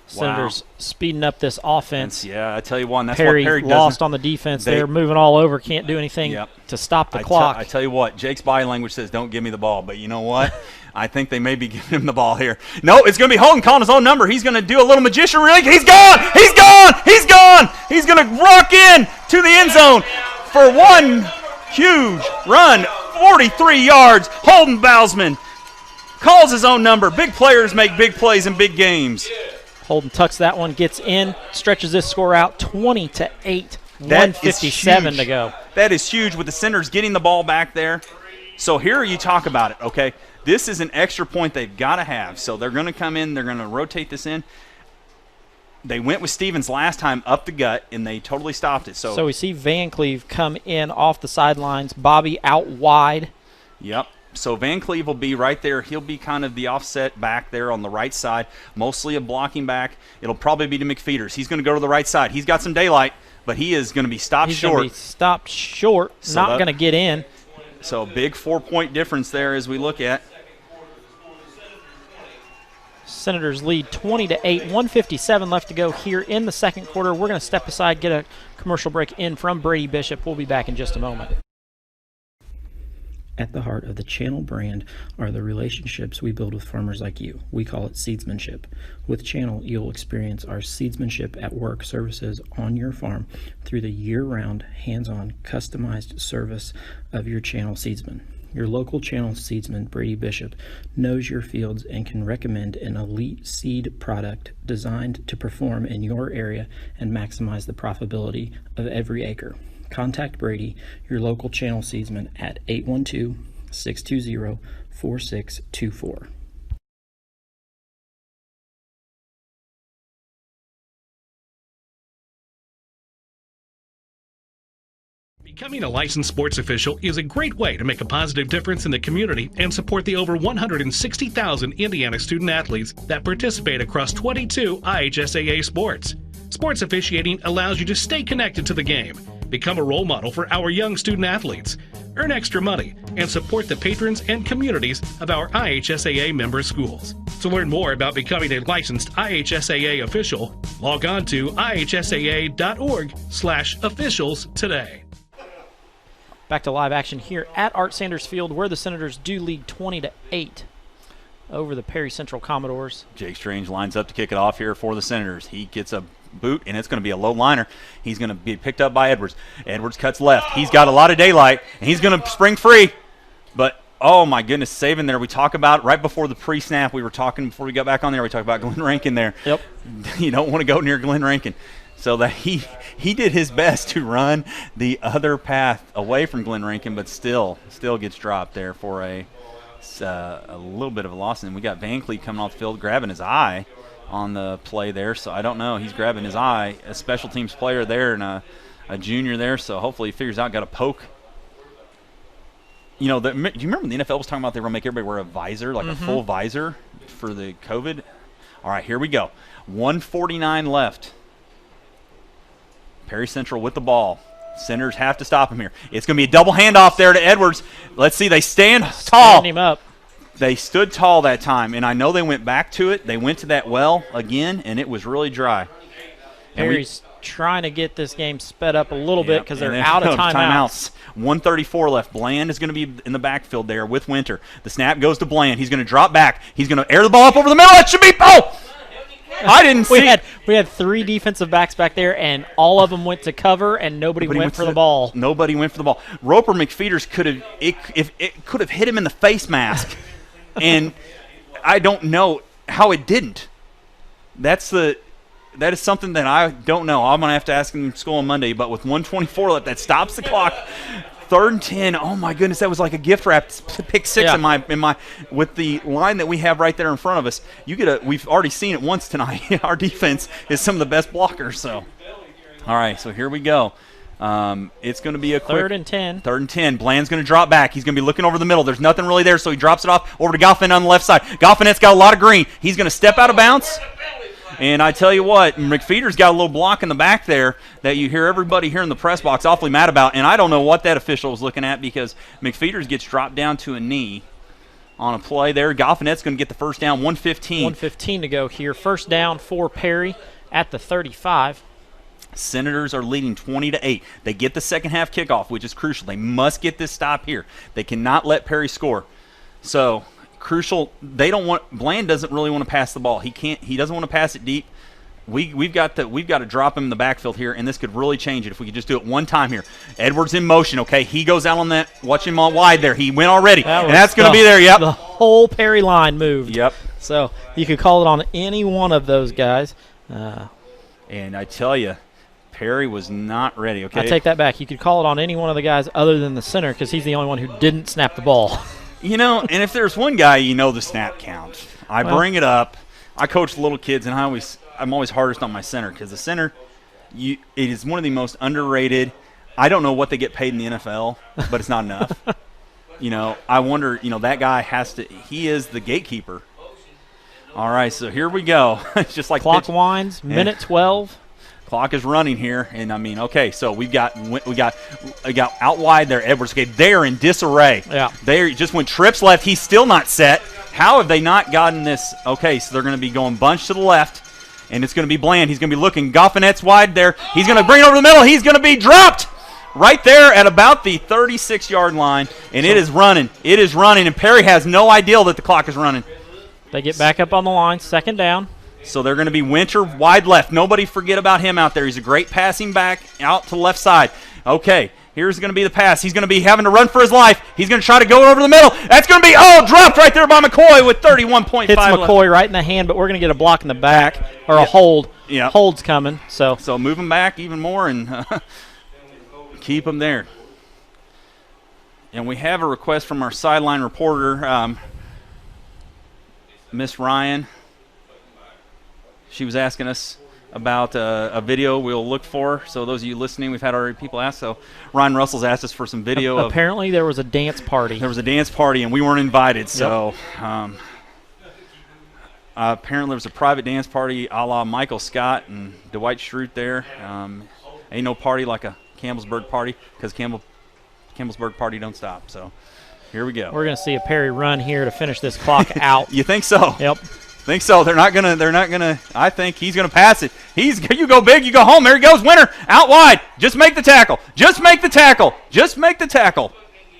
Senators speeding up this offense. I tell you what, that's Perry what Perry does. Lost on the defense. They're moving all over, can't do anything to stop the clock. I tell you what, Jake's body language says don't give me the ball, but you know what? I think they may be giving him the ball here. No, it's going to be Holden calling his own number. He's going to do a little magician rig. He's gone! He's gone! He's gone! He's going to rock in to the end zone for one huge run, 43 yards. Holden Bousman calls his own number. Big players make big plays in big games. Holden tucks that one, gets in, stretches this score out 20-8, 1:57 to go. That is huge with the Senators getting the ball back there. So here you talk about it, okay? This is an extra point they've got to have. So they're going to come in. They're going to rotate this in. They went with Stevens last time up the gut, and they totally stopped it. So we see Van Cleve come in off the sidelines. Bobby out wide. Yep. So Van Cleve will be right there. He'll be kind of the offset back there on the right side, mostly a blocking back. It'll probably be to McFeeders. He's going to go to the right side. He's got some daylight, but he is going to be stopped short. He's going to be stopped short, so not going to get in. So big 4-point difference there as we look at. Senators lead 20-8, 1:57 left to go here in the second quarter. We're going to step aside, get a commercial break in from Brady Bishop. We'll be back in just a moment. At the heart of the Channel brand are the relationships we build with farmers like you. We call it seedsmanship. With Channel, you'll experience our seedsmanship at work services on your farm through the year-round, hands-on, customized service of your Channel seedsman. Your local Channel seedsman, Brady Bishop, knows your fields and can recommend an elite seed product designed to perform in your area and maximize the profitability of every acre. Contact Brady, your local Channel seedsman, at 812-620-4624. Becoming a licensed sports official is a great way to make a positive difference in the community and support the over 160,000 Indiana student athletes that participate across 22 IHSAA sports. Sports officiating allows you to stay connected to the game, become a role model for our young student athletes, earn extra money, and support the patrons and communities of our IHSAA member schools. To learn more about becoming a licensed IHSAA official, log on to ihsaa.org/officials today. Back to live action here at Art Sanders Field, where the Senators do lead 20-8 over the Perry Central Commodores. Jake Strange lines up to kick it off here for the Senators. He gets a boot, and it's going to be a low liner. He's going to be picked up by Edwards. Edwards cuts left. He's got a lot of daylight, and he's going to spring free. But, oh, my goodness, saving there. We talk about, right before the pre-snap, we were talking, before we got back on there, we talked about Glenn Rankin there. Yep. You don't want to go near Glenn Rankin. So that he did his best to run the other path away from Glenn Rankin, but still gets dropped there for a little bit of a loss. And we got Van Cleet coming off the field, grabbing his eye on the play there. So I don't know. He's grabbing his eye, a special teams player there and a junior there. So hopefully he figures out, got a poke. You know, do you remember when the NFL was talking about they were going to make everybody wear a visor, like a full visor for the COVID? All right, here we go. 1:49 left. Perry Central with the ball. Senators have to stop him here. It's going to be a double handoff there to Edwards. Let's see. They stand tall. Stand him up. They stood tall that time, and I know they went back to it. They went to that well again, and it was really dry. Perry's trying to get this game sped up a little bit because they're out of timeouts. 1:34 left. Bland is going to be in the backfield there with Winter. The snap goes to Bland. He's going to drop back. He's going to air the ball up over the middle. That should be – oh! I didn't see it. We had three defensive backs back there, and all of them went to cover, and nobody went for the ball. Nobody went for the ball. Roper McFeeters could have hit him in the face mask, and I don't know how it didn't. That is something that I don't know. I'm gonna have to ask him in school on Monday. But with 1:24 left, that stops the clock. 3rd and 10. Oh my goodness, that was like a gift wrap pick six in my with the line that we have right there in front of us. We've already seen it once tonight. Our defense is some of the best blockers. So, all right, so here we go. It's going to be a quick 3rd and 10. 3rd and 10. Bland's going to drop back. He's going to be looking over the middle. There's nothing really there, so he drops it off over to Goffin on the left side. Goffinette's got a lot of green. He's going to step out of bounds. And I tell you what, McFeeder's got a little block in the back there that you hear everybody here in the press box awfully mad about. And I don't know what that official was looking at because McFeeder's gets dropped down to a knee on a play there. Goffinette's going to get the first down, 1:15. 1:15 to go here. First down for Perry at the 35. Senators are leading 20-8. They get the second half kickoff, which is crucial. They must get this stop here. They cannot let Perry score. So crucial. Bland doesn't really want to pass the ball. He doesn't want to pass it deep. We've got to drop him in the backfield here, and this could really change it if we could just do it one time here. Edwards in motion. Okay, he goes out on that. Watch him on wide there. He went already, and that's going to be there. Yep. The whole Perry line moved. Yep. So you could call it on any one of those guys. And I tell you, Perry was not ready. Okay. I take that back. You could call it on any one of the guys other than the center because he's the only one who didn't snap the ball. You know, and if there's one guy, the snap count. I bring it up. I coach little kids, and I'm always hardest on my center because the center, it is one of the most underrated. I don't know what they get paid in the NFL, but it's not enough. I wonder, that guy he is the gatekeeper. All right, so here we go. It's just like clock winds, minute 12. Clock is running here, and okay, so we got out wide there, Edwards. Okay, they're in disarray. Yeah, they just went trips left. He's still not set. How have they not gotten this? Okay, so they're going to be going bunch to the left, and it's going to be Bland. He's going to be looking. Goffinette's wide there. He's going to bring it over the middle. He's going to be dropped right there at about the 36-yard line, and it is running. It is running, and Perry has no idea that the clock is running. They get back up on the line, second down. So they're going to be Winter wide left. Nobody forget about him out there. He's a great passing back out to the left side. Okay, here's going to be the pass. He's going to be having to run for his life. He's going to try to go over the middle. That's going to be, dropped right there by McCoy with 31.5 Hits McCoy right in the hand, but we're going to get a block in the back or a hold. Yeah. Hold's coming. So move him back even more and keep him there. And we have a request from our sideline reporter, Miss Ryan. She was asking us about a video we'll look for. So those of you listening, we've had already people ask. So Ryan Russell's asked us for some video. Apparently there was a dance party. There was a dance party, and we weren't invited. So apparently there was a private dance party a la Michael Scott and Dwight Schrute there. Ain't no party like a Campbellsburg party, because Campbellsburg party don't stop. So here we go. We're going to see a Perry run here to finish this clock out. You think so? Yep. Think so. They're not gonna. I think he's gonna pass it. You go big, you go home. There he goes, winner, out wide. Just make the tackle. Just make the tackle. Just make the tackle.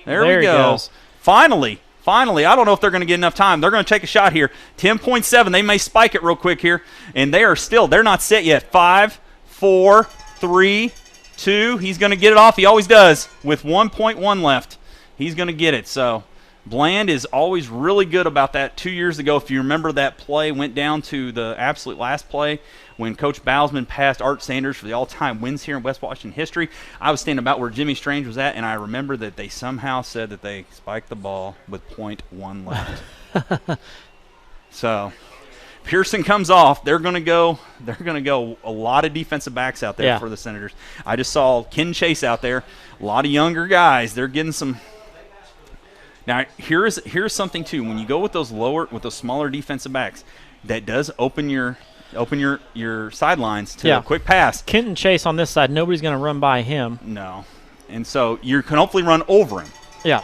There we go. Goes. Finally. I don't know if they're gonna get enough time. They're gonna take a shot here. 10.7. They may spike it real quick here, and they're not set yet. 5, 4, 3, 2. He's gonna get it off. He always does with 1.1 left. He's gonna get it. So Bland is always really good about that. 2 years ago, if you remember, that play went down to the absolute last play when Coach Bowsman passed Art Sanders for the all-time wins here in West Washington history. I was standing about where Jimmy Strange was at, and I remember that they somehow said that they spiked the ball with 0.1 left. So Pearson comes off. They're going to go a lot of defensive backs out there for the Senators. I just saw Ken Chase out there. A lot of younger guys. They're getting some. Now, here's something too. When you go with those smaller defensive backs, that does open your sidelines to a quick pass. Kenton Chase on this side, nobody's going to run by him. No. And so you can hopefully run over him. Yeah.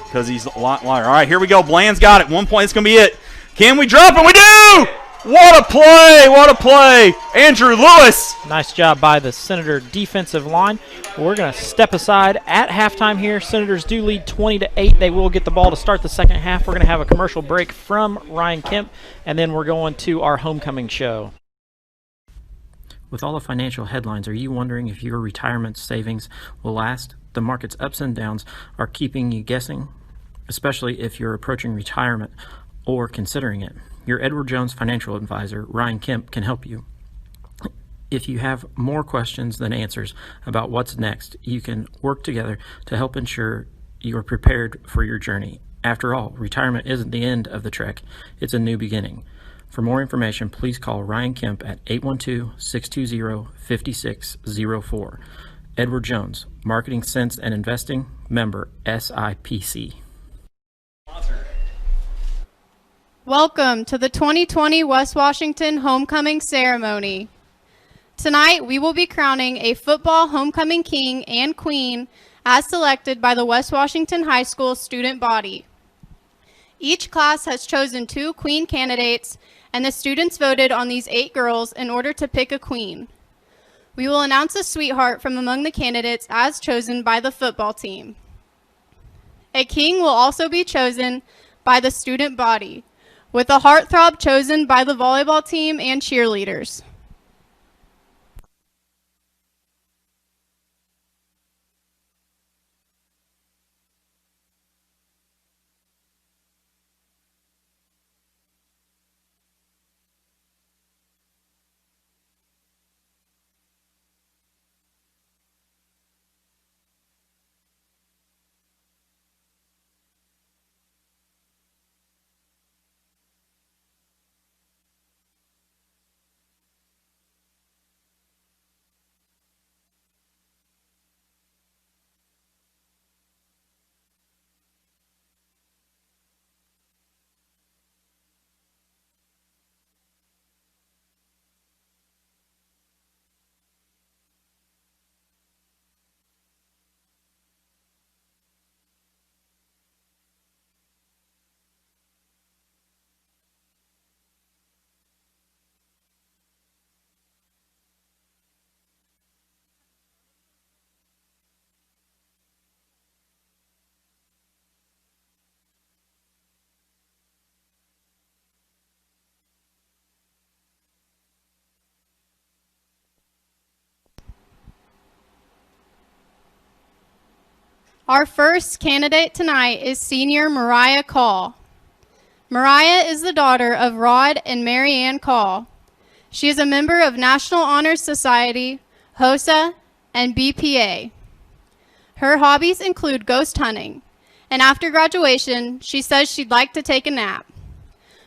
Because he's a lot lighter. All right, here we go. Bland's got it. 1 point. It's going to be it. Can we drop it? We do! What a play! What a play! Andrew Lewis. Nice job by the Senator defensive line. We're going to step aside at halftime here. Senators do lead 20-8. They will get the ball to start the second half. We're going to have a commercial break from Ryan Kemp, and then we're going to our homecoming show. With all the financial headlines, are you wondering if your retirement savings will last? The market's ups and downs are keeping you guessing, especially if you're approaching retirement or considering it. Your Edward Jones financial advisor, Ryan Kemp, can help you. If you have more questions than answers about what's next, you can work together to help ensure you're prepared for your journey. After all, retirement isn't the end of the trek, it's a new beginning. For more information, please call Ryan Kemp at 812-620-5604. Edward Jones, Marketing Sense and Investing, member SIPC. Welcome to the 2020 West Washington Homecoming Ceremony. Tonight, we will be crowning a football homecoming king and queen as selected by the West Washington High School student body. Each class has chosen 2 queen candidates, and the students voted on these 8 girls in order to pick a queen. We will announce a sweetheart from among the candidates as chosen by the football team. A king will also be chosen by the student body, with a heartthrob chosen by the volleyball team and cheerleaders. Our first candidate tonight is senior Mariah Call. Mariah is the daughter of Rod and Mary Ann Call. She is a member of National Honor Society, HOSA, and BPA. Her hobbies include ghost hunting, and after graduation, she says she'd like to take a nap.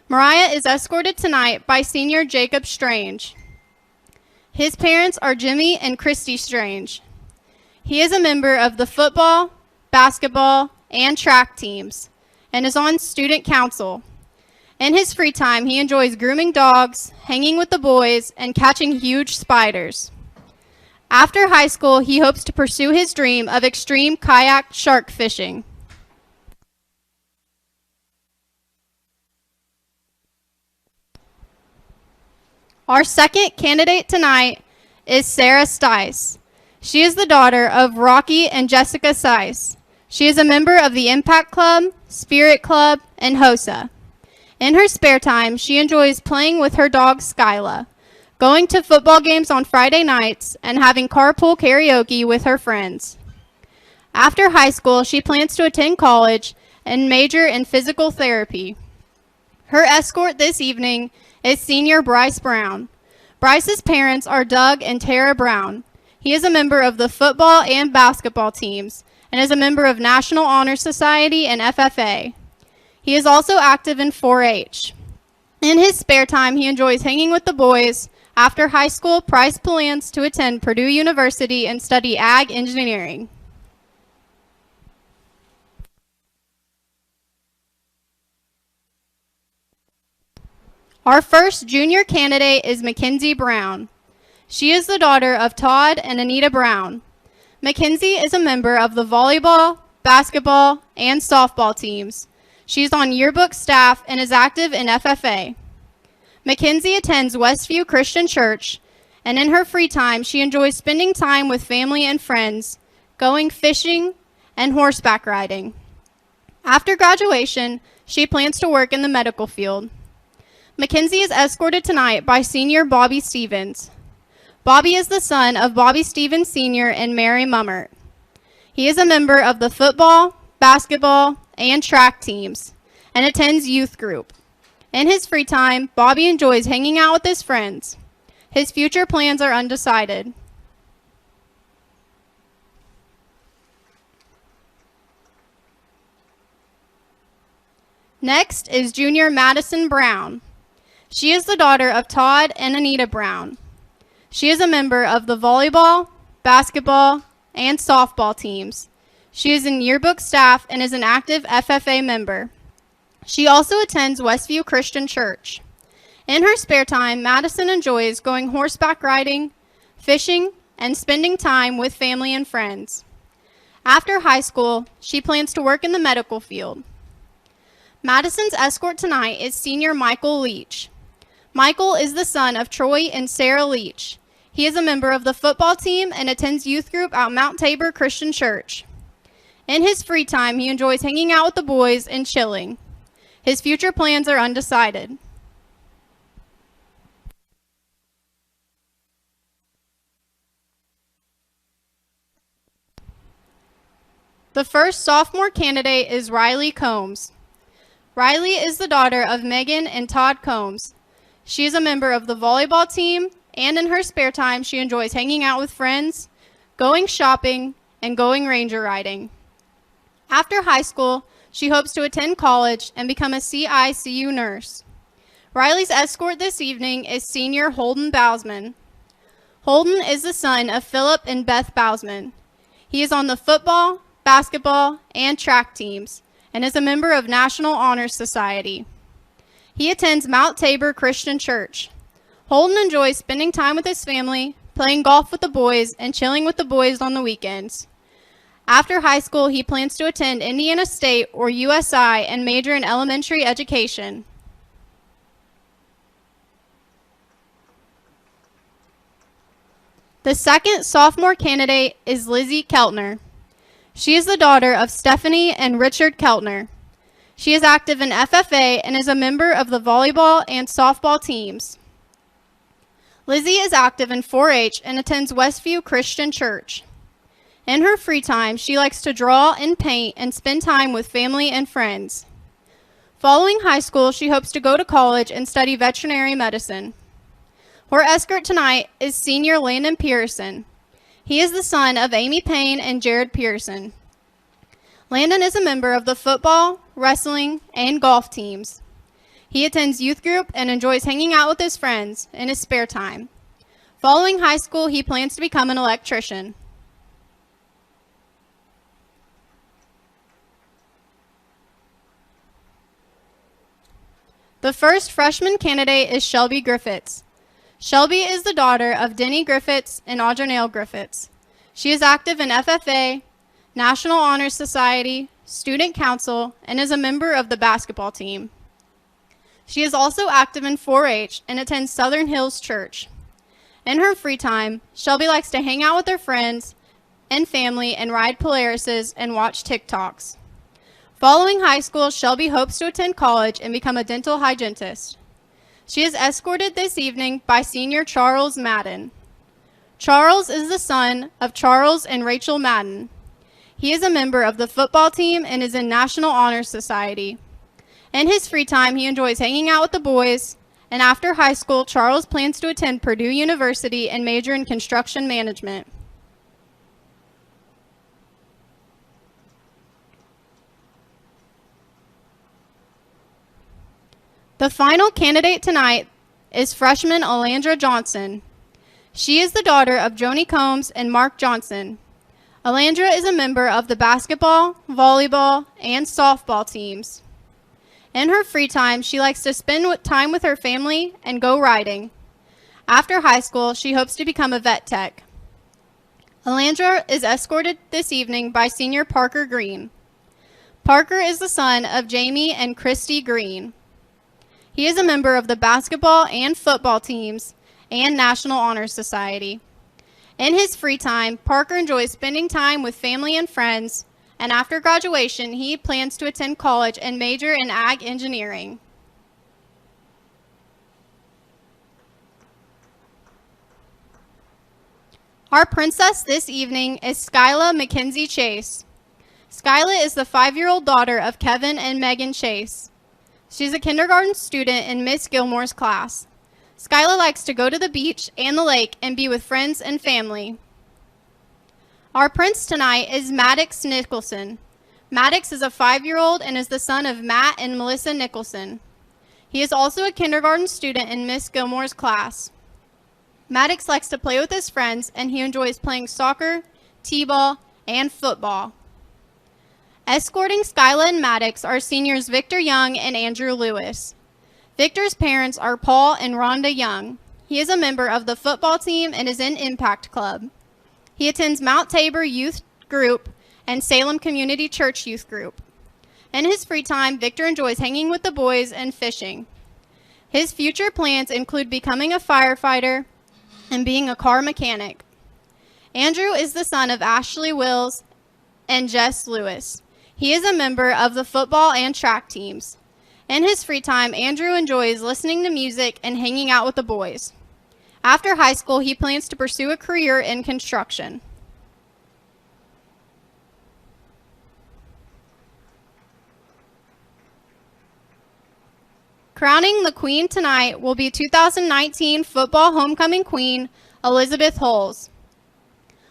Mariah is escorted tonight by senior Jacob Strange. His parents are Jimmy and Christy Strange. He is a member of the football, basketball, and track teams, and is on student council. In his free time, he enjoys grooming dogs, hanging with the boys, and catching huge spiders. After high school, he hopes to pursue his dream of extreme kayak shark fishing. Our second candidate tonight is Sarah Stice. She is the daughter of Rocky and Jessica Stice. She is a member of the Impact Club, Spirit Club, and HOSA. In her spare time, she enjoys playing with her dog Skyla, going to football games on Friday nights, and having carpool karaoke with her friends. After high school, she plans to attend college and major in physical therapy. Her escort this evening is senior Bryce Brown. Bryce's parents are Doug and Tara Brown. He is a member of the football and basketball teams and is a member of National Honor Society and FFA. He is also active in 4-H. In his spare time, he enjoys hanging with the boys. After high school, Bryce plans to attend Purdue University and study ag engineering. Our first junior candidate is Mackenzie Brown. She is the daughter of Todd and Anita Brown. Mackenzie is a member of the volleyball, basketball, and softball teams. She is on yearbook staff and is active in FFA. Mackenzie attends Westview Christian Church, and in her free time, she enjoys spending time with family and friends, going fishing, and horseback riding. After graduation, she plans to work in the medical field. Mackenzie is escorted tonight by senior Bobby Stevens. Bobby is the son of Bobby Stevens Sr. and Mary Mummert. He is a member of the football, basketball, and track teams, and attends youth group. In his free time, Bobby enjoys hanging out with his friends. His future plans are undecided. Next is junior Madison Brown. She is the daughter of Todd and Anita Brown. She is a member of the volleyball, basketball, and softball teams. She is in yearbook staff and is an active FFA member. She also attends Westview Christian Church. In her spare time, Madison enjoys going horseback riding, fishing, and spending time with family and friends. After high school, she plans to work in the medical field. Madison's escort tonight is senior Michael Leach. Michael is the son of Troy and Sarah Leach. He is a member of the football team and attends youth group at Mount Tabor Christian Church. In his free time, he enjoys hanging out with the boys and chilling. His future plans are undecided. The first sophomore candidate is Riley Combs. Riley is the daughter of Megan and Todd Combs. She is a member of the volleyball team, and in her spare time, she enjoys hanging out with friends, going shopping, and going ranger riding. After high school, she hopes to attend college and become a CICU nurse. Riley's escort this evening is senior Holden Bousman. Holden is the son of Philip and Beth Bousman. He is on the football, basketball, and track teams, and is a member of National Honor Society. He attends Mount Tabor Christian Church. Holden enjoys spending time with his family, playing golf with the boys, and chilling with the boys on the weekends. After high school, he plans to attend Indiana State or USI and major in elementary education. The second sophomore candidate is Lizzie Keltner. She is the daughter of Stephanie and Richard Keltner. She is active in FFA and is a member of the volleyball and softball teams. Lizzie is active in 4-H and attends Westview Christian Church. In her free time, she likes to draw and paint and spend time with family and friends. Following high school, she hopes to go to college and study veterinary medicine. Her escort tonight is senior Landon Pearson. He is the son of Amy Payne and Jared Pearson. Landon is a member of the football, wrestling, and golf teams. He attends youth group and enjoys hanging out with his friends in his spare time. Following high school, he plans to become an electrician. The first freshman candidate is Shelby Griffiths. Shelby is the daughter of Denny Griffiths and Audrey Griffiths. She is active in FFA, National Honor Society, Student Council, and is a member of the basketball team. She is also active in 4-H and attends Southern Hills Church. In her free time, Shelby likes to hang out with her friends and family and ride Polarises and watch TikToks. Following high school, Shelby hopes to attend college and become a dental hygienist. She is escorted this evening by senior Charles Madden. Charles is the son of Charles and Rachel Madden. He is a member of the football team and is in National Honor Society. In his free time, he enjoys hanging out with the boys, and after high school, Charles plans to attend Purdue University and major in construction management. The final candidate tonight is freshman Alandra Johnson. She is the daughter of Joni Combs and Mark Johnson. Alandra is a member of the basketball, volleyball, and softball teams. In her free time, she likes to spend time with her family and go riding. After high school, she hopes to become a vet tech. Alandra is escorted this evening by senior Parker Green. Parker is the son of Jamie and Christy Green. He is a member of the basketball and football teams and National Honor Society. In his free time, Parker enjoys spending time with family and friends, and after graduation, he plans to attend college and major in ag engineering. Our princess this evening is Skyla Mackenzie Chase. Skyla is the 5-year-old daughter of Kevin and Megan Chase. She's a kindergarten student in Miss Gilmore's class. Skyla likes to go to the beach and the lake and be with friends and family. Our prince tonight is Maddox Nicholson. Maddox is a 5-year-old and is the son of Matt and Melissa Nicholson. He is also a kindergarten student in Miss Gilmore's class. Maddox likes to play with his friends, and he enjoys playing soccer, t-ball, and football. Escorting Skyla and Maddox are seniors Victor Young and Andrew Lewis. Victor's parents are Paul and Rhonda Young. He is a member of the football team and is in Impact Club. He attends Mount Tabor Youth Group and Salem Community Church Youth Group. In his free time, Victor enjoys hanging with the boys and fishing. His future plans include becoming a firefighter and being a car mechanic. Andrew is the son of Ashley Wills and Jess Lewis. He is a member of the football and track teams. In his free time, Andrew enjoys listening to music and hanging out with the boys. After high school, he plans to pursue a career in construction. Crowning the queen tonight will be 2019 football homecoming queen, Elizabeth Holes.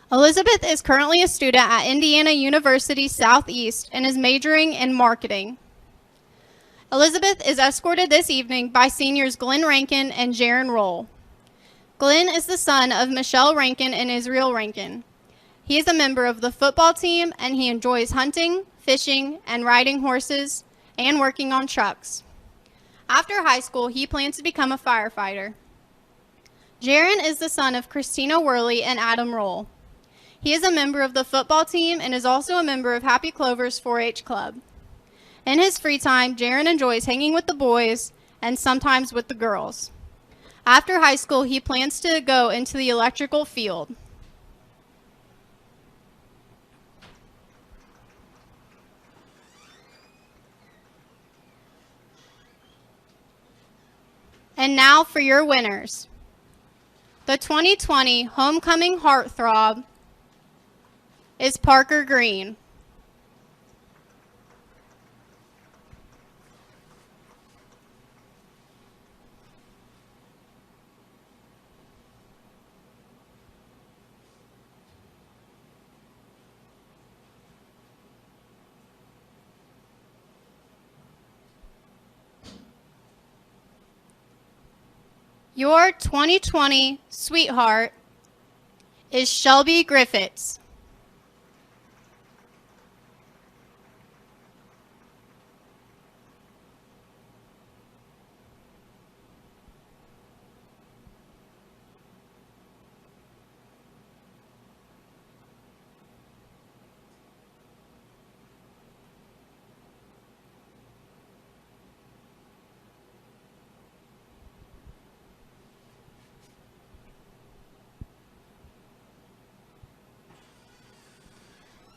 Elizabeth is currently a student at Indiana University Southeast and is majoring in marketing. Elizabeth is escorted this evening by seniors Glenn Rankin and Jaron Roll. Glenn is the son of Michelle Rankin and Israel Rankin. He is a member of the football team, and he enjoys hunting, fishing, and riding horses, and working on trucks. After high school, he plans to become a firefighter. Jaron is the son of Christina Worley and Adam Roll. He is a member of the football team and is also a member of Happy Clover's 4-H club. In his free time, Jaron enjoys hanging with the boys and sometimes with the girls. After high school, he plans to go into the electrical field. And now for your winners. The 2020 Homecoming Heartthrob is Parker Green. Your 2020 sweetheart is Shelby Griffiths.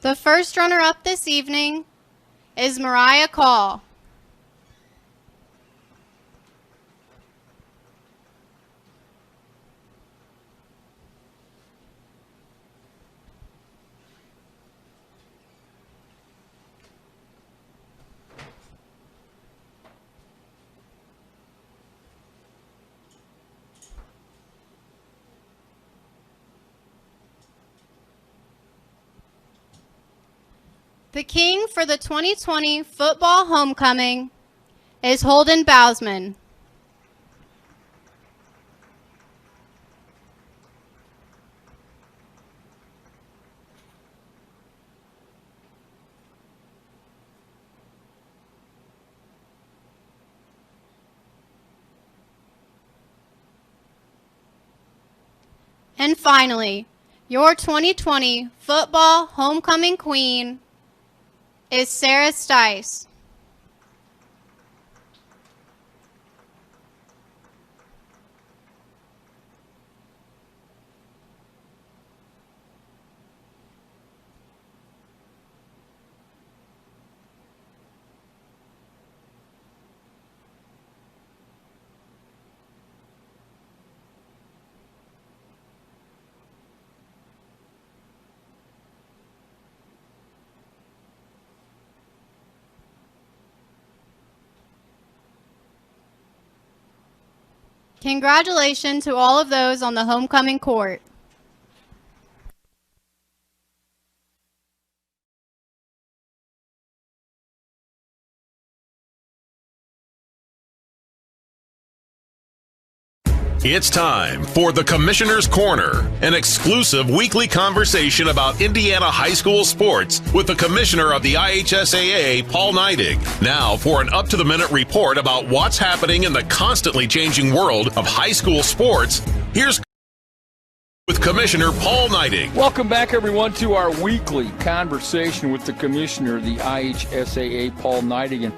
The first runner-up this evening is Mariah Call. The king for the 2020 football homecoming is Holden Bousman. And finally, your 2020 football homecoming queen is Sarah Stice. Congratulations to all of those on the homecoming court. It's time for the Commissioner's Corner, an exclusive weekly conversation about Indiana high school sports with the Commissioner of the IHSAA, Paul Neidig. Now for an up-to-the-minute report about what's happening in the constantly changing world of high school sports. Here's with Commissioner Paul Neidig. Welcome back, everyone, to our weekly conversation with the Commissioner of the IHSAA, Paul Neidig. And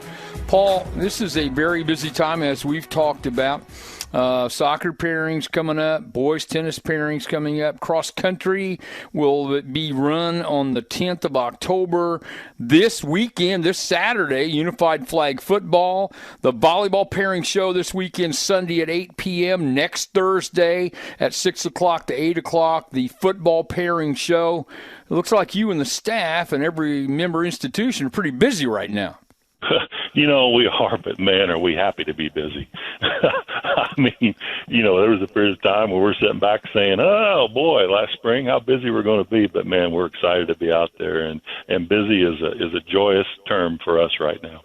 Paul, this is a very busy time, as we've talked about. Soccer pairings coming up, boys tennis pairings coming up. Cross country will be run on the 10th of October. This weekend, this Saturday, unified flag football. The volleyball pairing show this weekend, Sunday at 8 p.m. Next Thursday at 6 o'clock to 8 o'clock, the football pairing show. It looks like you and the staff and every member institution are pretty busy right now. You know, we are, but man, are we happy to be busy. I mean, you know, there was a period of time where we're sitting back saying, oh boy, last spring, how busy we're going to be. But man, we're excited to be out there, and busy is a joyous term for us right now.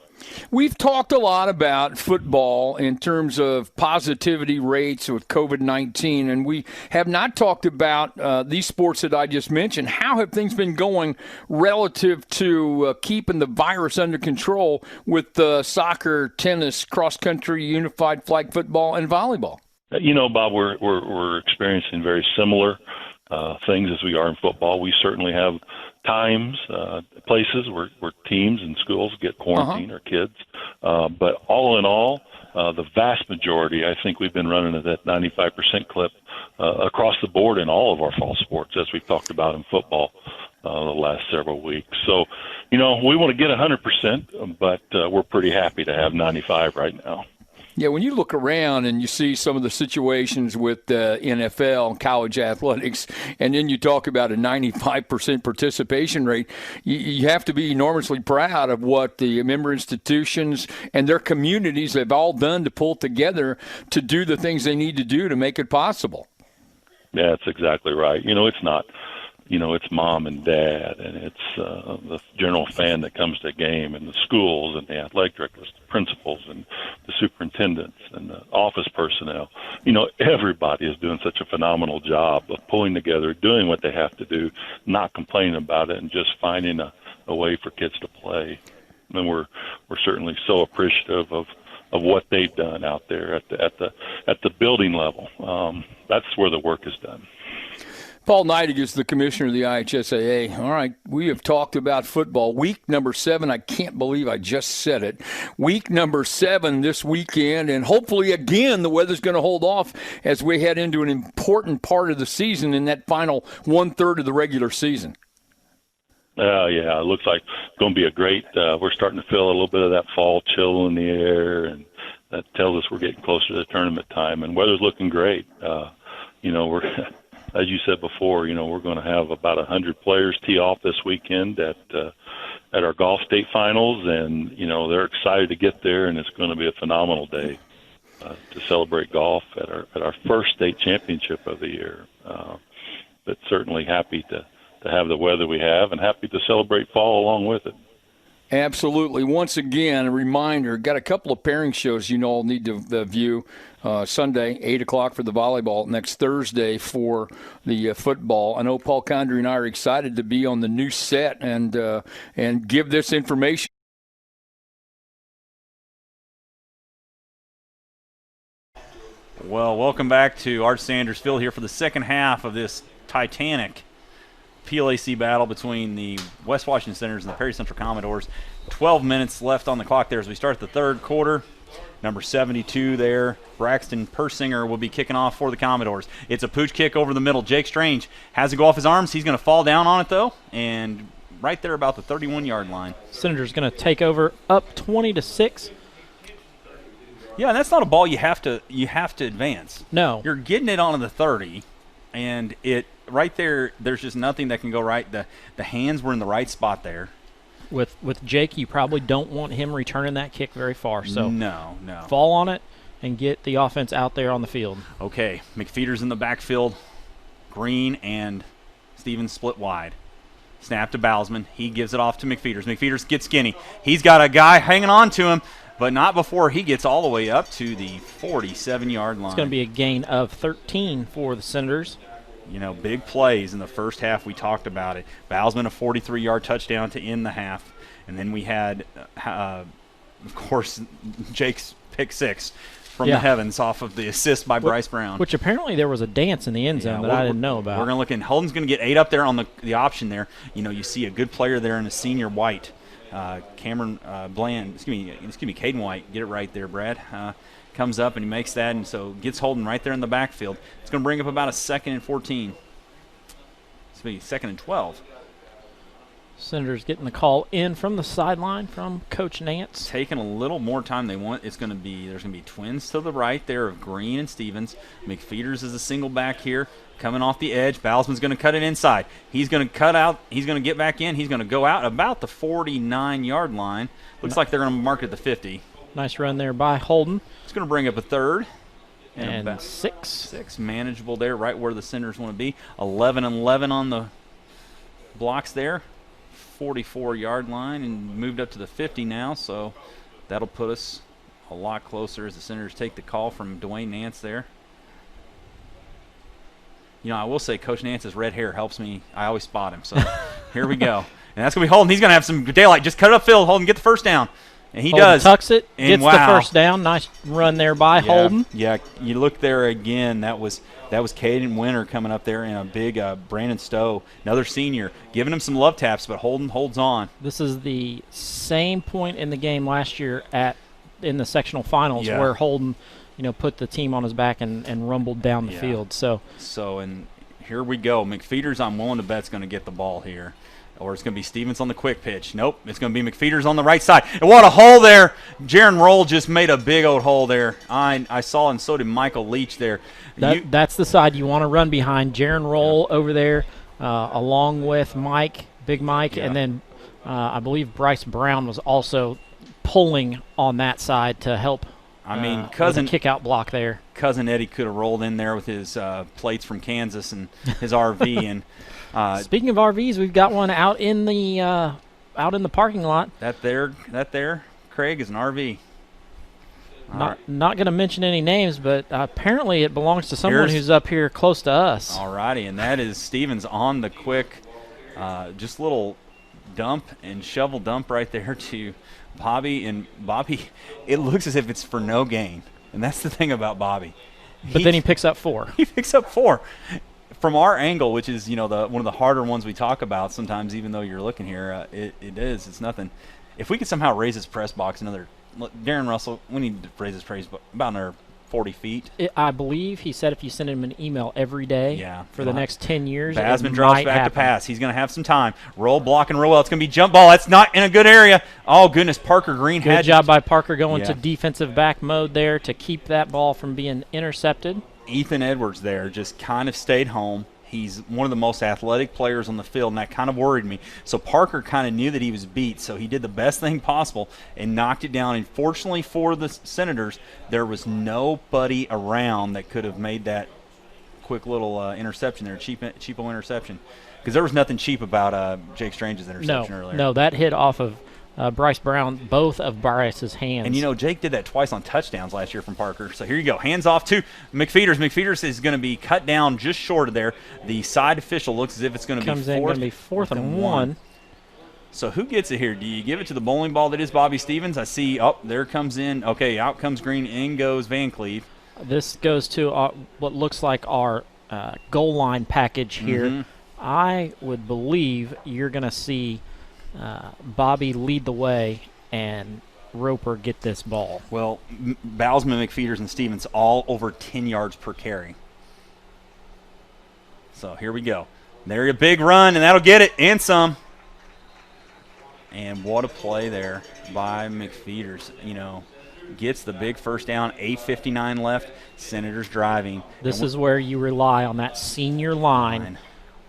We've talked a lot about football in terms of positivity rates with COVID-19, and we have not talked about these sports that I just mentioned. How have things been going relative to keeping the virus under control with soccer, tennis, cross-country, unified flag football, and volleyball? You know, Bob, we're experiencing very similar things as we are in football. We certainly have times, places where teams and schools get quarantined or kids. But all in all, the vast majority, I think we've been running at that 95% clip across the board in all of our fall sports, as we've talked about in football the last several weeks. So, you know, we want to get 100%, but we're pretty happy to have 95 right now. Yeah, when you look around and you see some of the situations with NFL and college athletics, and then you talk about a 95% participation rate, you have to be enormously proud of what the member institutions and their communities have all done to pull together to do the things they need to do to make it possible. Yeah, that's exactly right. You know, it's not it's mom and dad, and it's the general fan that comes to a game, and the schools, and the athletic directors, the principals, and the superintendents, and the office personnel. Everybody is doing such a phenomenal job of pulling together, doing what they have to do, not complaining about it, and just finding a way for kids to play. And we're certainly so appreciative of what they've done out there at the building level. That's where the work is done. Paul Neidig is the commissioner of the IHSAA. All right, we have talked about football. Week number 7, I can't believe I just said it. Week number 7 this weekend, and hopefully, again, the weather's going to hold off as we head into an important part of the season in that final 1/3 of the regular season. Yeah, it looks like it's going to be a great we're starting to feel a little bit of that fall chill in the air, and that tells us we're getting closer to the tournament time, and weather's looking great. We're as you said before, we're going to have about 100 players tee off this weekend at our golf state finals, and they're excited to get there, and it's going to be a phenomenal day to celebrate golf at our first state championship of the year. But certainly happy to have the weather we have, and happy to celebrate fall along with it. Absolutely. Once again, a reminder, got a couple of pairing shows all need to view. Sunday, 8 o'clock for the volleyball, next Thursday for the football. I know Paul Condry and I are excited to be on the new set and give this information. Well, welcome back to Art Sanders Field here for the second half of this titanic PLAC battle between the West Washington Senators and the Perry Central Commodores. 12 minutes left on the clock there as we start the third quarter. Number 72 there, Braxton Persinger, will be kicking off for the Commodores. It's a pooch kick over the middle. Jake Strange has to go off his arms. He's going to fall down on it, though, and right there about the 31-yard line. Senators going to take over up 20-6. Yeah, and that's not a ball you have to advance. No. You're getting it onto the 30, and it right there, there's just nothing that can go right. The hands were in the right spot there. With Jake, you probably don't want him returning that kick very far. So no. Fall on it and get the offense out there on the field. Okay, McFeeder's in the backfield. Green and Stevens split wide. Snap to Bowsman. He gives it off to McFeeder's. McFeeder's gets skinny. He's got a guy hanging on to him, but not before he gets all the way up to the 47-yard line. It's going to be a gain of 13 for the Senators. Big plays in the first half. We talked about it. Bowsman, a 43-yard touchdown to end the half. And then we had, of course, Jake's pick six from the heavens off of the assist by Bryce Brown. Which apparently there was a dance in the end zone that I didn't know about. We're going to look in. Holden's going to get 8 up there on the option there. You see a good player there in a senior white. Cameron Bland, excuse me, Caden White. Get it right there, Brad. Comes up and he makes that, and so gets Holden right there in the backfield. It's going to bring up about a 2nd and 14. It's going to be 2nd and 12. Senators getting the call in from the sideline from Coach Nance. Taking a little more time they want. There's going to be twins to the right there of Green and Stevens. McFeeder's is a single back here, coming off the edge. Bowsman's going to cut it inside. He's going to cut out. He's going to get back in. He's going to go out about the 49-yard line. Looks like they're going to mark it at the 50. Nice run there by Holden. It's going to bring up a 3rd. And 6. 6 manageable there, right where the Senators want to be. 11-11 on the blocks there. 44-yard line and moved up to the 50 now, so that'll put us a lot closer as the Senators take the call from Dwayne Nance there. I will say Coach Nance's red hair helps me. I always spot him, so here we go. And that's going to be Holden. He's going to have some daylight. Just cut it upfield, Holden, get the first down. And he Holden does. Tucks it, and gets the first down. Nice run there by Holden. Yeah, you look there again. That was Caden Winter coming up there, and a big Brandon Stowe, another senior, giving him some love taps, but Holden holds on. This is the same point in the game last year in the sectional finals where Holden, put the team on his back and rumbled down the field. So and here we go. McFeeder's, I'm willing to bet, is going to get the ball here. Or it's going to be Stevens on the quick pitch. Nope, it's going to be McFeeder's on the right side. And what a hole there. Jaron Roll just made a big old hole there. I saw, and so did Michael Leach there. That's the side you want to run behind. Jaron Roll over there along with Big Mike, and then I believe Bryce Brown was also pulling on that side to help I mean, with a kick-out block there. Cousin Eddie could have rolled in there with his plates from Kansas and his RV. And speaking of RVs, we've got one out in the parking lot. That there, Craig, is an RV. Not going to mention any names, but apparently it belongs to someone who's up here close to us. All righty, and that is Stevens on the quick, just little dump and shovel dump right there to Bobby. And Bobby, it looks as if it's for no gain, and that's the thing about Bobby. But then he picks up 4. He picks up 4. From our angle, which is one of the harder ones we talk about sometimes, even though you're looking here, it's nothing. If we could somehow raise his press box another. Darren Russell, we need to raise his praise about another 40 feet. I believe he said if you send him an email every day for the next 10 years, Basman drops back to pass. He's going to have some time. Roll, block, and roll well. It's going to be jump ball. That's not in a good area. Oh, goodness. Parker Green Good job by Parker going to defensive back mode there to keep that ball from being intercepted. Ethan Edwards there just kind of stayed home. He's one of the most athletic players on the field, and that kind of worried me. So Parker kind of knew that he was beat, so he did the best thing possible and knocked it down. And fortunately for the Senators, there was nobody around that could have made that quick little interception there, cheapo interception. Because there was nothing cheap about Jake Strange's interception earlier. No, that hit off of Bryce Brown, both of Bryce's hands. And, Jake did that twice on touchdowns last year from Parker. So here you go. Hands off to McFeeters. McFeeters is going to be cut down just short of there. The side official looks as if it's going to be fourth and 1. So who gets it here? Do you give it to the bowling ball that is Bobby Stevens? I see, there comes in. Okay, out comes Green, in goes Van Cleve. This goes to what looks like our goal line package here. Mm-hmm. I would believe you're going to see Bobby lead the way and Roper get this ball. Well, Bowsman, McFeeters, and Stevens all over 10 yards per carry. So here we go. There's a big run, and that'll get it, and some. And what a play there by McFeeters. Gets the big first down, 8:59 left. Senators driving. This is where you rely on that senior line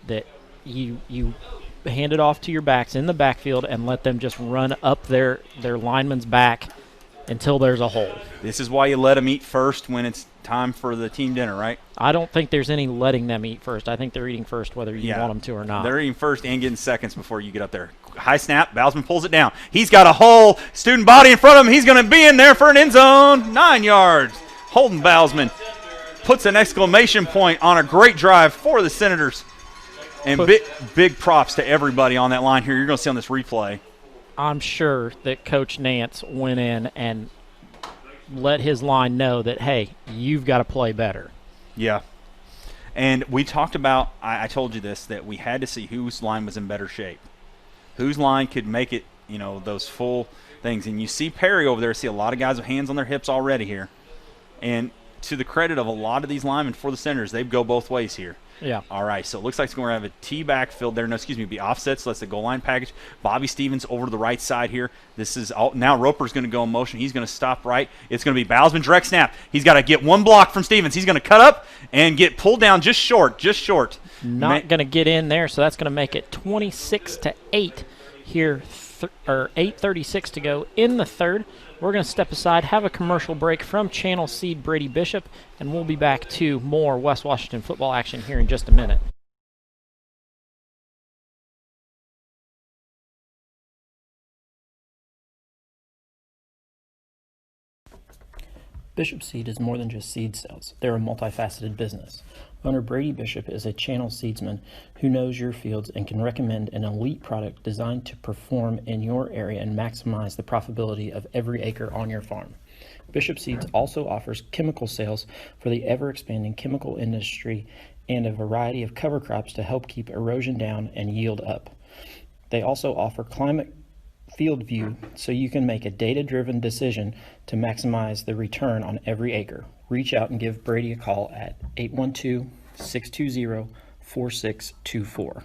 that you hand it off to your backs in the backfield and let them just run up their lineman's back until there's a hole. This is why you let them eat first when it's time for the team dinner, right? I don't think there's any letting them eat first. I think they're eating first whether you want them to or not. They're eating first and getting seconds before you get up there. High snap. Bowsman pulls it down. He's got a whole student body in front of him. He's going to be in there for an end zone. 9 yards. Holden Bowsman puts an exclamation point on a great drive for the Senators. And big props to everybody on that line here. You're going to see on this replay. I'm sure that Coach Nance went in and let his line know that, hey, you've got to play better. Yeah. And we talked about, I told you this, that we had to see whose line was in better shape. Whose line could make it, those full things. And you see Perry over there. See a lot of guys with hands on their hips already here. And to the credit of a lot of these linemen for the Senators, they go both ways here. Yeah. All right, so it looks like it's going to have a T backfield there. No, excuse me, be offset, so that's the goal line package. Bobby Stevens over to the right side here. This is now Roper's going to go in motion. He's going to stop right. It's going to be Bowsman direct snap. He's got to get one block from Stevens. He's going to cut up and get pulled down just short. Not going to get in there, so that's going to make it 26-8 here, or 8:36 to go in the third. We're going to step aside, have a commercial break from Channel Seed Brady Bishop, and we'll be back to more West Washington football action here in just a minute. Bishop Seed is more than just seed sales. They're a multifaceted business. Owner Brady Bishop is a channel seedsman who knows your fields and can recommend an elite product designed to perform in your area and maximize the profitability of every acre on your farm. Bishop Seeds also offers chemical sales for the ever-expanding chemical industry and a variety of cover crops to help keep erosion down and yield up. They also offer climate field view so you can make a data-driven decision to maximize the return on every acre. Reach out and give Brady a call at 812-620-4624.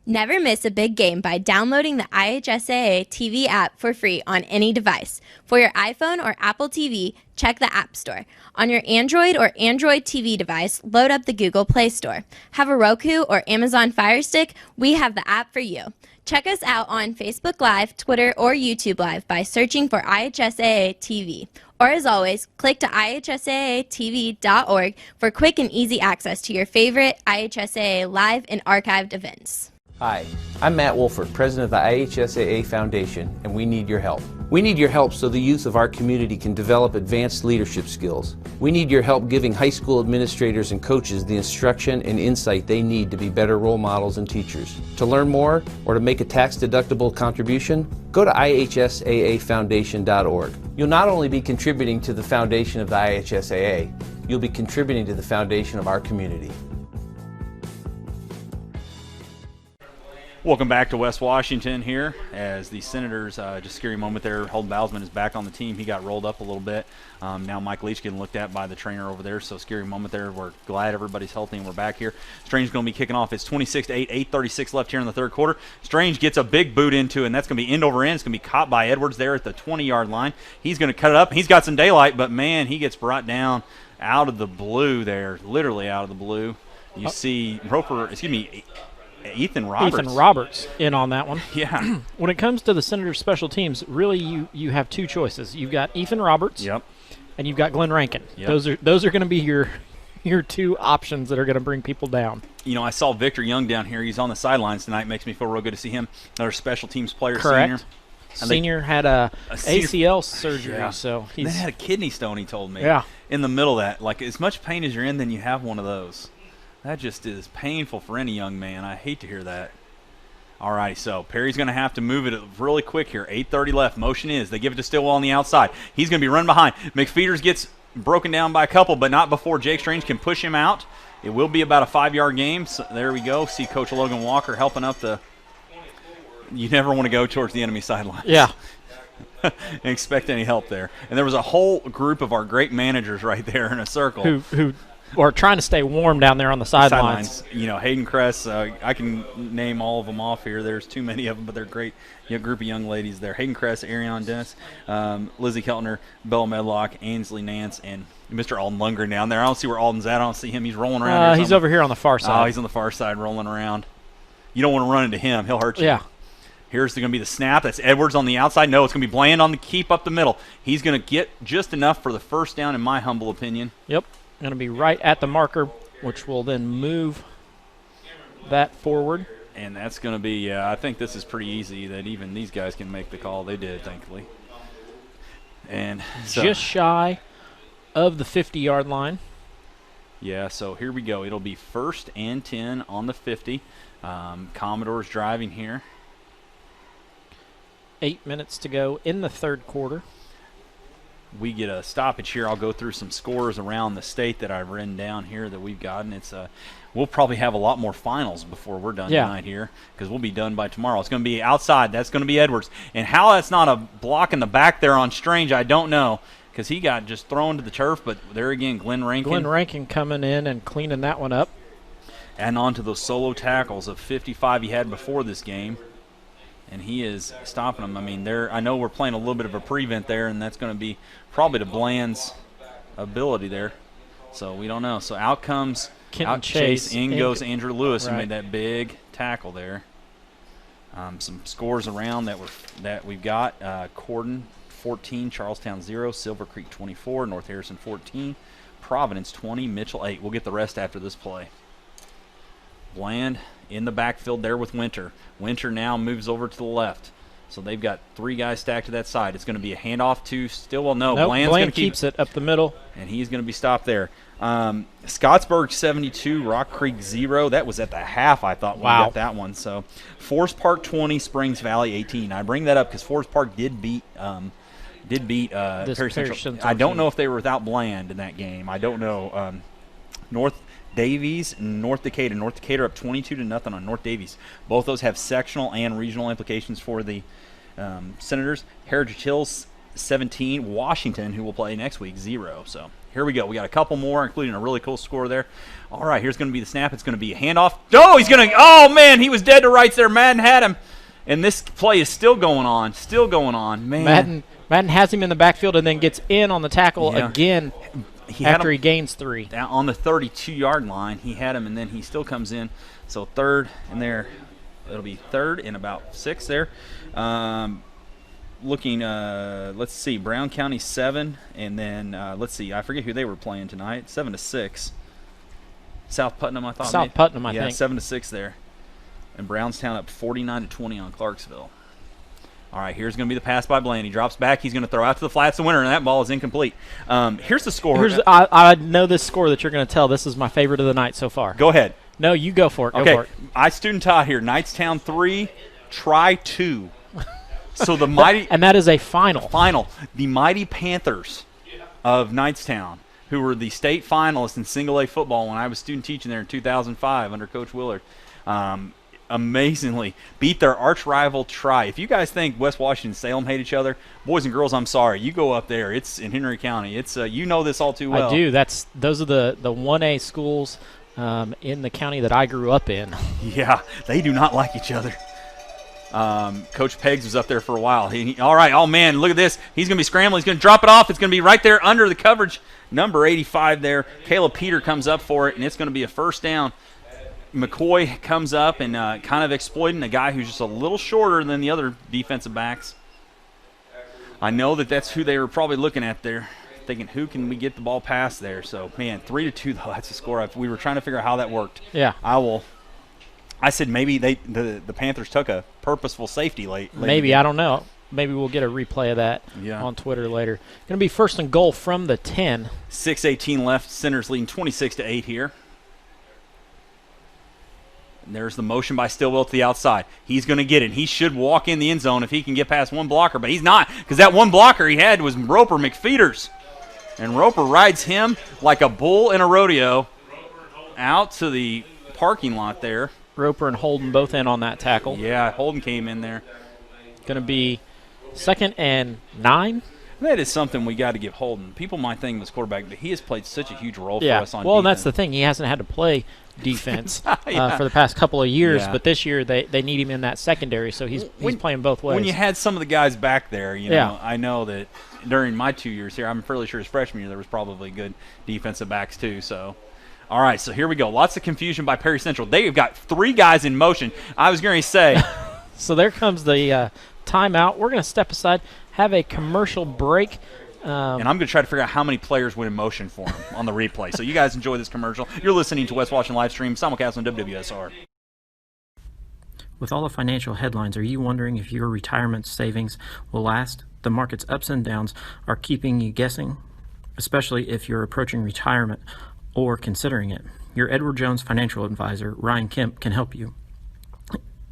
Never miss a big game by downloading the IHSAA TV app for free on any device. For your iPhone or Apple TV, check the App Store. On your Android or Android TV device, load up the Google Play Store. Have a Roku or Amazon Fire Stick? We have the app for you. Check us out on Facebook Live, Twitter, or YouTube Live by searching for IHSAA TV. Or as always, click to IHSAATV.org for quick and easy access to your favorite IHSAA live and archived events. Hi, I'm Matt Wolford, president of the IHSAA Foundation, and we need your help. We need your help so the youth of our community can develop advanced leadership skills. We need your help giving high school administrators and coaches the instruction and insight they need to be better role models and teachers. To learn more or to make a tax-deductible contribution, go to IHSAAFoundation.org. You'll not only be contributing to the foundation of the IHSAA, you'll be contributing to the foundation of our community. Welcome back to West Washington here as the Senators, just scary moment there, Holden Bousman is back on the team. He got rolled up a little bit. Now Mike Leach getting looked at by the trainer over there, so scary moment there. We're glad everybody's healthy and we're back here. Strange going to be kicking off. It's 26-8, 8:36 left here in the third quarter. Strange gets a big boot into it, and that's going to be end over end. It's going to be caught by Edwards there at the 20-yard line. He's going to cut it up. He's got some daylight, but, man, he gets brought down out of the blue there, literally out of the blue. You see Ethan Roberts in on that one. Yeah. When it comes to the Senators' special teams, really you have two choices. You've got Ethan Roberts. Yep. And you've got Glenn Rankin. Yep. Those are going to be your two options that are going to bring people down. You know, I saw Victor Young down here. He's on the sidelines tonight. Makes me feel real good to see him. Another special teams player. Correct. Senior had a senior ACL surgery, yeah. so he's had a kidney stone. He told me. Yeah. In the middle of that, like as much pain as you're in, then you have one of those. That just is painful for any young man. I hate to hear that. All right, so Perry's going to have to move it really quick here. 8:30 left. Motion is. They give it to Stillwell on the outside. He's going to be run behind. McFeeters gets broken down by a couple, but not before Jake Strange can push him out. It will be about a 5-yard game. So there we go. See Coach Logan Walker helping up the – you never want to go towards the enemy sideline. Yeah. And expect any help there. And there was a whole group of our great managers right there in a circle. Who or trying to stay warm down there on the sidelines. You know, Hayden Kress, I can name all of them off here. There's too many of them, but they're great group of young ladies there. Hayden Kress, Ariane Dennis, Lizzie Keltner, Bella Medlock, Ainsley Nance, and Mr. Alden Lundgren down there. I don't see where Alden's at. I don't see him. He's rolling around. He's over here on the far side. Oh, he's on the far side rolling around. You don't want to run into him. He'll hurt you. Yeah. Here's going to be the snap. That's Edwards on the outside. No, it's going to be Bland on the keep up the middle. He's going to get just enough for the first down, in my humble opinion. Yep. Going to be right at the marker, which will then move that forward. And that's going to be, I think this is pretty easy that even these guys can make the call. They did, thankfully. And so, just shy of the 50-yard line. Yeah, so here we go. It'll be 1st and 10 on the 50. Commodores driving here. 8 minutes to go in the third quarter. We get a stoppage here. I'll go through some scores around the state that I've written down here that we've gotten. It's we'll probably have a lot more finals before we're done tonight here because we'll be done by tomorrow. It's going to be outside. That's going to be Edwards. And how that's not a block in the back there on Strange, I don't know because he got just thrown to the turf. But there again, Glenn Rankin. Glenn Rankin coming in and cleaning that one up. And on to those solo tackles of 55 he had before this game. And he is stopping them. I mean, I know we're playing a little bit of a prevent there, and that's going to be probably to Bland's ability there. So we don't know. So out comes Chase. In goes Andrew Lewis, who made that big tackle there. Some scores around that we've got. Corden 14, Charlestown 0, Silver Creek 24, North Harrison 14, Providence 20, Mitchell 8. We'll get the rest after this play. Bland in the backfield there with Winter. Winter now moves over to the left. So they've got 3 guys stacked to that side. It's going to be a handoff to Stillwell. No, nope, Bland's Bland keeps it up the middle. And he's going to be stopped there. Scottsburg 72, Rock Creek 0. That was at the half, I thought, when we got that one. So Forest Park 20, Springs Valley 18. I bring that up because Forest Park did beat Perry Central. I don't know if they were without Bland in that game. I don't know. North Davies and North Decatur. North Decatur up 22-0 on North Davies. Both those have sectional and regional implications for the Senators. Heritage Hills 17. Washington, who will play next week, 0. So here we go. We got a couple more, including a really cool score there. All right, here's going to be the snap. It's going to be a handoff. Oh, he's going to – oh, man, he was dead to rights there. Madden had him. And this play is still going on. Man. Madden has him in the backfield and then gets in on the tackle again after he gains 3. Down on the 32-yard line, he had him, and then he still comes in. So third and there. It'll be third and about 6 there. Looking, let's see, Brown County 7, and then let's see, I forget who they were playing tonight. 7-6. South Putnam, I thought. South Putnam, I think. Yeah, 7-6 there. And Brownstown up 49-20 on Clarksville. All right, here's going to be the pass by Bland. He drops back. He's going to throw out to the flats, the winner, and that ball is incomplete. Here's the score. I know this score that you're going to tell. This is my favorite of the night so far. Go ahead. No, you go for it. Okay, I student taught here. Knightstown 3, Tri 2. So the mighty and that is a final. The mighty Panthers of Knightstown, who were the state finalists in single A football when I was student teaching there in 2005 under Coach Willard. Amazingly beat their arch rival Tri. If you guys think West Washington and Salem hate each other, boys and girls, I'm sorry. You go up there. It's in Henry County. It's you know this all too well. I do. Those are the 1A schools in the county that I grew up in. Yeah, they do not like each other. Coach Peggs was up there for a while. All right, oh man, look at this. He's going to be scrambling. He's going to drop it off. It's going to be right there under the coverage. Number 85 there. Caleb Peter comes up for it, and it's going to be a first down. McCoy comes up and kind of exploiting a guy who's just a little shorter than the other defensive backs. I know that's who they were probably looking at there, thinking who can we get the ball past there. So, man, 3-2, though, that's a score. We were trying to figure out how that worked. Yeah. I said maybe the Panthers took a purposeful safety late. Maybe, I don't know. Maybe we'll get a replay of that on Twitter later. Going to be first and goal from the 10. 6:18 left. Centers leading 26-8 here. And there's the motion by Stillwell to the outside. He's going to get it. He should walk in the end zone if he can get past one blocker, but he's not, because that one blocker he had was Roper McFeeters. And Roper rides him like a bull in a rodeo out to the parking lot there. Roper and Holden both in on that tackle. Yeah, Holden came in there. Going to be 2nd and 9. That is something we got to give Holden. People might think he was quarterback, but he has played such a huge role for us on defense. Well, and that's the thing. He hasn't had to play defense for the past couple of years, but this year they need him in that secondary, so he's playing both ways. When you had some of the guys back there, know, I know that during my 2 years here, I'm fairly sure his freshman year there was probably good defensive backs too. So, all right, so here we go. Lots of confusion by Perry Central. They've got 3 guys in motion. I was going to say. So there comes the timeout. We're going to step aside, have a commercial break. And I'm going to try to figure out how many players went in motion for him on the replay. So you guys enjoy this commercial. You're listening to West Washington Livestream, simulcast on WWSR. With all the financial headlines, are you wondering if your retirement savings will last? The market's ups and downs are keeping you guessing, especially if you're approaching retirement or considering it. Your Edward Jones financial advisor, Ryan Kemp, can help you.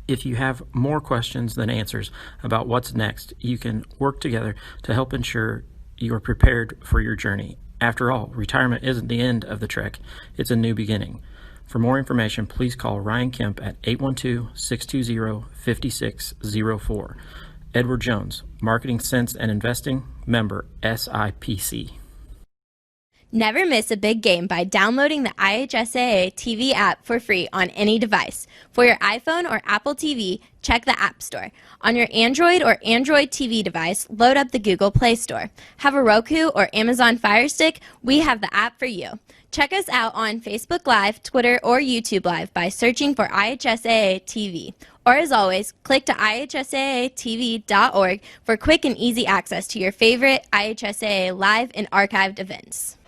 If you have more questions than answers about what's next, you can work together to help ensure you are prepared for your journey. After all, retirement isn't the end of the trek, it's a new beginning. For more information, please call Ryan Kemp at 812-620-5604. Edward Jones, Marketing Sense and Investing, member SIPC. Never miss a big game by downloading the IHSAA TV app for free on any device. For your iPhone or Apple TV, check the App Store. On your Android or Android TV device, load up the Google Play Store. Have a Roku or Amazon Fire Stick? We have the app for you. Check us out on Facebook Live, Twitter, or YouTube Live by searching for IHSAA TV. Or as always, click to ihsaatv.org for quick and easy access to your favorite IHSAA live and archived events.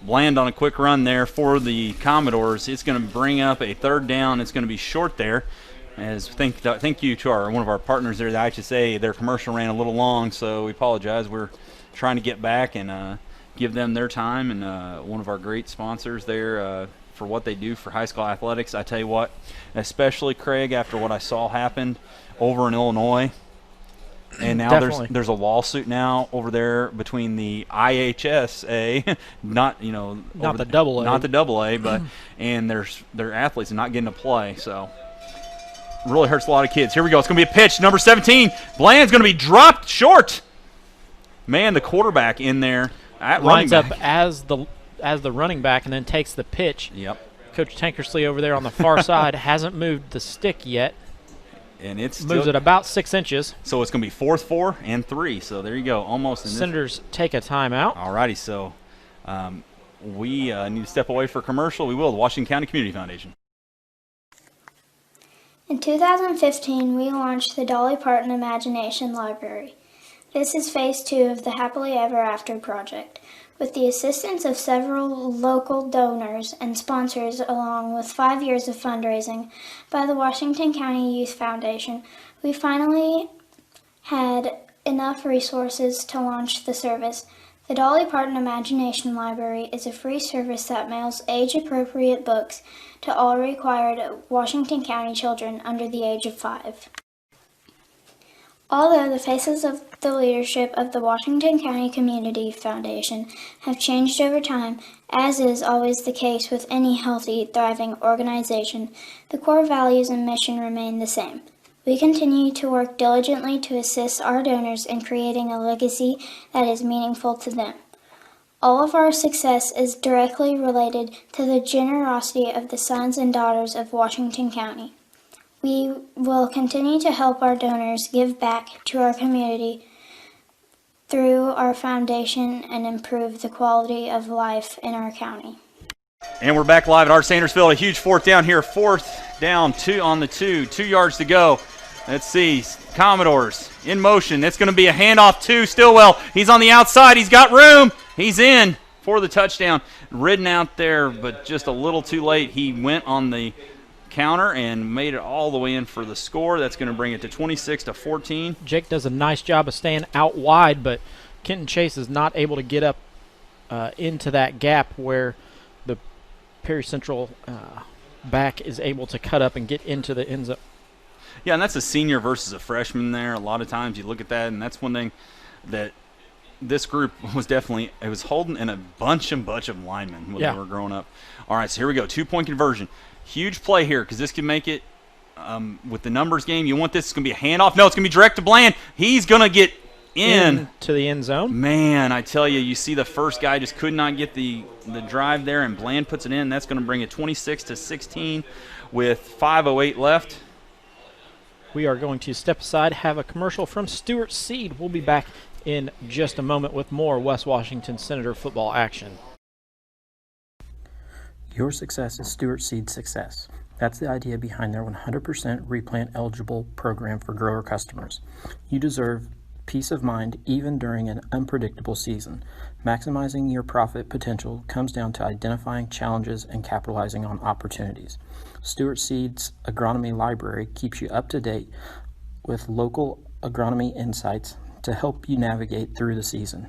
Bland on a quick run there for the Commodores. It's going to bring up a third down. It's going to be short there. As thank you to one of our partners there, the IHSA. Their commercial ran a little long, so we apologize. We're trying to get back and give them their time, and one of our great sponsors there for what they do for high school athletics. I tell you what, especially Craig, after what I saw happen over in Illinois. And now there's a lawsuit now over there between the IHSA, not the AA, but and their athletes are not getting to play. So really hurts a lot of kids. Here we go. It's going to be a pitch. Number 17, Bland's going to be dropped short. Man, the quarterback in there. Lines up as the running back and then takes the pitch. Yep. Coach Tankersley over there on the far side hasn't moved the stick yet. And it's moves it about 6 inches. So it's going to be 4th, 4, and 3. So there you go, almost. Senators take a timeout. All righty, so we need to step away for commercial. We will. The Washington County Community Foundation. In 2015, we launched the Dolly Parton Imagination Library. This is phase 2 of the Happily Ever After project. With the assistance of several local donors and sponsors, along with 5 years of fundraising by the Washington County Youth Foundation, we finally had enough resources to launch the service. The Dolly Parton Imagination Library is a free service that mails age-appropriate books to all required Washington County children under the age of 5. Although the faces of the leadership of the Washington County Community Foundation have changed over time, as is always the case with any healthy, thriving organization, the core values and mission remain the same. We continue to work diligently to assist our donors in creating a legacy that is meaningful to them. All of our success is directly related to the generosity of the sons and daughters of Washington County. We will continue to help our donors give back to our community through our foundation and improve the quality of life in our county. And we're back live at Art Sanders Field. A huge 4th down here. 4th down, 2 on the 2. 2 yards to go. Let's see. Commodores in motion. It's going to be a handoff to Stillwell. He's on the outside. He's got room. He's in for the touchdown. Ridden out there, but just a little too late. He went on the counter and made it all the way in for the score. That's going to bring it to 26-14. Jake does a nice job of staying out wide, but Kenton Chase is not able to get up into that gap where the Perry Central back is able to cut up and get into the end zone. Yeah, and that's a senior versus a freshman there. A lot of times you look at that, and that's one thing that this group was definitely – it was holding in a bunch of linemen when they were growing up. All right, so here we go. 2-point conversion. Huge play here because this can make it with the numbers game. You want this. It's going to be a handoff. No, it's going to be direct to Bland. He's going to get in to the end zone. Man, I tell you, you see the first guy just could not get the drive there, and Bland puts it in. That's going to bring it 26-16 with 5:08 left. We are going to step aside, have a commercial from Stuart Seed. We'll be back in just a moment with more West Washington Senator football action. Your success is Stuart Seed's success. That's the idea behind their 100% replant eligible program for grower customers. You deserve peace of mind even during an unpredictable season. Maximizing your profit potential comes down to identifying challenges and capitalizing on opportunities. Stuart Seed's agronomy library keeps you up to date with local agronomy insights to help you navigate through the season.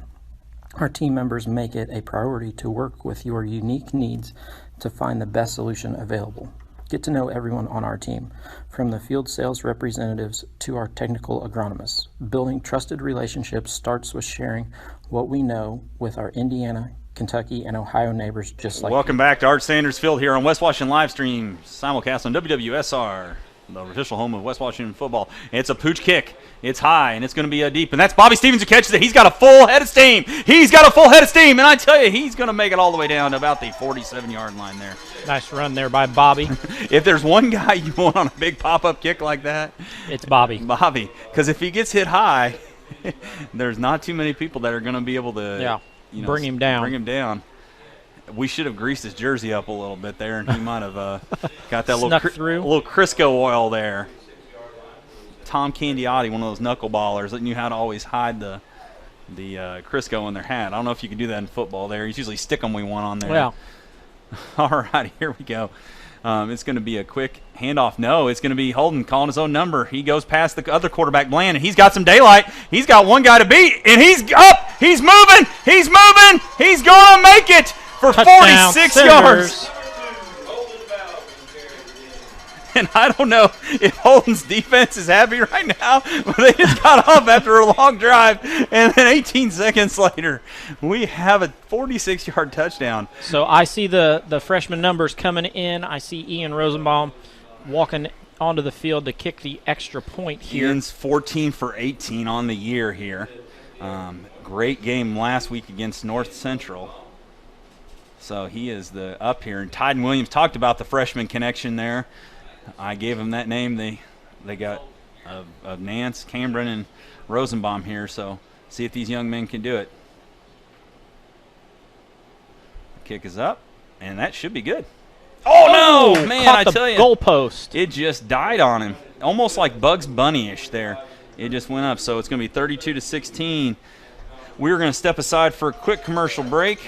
Our team members make it a priority to work with your unique needs to find the best solution available. Get to know everyone on our team, from the field sales representatives to our technical agronomists. Building trusted relationships starts with sharing what we know with our Indiana, Kentucky, and Ohio neighbors just like Welcome back to Art Sanders Field here on West Washington Livestream, simulcast on WWSR, the official home of West Washington football. It's a pooch kick. It's high, and it's going to be a deep. And that's Bobby Stevens who catches it. He's got a full head of steam. He's got a full head of steam. And I tell you, he's going to make it all the way down to about the 47-yard line there. Nice run there by Bobby. If there's one guy you want on a big pop-up kick like that, it's Bobby. Bobby. Because if he gets hit high, there's not too many people that are going to be able to bring him down. Bring him down. We should have greased his jersey up a little bit there, and he might have got that little Crisco oil there. Tom Candiotti, one of those knuckleballers that knew how to always hide the Crisco in their hat. I don't know if you can do that in football there. You usually stick them we want on there. Yeah. All right, here we go. It's going to be a quick handoff. No, it's going to be Holden calling his own number. He goes past the other quarterback, Bland, and he's got some daylight. He's got one guy to beat, and he's up. He's moving. He's moving. He's going to make it for touchdown, 46 Senators. yards. And I don't know if Holden's defense is happy right now, but they just got off after a long drive, and then 18 seconds later, we have a 46-yard touchdown. So I see the freshman numbers coming in. I see Ian Rosenbaum walking onto the field to kick the extra point here. Ian's 14 for 18 on the year here. Great game last week against North Central. So he is up here. And Tyden Williams talked about the freshman connection there. I gave him that name. They got of Nance, Cameron, and Rosenbaum here. So see if these young men can do it. Kick is up, and that should be good. Oh, no! Man, I tell you. Goalpost. It just died on him. Almost like Bugs Bunny-ish there. It just went up. So it's going to be 32-16. We're going to step aside for a quick commercial break.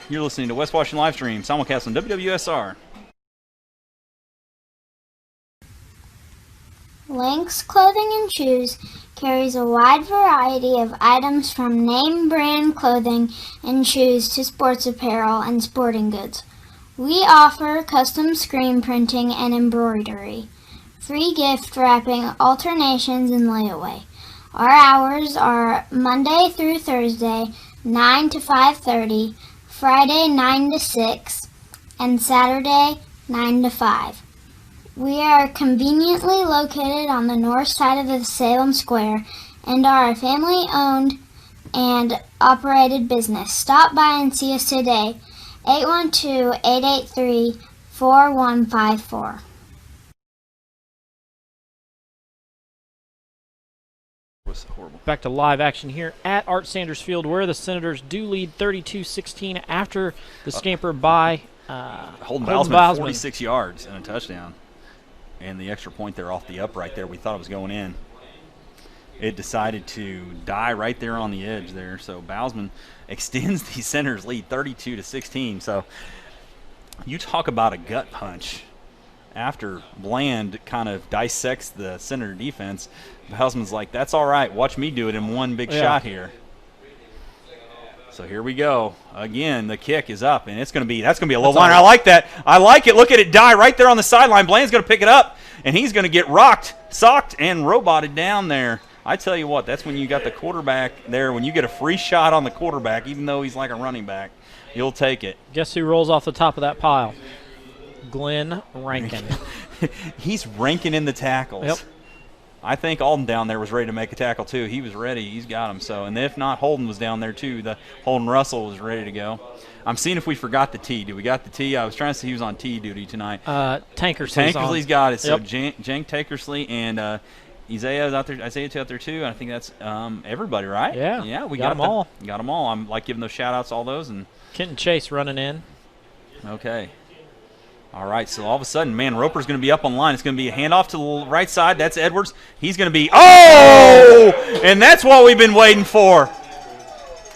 You're listening to West Washington Livestream, simulcast on WWSR. Lynx Clothing and Shoes carries a wide variety of items from name brand clothing and shoes to sports apparel and sporting goods. We offer custom screen printing and embroidery, free gift wrapping, alternations, and layaway. Our hours are Monday through Thursday, 9 to 5:30, Friday 9 to 6, and Saturday 9 to 5. We are conveniently located on the north side of the Salem Square and are a family-owned and operated business. Stop by and see us today, 812-883-4154. Back to live action here at Art Sanders Field, where the Senators do lead 32-16 after the scamper by Holden Bousman 46 yards and a touchdown. And the extra point there off the upright there, we thought it was going in. It decided to die right there on the edge there. So Bousman extends the Senators' lead 32-16. So you talk about a gut punch. After Bland kind of dissects the Senator defense, Bousman's like, that's all right. Watch me do it in one big shot here. So here we go. Again, the kick is up, and that's going to be a low line. I like that. I like it. Look at it die right there on the sideline. Bland's going to pick it up, and he's going to get socked, and roboted down there. I tell you what, that's when you got the quarterback there. When you get a free shot on the quarterback, even though he's like a running back, you'll take it. Guess who rolls off the top of that pile? Glenn Rankin. He's ranking in the tackles. Yep. I think Alden down there was ready to make a tackle too. He was ready. He's got him. So, and if not, Holden was down there too. The Holden Russell was ready to go. I'm seeing if we forgot the T. Do we got the T? I was trying to see he was on T duty tonight. Tankersley's got it. So yep. Jank Tankersley and Isaiah's out there. Isaiah's out there too. And I think that's everybody, right? Yeah. We got them all. Got them all. I'm like giving those shout outs, all those, and Kenton Chase running in. Okay. All right, so all of a sudden, man, Roper's going to be up on line. It's going to be a handoff to the right side. That's Edwards. He's going to be, and that's what we've been waiting for.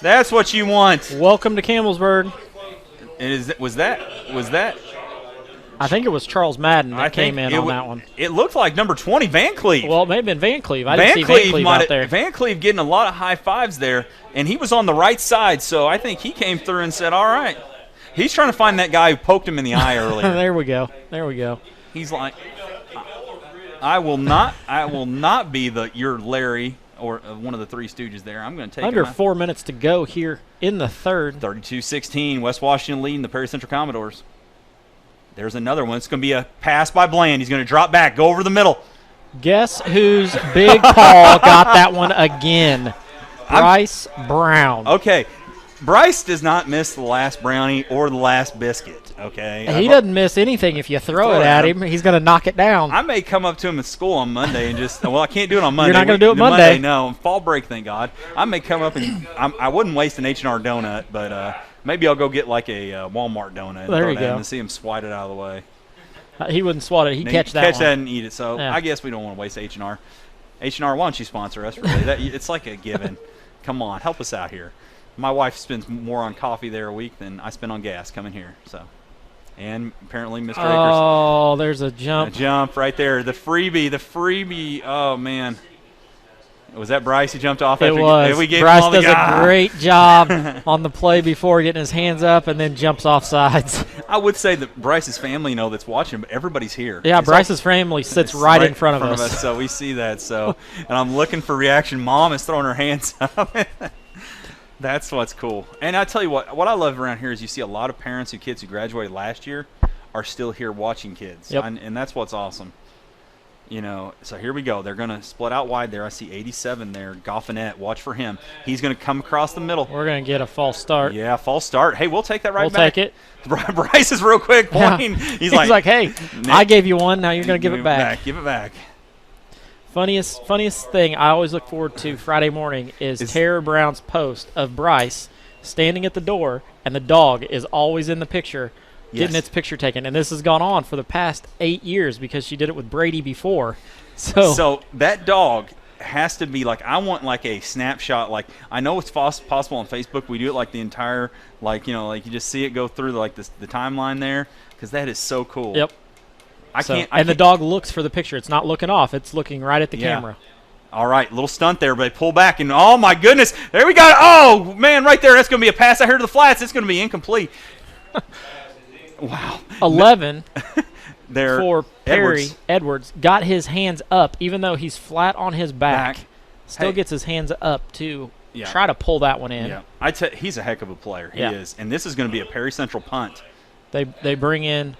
That's what you want. Welcome to Campbellsburg. And was that? I think it was Charles Madden that came in on that one. It looked like number 20, Van Cleve. Well, it may have been Van Cleve. I didn't see Van Cleve out there. Van Cleve getting a lot of high fives there, and he was on the right side, so I think he came through and said, all right. He's trying to find that guy who poked him in the eye earlier. There we go. He's like, I will not be your Larry or one of the Three Stooges there. I'm going to take under him 4 minutes to go here in the third. 32-16, West Washington leading the Perry Central Commodores. There's another one. It's going to be a pass by Bland. He's going to drop back, go over the middle. Guess whose big Paul got that one again? Bryce Brown. Okay. Bryce does not miss the last brownie or the last biscuit, okay? He doesn't miss anything if you throw it at him. He's going to knock it down. I may come up to him at school on Monday and just, well, I can't do it on Monday. You're not going to do it Monday. No, fall break, thank God. I may come up and I wouldn't waste an H&R donut, but maybe I'll go get like a Walmart donut and there you go. And see him swat it out of the way. He wouldn't swat it. He'd catch that Catch one. that and eat it. So I guess we don't want to waste H&R. H&R, why don't you sponsor us? Really? It's like a given. Come on, help us out here. My wife spends more on coffee there a week than I spend on gas coming here. So, and apparently Mr. Akers. Oh, there's a jump. A jump right there. The freebie. Oh, man. Was that Bryce who jumped off? It was. Bryce does a great job on the play before getting his hands up and then jumps off sides. I would say that Bryce's family know that's watching, but everybody's here. Yeah, Bryce's family sits right in front of us. So we see that. So, and I'm looking for reaction. Mom is throwing her hands up. That's what's cool. And I tell you what I love around here is you see a lot of parents who kids who graduated last year are still here watching kids. Yep. And that's what's awesome. You know, so here we go. They're going to split out wide there. I see 87 there. Goffinette, watch for him. He's going to come across the middle. We're going to get a false start. Yeah, false start. Hey, we'll take that right we'll back. We'll take it. Bryce is real quick pointing. Yeah. He's like, hey, I gave you one. Now you're going to give it back. Give it back. Funniest thing I always look forward to Friday morning is Tara Brown's post of Bryce standing at the door, and the dog is always in the picture. Getting its picture taken, and this has gone on for the past 8 years because she did it with Brady before. So that dog has to be like, I want like a snapshot. Like, I know it's possible on Facebook. We do it like the entire, like, you know, like you just see it go through like the timeline there, because that is so cool. Yep. The dog looks for the picture. It's not looking off. It's looking right at the camera. All right, little stunt there, but they pull back, and oh my goodness, there we go. Oh man, right there, that's going to be a pass out here to the flats. It's going to be incomplete. Wow. 11 there for Perry. Edwards got his hands up, even though he's flat on his back. Still gets his hands up to try to pull that one in. Yeah, he's a heck of a player. He is, and this is going to be a Perry Central punt. They bring in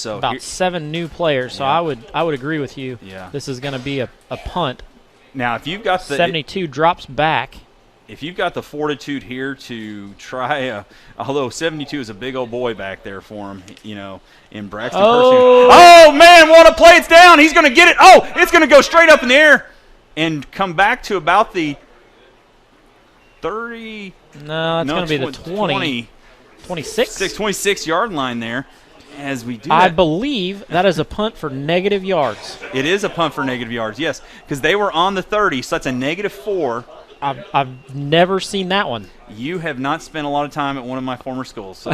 about 7 new players, so I would agree with you. Yeah. This is going to be a punt. Now, if you've got the 72 drops back. If you've got the fortitude here to try although 72 is a big old boy back there for him, you know, in Braxton Pershing. Oh, man, what a play. It's down. He's going to get it. Oh, it's going to go straight up in the air and come back to about the 30. No, it's going to be the 26-yard line there. As we do I believe that is a punt for negative yards. It is a punt for negative yards, yes, because they were on the 30, so that's a -4. I've never seen that one. You have not spent a lot of time at one of my former schools, so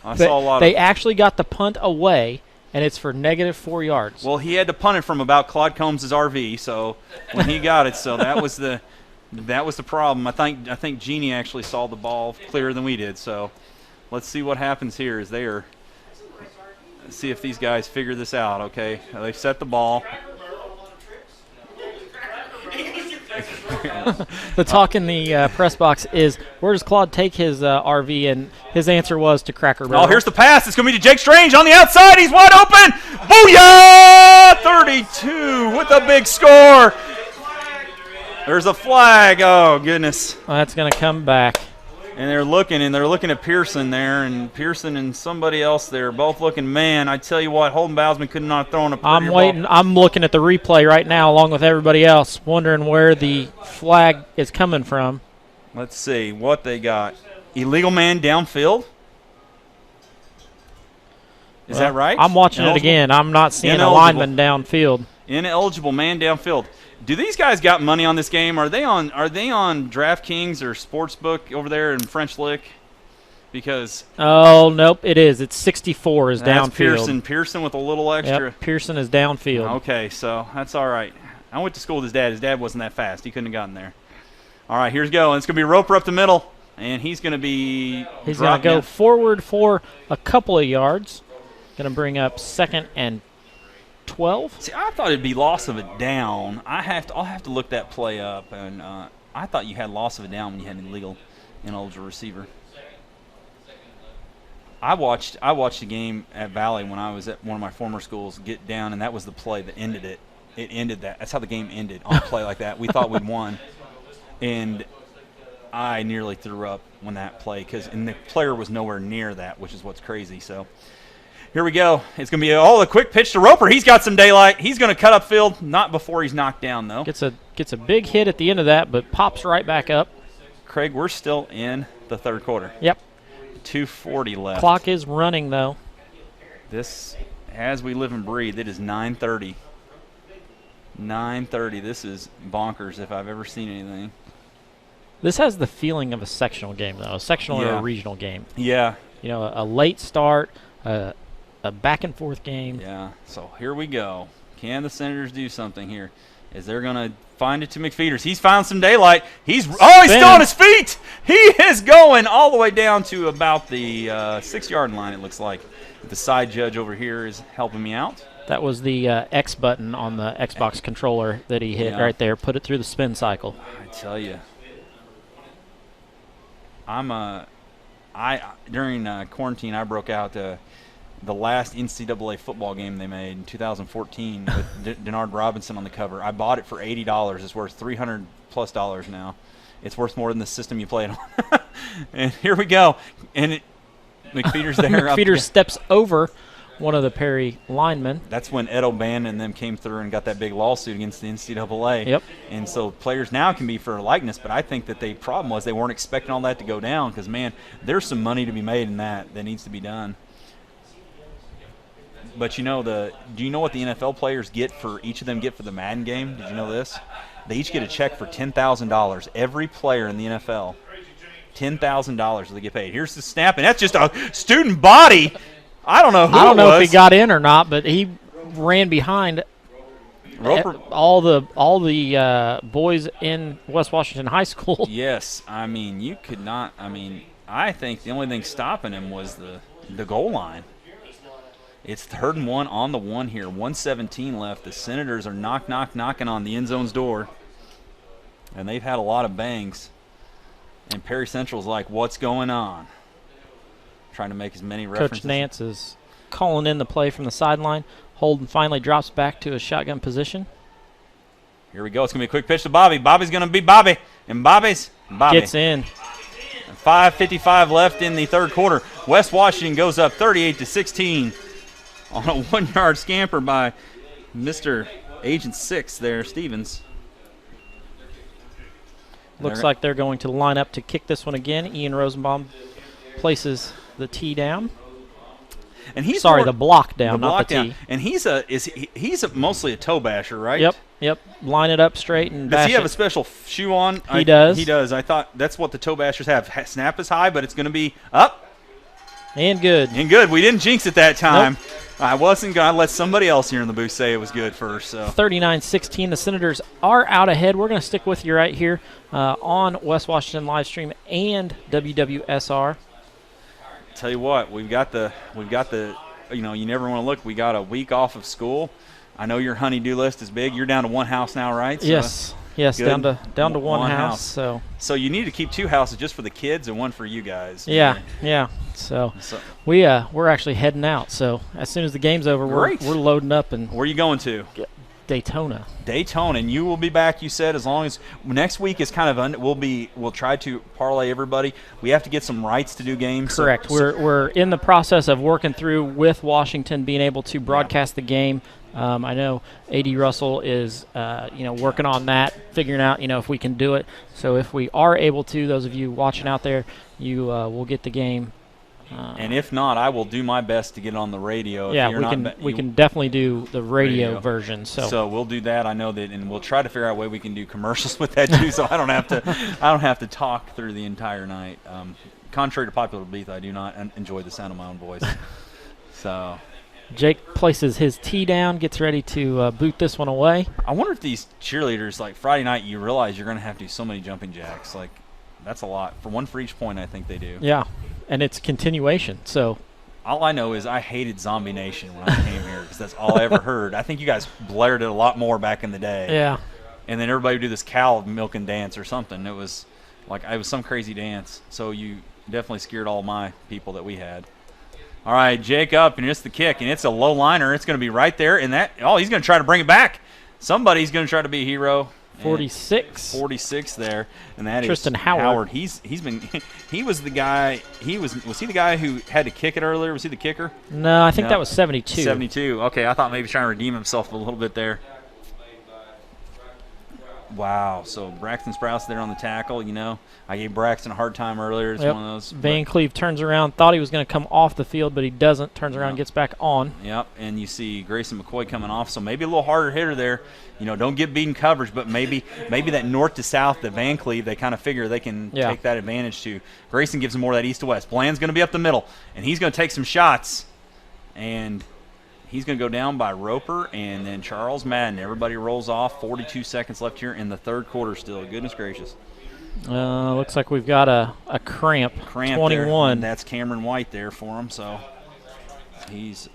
I saw a lot They actually got the punt away, and it's for -4 yards. Well, he had to punt it from about Claude Combs' RV, so when he got it, so that was the problem. I think Jeannie actually saw the ball clearer than we did. So let's see what happens here as they are. Let's see if these guys figure this out. Okay, they've set the ball. The talk in the press box is, where does Claude take his RV? And his answer was to Cracker Barrel. Oh, here's the pass. It's going to be to Jake Strange on the outside. He's wide open. Booyah! 32 with a big score. There's a flag. Oh, goodness. Well, that's going to come back. And they're looking at Pearson there, and Pearson and somebody else there, both looking. Man, I tell you what, Holden Bousman could not have thrown a prettier ball. I'm looking at the replay right now along with everybody else, wondering where the flag is coming from. Let's see what they got. Illegal man downfield? Is that right? I'm watching it again. I'm not seeing a lineman downfield. Ineligible man downfield. Do these guys got money on this game? Are they on DraftKings or Sportsbook over there in French Lick? Because nope, it is. It's 64 is that's downfield. Pearson with a little extra. Yep, Pearson is downfield. Okay, so that's all right. I went to school with his dad. His dad wasn't that fast. He couldn't have gotten there. All right, here's going. It's going to be Roper up the middle, and he's going to go forward for a couple of yards. Going to bring up 2nd and 12. See, I thought it'd be loss of a down. I'll have to look that play up, and I thought you had loss of a down when you had an illegal ineligible receiver. I watched the game at Valley when I was at one of my former schools get down, and that was the play that ended it. It ended that. That's how the game ended, on a play like that. We thought we'd won, and I nearly threw up when that play, and the player was nowhere near that, which is what's crazy. So here we go. It's going to be a quick pitch to Roper. He's got some daylight. He's going to cut upfield, not before he's knocked down, though. Gets a big hit at the end of that, but pops right back up. Craig, we're still in the third quarter. Yep. 2:40 left. Clock is running, though. This, as we live and breathe, it is 9:30. 9:30. This is bonkers if I've ever seen anything. This has the feeling of a sectional game, though, a sectional or a regional game. Yeah. You know, a late start, a back-and-forth game. Yeah, so here we go. Can the Senators do something here? Is they're going to find it to McFeeters? He's found some daylight. He's still on his feet. He is going all the way down to about the 6-yard line, it looks like. The side judge over here is helping me out. That was the X button on the Xbox controller that he hit right there. Put it through the spin cycle. I tell you. During quarantine, I broke out the last NCAA football game they made in 2014 with Denard Robinson on the cover. I bought it for $80. It's worth $300+ now. It's worth more than the system you played on. And here we go. And McFeeder's there. McFeeder steps over one of the Perry linemen. That's when Ed O'Bannon and them came through and got that big lawsuit against the NCAA. Yep. And so players now can be for likeness, but I think that the problem was they weren't expecting all that to go down because, man, there's some money to be made in that needs to be done. But do you know what the NFL players get for each of them get for the Madden game? Did you know this? They each get a check for $10,000. Every player in the NFL, $10,000 they get paid. Here's the snap, and that's just a student body. I don't know who I don't know was. if he got in or not, but he ran behind Roper. all the boys in West Washington High School. Yes, I mean you could not. I mean I think the only thing stopping him was the goal line. It's 3rd and 1 on the 1 here. 1:17 left. The Senators are knocking on the end zone's door, and they've had a lot of bangs. And Perry Central's like, "What's going on?" Trying to make as many references. Coach Nance is calling in the play from the sideline. Holden finally drops back to a shotgun position. Here we go. It's going to be a quick pitch to Bobby. Bobby's going to be Bobby. And Bobby. Gets in. 5:55 left in the 3rd quarter. West Washington goes up 38-16 on a 1-yard scamper by Mr. Agent 6 there, Stevens. Looks like they're going to line up to kick this one again. Ian Rosenbaum places the tee down. And he's the block down, not the tee. And he's mostly a toe basher, right? Yep. Line it up straight and bash Does he have it. a special shoe on? He does. He does. I thought that's what the toe bashers have. Snap is high, but it's going to be up. And good. We didn't jinx it that time. Nope. I wasn't going to let somebody else here in the booth say it was good first. So 39-16. The Senators are out ahead. We're going to stick with you right here on West Washington Livestream and WWSR. Tell you what, we've got the you never want to look. We got a week off of school. I know your honey-do list is big. You're down to 1 house now, right? So yes, down to one house. So you need to keep 2 houses just for the kids and 1 for you guys. Yeah. So we're actually heading out. So as soon as the game's over, we're loading up. And where are you going to? Daytona, and you will be back. You said as long as next week is kind of we'll try to parlay everybody. We have to get some rights to do games. Correct. We're in the process of working through with Washington being able to broadcast the game. I know A.D. Russell is working on that, figuring out if we can do it. So if we are able to, those of you watching out there, you will get the game. And if not, I will do my best to get it on the radio. We can definitely do the radio version. So we'll do that. I know that, and we'll try to figure out a way we can do commercials with that too. So I don't have to talk through the entire night. Contrary to popular belief, I do not enjoy the sound of my own voice. So Jake places his tee down, gets ready to boot this one away. I wonder if these cheerleaders, like Friday night, you realize you're going to have to do so many jumping jacks. Like that's a lot for 1 for each point. I think they do. Yeah. And it's continuation, so. All I know is I hated Zombie Nation when I came here because that's all I ever heard. I think you guys blared it a lot more back in the day. Yeah. And then everybody would do this cow milking dance or something. It was some crazy dance. So you definitely scared all my people that we had. All right, Jake up, and it's the kick, and it's a low liner. It's going to be right there, and he's going to try to bring it back. Somebody's going to try to be a hero. 46 there, and that Tristan is Howard. He was the guy. Was he the guy who had to kick it earlier? Was he the kicker? No, I think that was 72. 72. Okay, I thought maybe trying to redeem himself a little bit there. Wow. So Braxton Sprouse there on the tackle. I gave Braxton a hard time earlier. It's one of those. Van Cleve turns around, thought he was going to come off the field, but he doesn't. Turns around, gets back on. Yep. And you see Grayson McCoy coming off, so maybe a little harder hitter there. Don't get beaten coverage, but maybe that north to south, the Van Cleve, they kind of figure they can take that advantage to. Grayson gives him more of that east to west. Bland's going to be up the middle, and he's going to take some shots, and he's going to go down by Roper and then Charles Madden. Everybody rolls off. 42 seconds left here in the 3rd quarter still. Goodness gracious. Looks like we've got a cramp 21. That's Cameron White there for him. So he's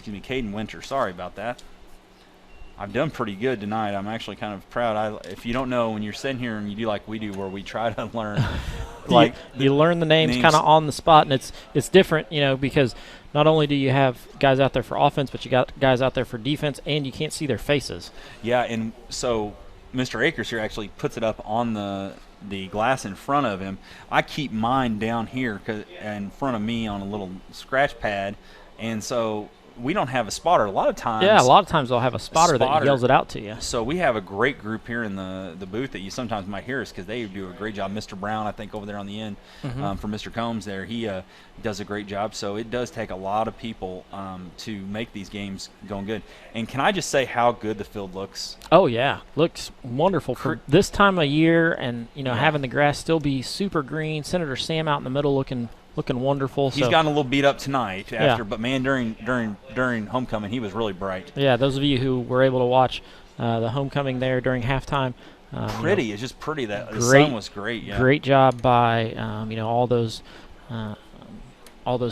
Caden Winter. Sorry about that. I've done pretty good tonight. I'm actually kind of proud. If you don't know, when you're sitting here and you do like we do, where we try to learn, like you learn the names kind of on the spot, and it's different, because not only do you have guys out there for offense, but you got guys out there for defense, and you can't see their faces. Yeah, and so Mr. Akers here actually puts it up on the glass in front of him. I keep mine down here in front of me on a little scratch pad, and so we don't have a spotter. A lot of times they'll have a spotter that yells it out to you. So we have a great group here in the booth that you sometimes might hear us because they do a great job. Mr. Brown, I think, over there on the end, from Mr. Combs there, he does a great job. So it does take a lot of people to make these games going good. And can I just say how good the field looks? Oh, yeah. Looks wonderful for this time of year, and, having the grass still be super green. Senator Sam out in the middle looking wonderful. He's gotten a little beat up tonight but man, during homecoming, he was really bright. Yeah, those of you who were able to watch the homecoming there during halftime. It's just pretty. The sun was great. Yeah. Great job by all those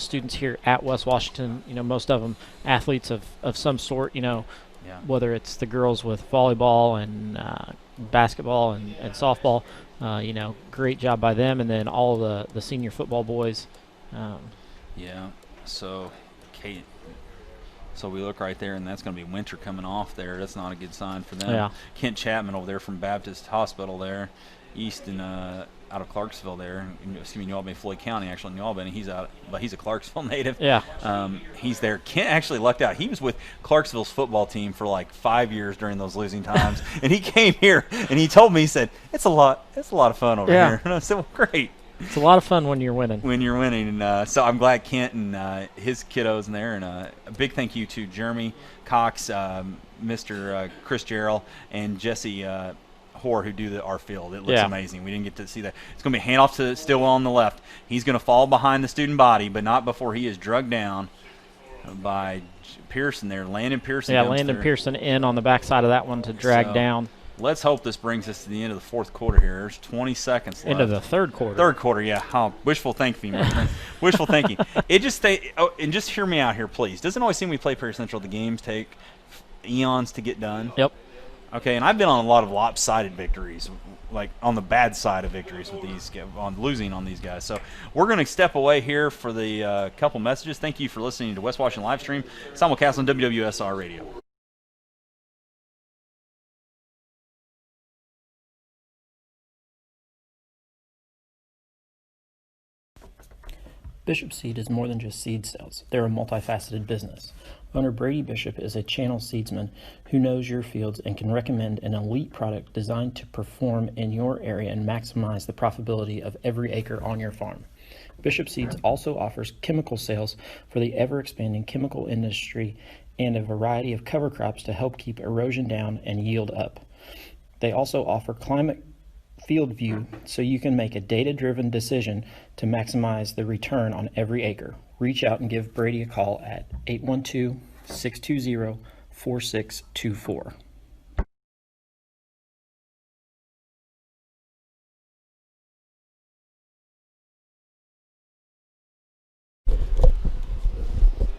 students here at West Washington. Most of them athletes of some sort. Whether it's the girls with volleyball and basketball and softball. Great job by them, and then all the senior football boys. So Kate. So we look right there, and that's going to be winter coming off there. That's not a good sign for them. Yeah. Kent Chapman over there from Baptist Hospital there, east and out of Clarksville there. New Albany, Floyd County, actually. New Albany, but he's a Clarksville native. Yeah. He's there. Kent actually lucked out. He was with Clarksville's football team for like 5 years during those losing times, and he came here and he told me, he said, "It's a lot of fun over here." And I said, "Well, great." It's a lot of fun when you're winning. And so I'm glad Kent and his kiddos in there. And a big thank you to Jeremy Cox, Mr. Chris Jarrell, and Jesse Hoare, who do our field. It looks amazing. We didn't get to see that. It's going to be handoff to Stillwell on the left. He's going to fall behind the student body, but not before he is drugged down by Pearson there. Landon Pearson. Yeah, Landon Pearson in on the backside of that one to drag down. Let's hope this brings us to the end of the fourth quarter here. There's 20 seconds left. Into the third quarter. Third quarter, yeah. Oh, wishful thinking. Wishful thinking. And just hear me out here, please. Doesn't always seem we play Perry Central. The games take eons to get done. Yep. Okay, and I've been on a lot of lopsided victories, like on the bad side of victories with these, on losing on these guys. So we're going to step away here for the couple messages. Thank you for listening to West Washington Livestream, simulcast on WWSR Radio. Bishop Seed is more than just seed sales. They're a multifaceted business. Owner Brady Bishop is a channel seedsman who knows your fields and can recommend an elite product designed to perform in your area and maximize the profitability of every acre on your farm. Bishop Seeds also offers chemical sales for the ever-expanding chemical industry and a variety of cover crops to help keep erosion down and yield up. They also offer climate field view so you can make a data-driven decision to maximize the return on every acre. Reach out and give Brady a call at 812-620-4624.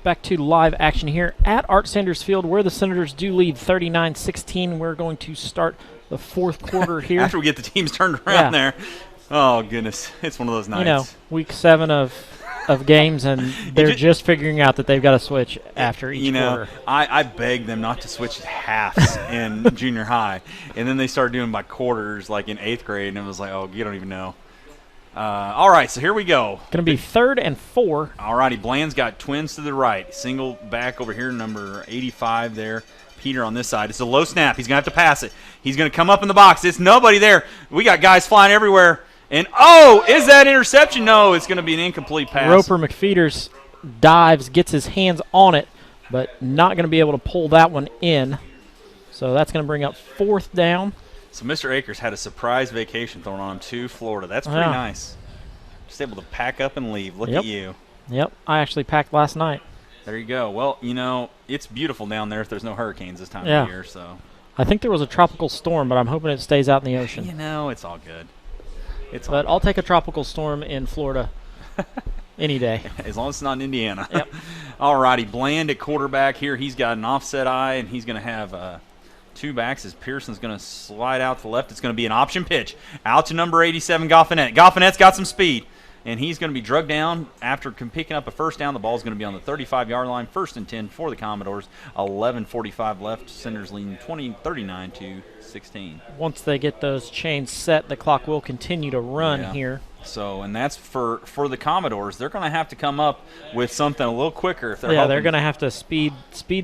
Back to live action here at Art Sanders Field, where the Senators do lead 39-16. We're going to start the fourth quarter here. After we get the teams turned around there. Oh, goodness. It's one of those nights. Week 7 of games, and they're just figuring out that they've got to switch after each quarter. I begged them not to switch halves in junior high, and then they started doing by quarters like in 8th grade, and it was like, oh, you don't even know. All right, so here we go. Going to be 3rd and 4. All righty, Bland's got twins to the right. Single back over here, number 85 there. Peter on this side. It's a low snap. He's going to have to pass it. He's going to come up in the box. It's nobody there. We got guys flying everywhere. And, is that interception? No, it's going to be an incomplete pass. Roper McFeeters dives, gets his hands on it, but not going to be able to pull that one in. So that's going to bring up 4th down. So Mr. Akers had a surprise vacation thrown on him to Florida. That's pretty nice. Just able to pack up and leave. Look at you. Yep, I actually packed last night. There you go. Well, it's beautiful down there if there's no hurricanes this time of year. So I think there was a tropical storm, but I'm hoping it stays out in the ocean. It's all good. But I'll take a tropical storm in Florida any day. As long as it's not in Indiana. Yep. All righty, Bland at quarterback here. He's got an offset eye, and he's going to have Two backs as Pearson's going to slide out to the left. It's going to be an option pitch out to number 87, Goffinette. Goffinette's got some speed, and he's going to be drugged down after picking up a first down. The ball's going to be on the 35-yard line, 1st and 10 for the Commodores. 11:45 left. Senators leading 39-16. Once they get those chains set, the clock will continue to run here. So, and that's for the Commodores. They're going to have to come up with something a little quicker if they're Yeah, hoping. they're going to have to speed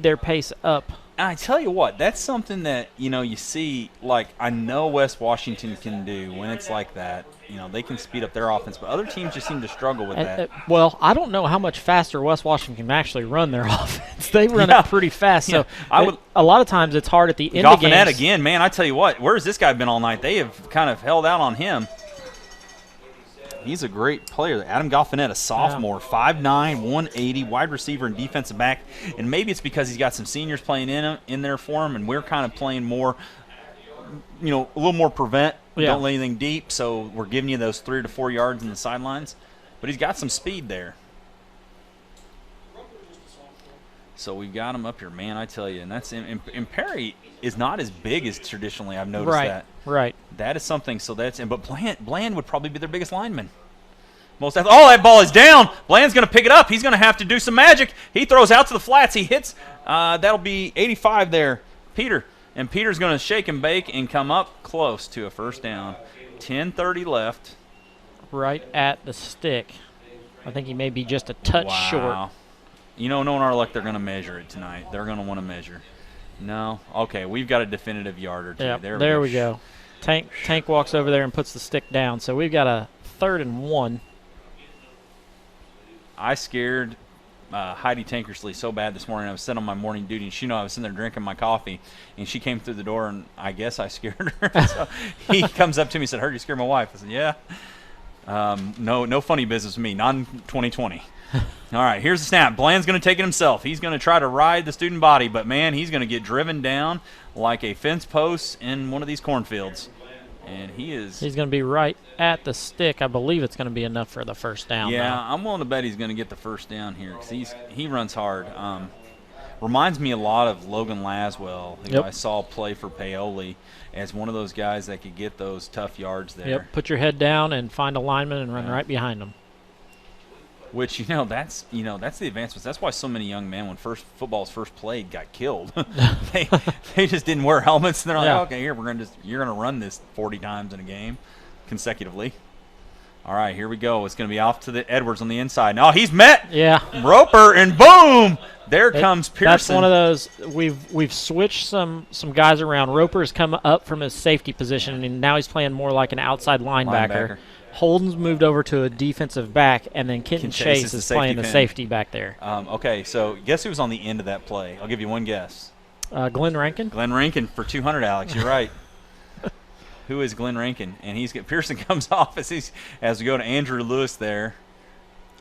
their pace up. And I tell you what, that's something that, you see, like, I know West Washington can do when it's like that. They can speed up their offense, but other teams just seem to struggle with that. Well, I don't know how much faster West Washington can actually run their offense. They run it pretty fast. So a lot of times it's hard at the end of games. Goffinette again, man, I tell you what, where's this guy been all night? They have kind of held out on him. He's a great player. Adam Goffinette, a sophomore, 5'9", 180, wide receiver and defensive back. And maybe it's because he's got some seniors playing in there for him, and we're kind of playing more, a little more prevent. Don't let anything deep, so we're giving you those 3 to 4 yards in the sidelines. But he's got some speed there. So we've got him up here, man, I tell you. And that's and Perry is not as big as traditionally. I've noticed that. Right. That is something. So that's but Bland would probably be their biggest lineman. That ball is down. Bland's going to pick it up. He's going to have to do some magic. He throws out to the flats. He hits. That'll be 85 there, Peter. And Peter's going to shake and bake and come up close to a first down. 10:30 left. Right at the stick. I think he may be just a touch short. Knowing our luck, they're going to measure it tonight. They're going to want to measure. No? Okay, we've got a definitive yard or two. Yep, there we go. Tank walks over there and puts the stick down. So we've got a 3rd and 1. I scared Heidi Tankersley so bad this morning. I was sitting on my morning duty, and she I was sitting there drinking my coffee, and she came through the door, and I guess I scared her. So he comes up to me and said, "Heard you scared my wife." I said, "Yeah." No funny business with me. Not in 2020. All right, here's the snap. Bland's going to take it himself. He's going to try to ride the student body, but, man, he's going to get driven down like a fence post in one of these cornfields. And he's going to be right at the stick. I believe it's going to be enough for the first down. Yeah, now. I'm willing to bet he's going to get the first down here because he runs hard. Reminds me a lot of Logan Laswell, who I saw play for Paoli, as one of those guys that could get those tough yards there. Yep, put your head down and find a lineman and run right behind them. Which that's the advancements. That's why so many young men, when football's first played, got killed. they just didn't wear helmets, and they're like, okay, here you're gonna run this 40 times in a game, consecutively. All right, here we go. It's gonna be off to the Edwards on the inside. No, he's met. Yeah. Roper, and boom, there comes Pearson. That's one of those. We've switched some guys around. Roper's come up from his safety position, and now he's playing more like an outside linebacker. Holden's moved over to a defensive back, and then Kenton Chase is playing the safety back there. Okay, so guess who was on the end of that play? I'll give you one guess. Glenn Rankin. Glenn Rankin for 200, Alex. You're right. Who is Glenn Rankin? And Pearson comes off as we go to Andrew Lewis there.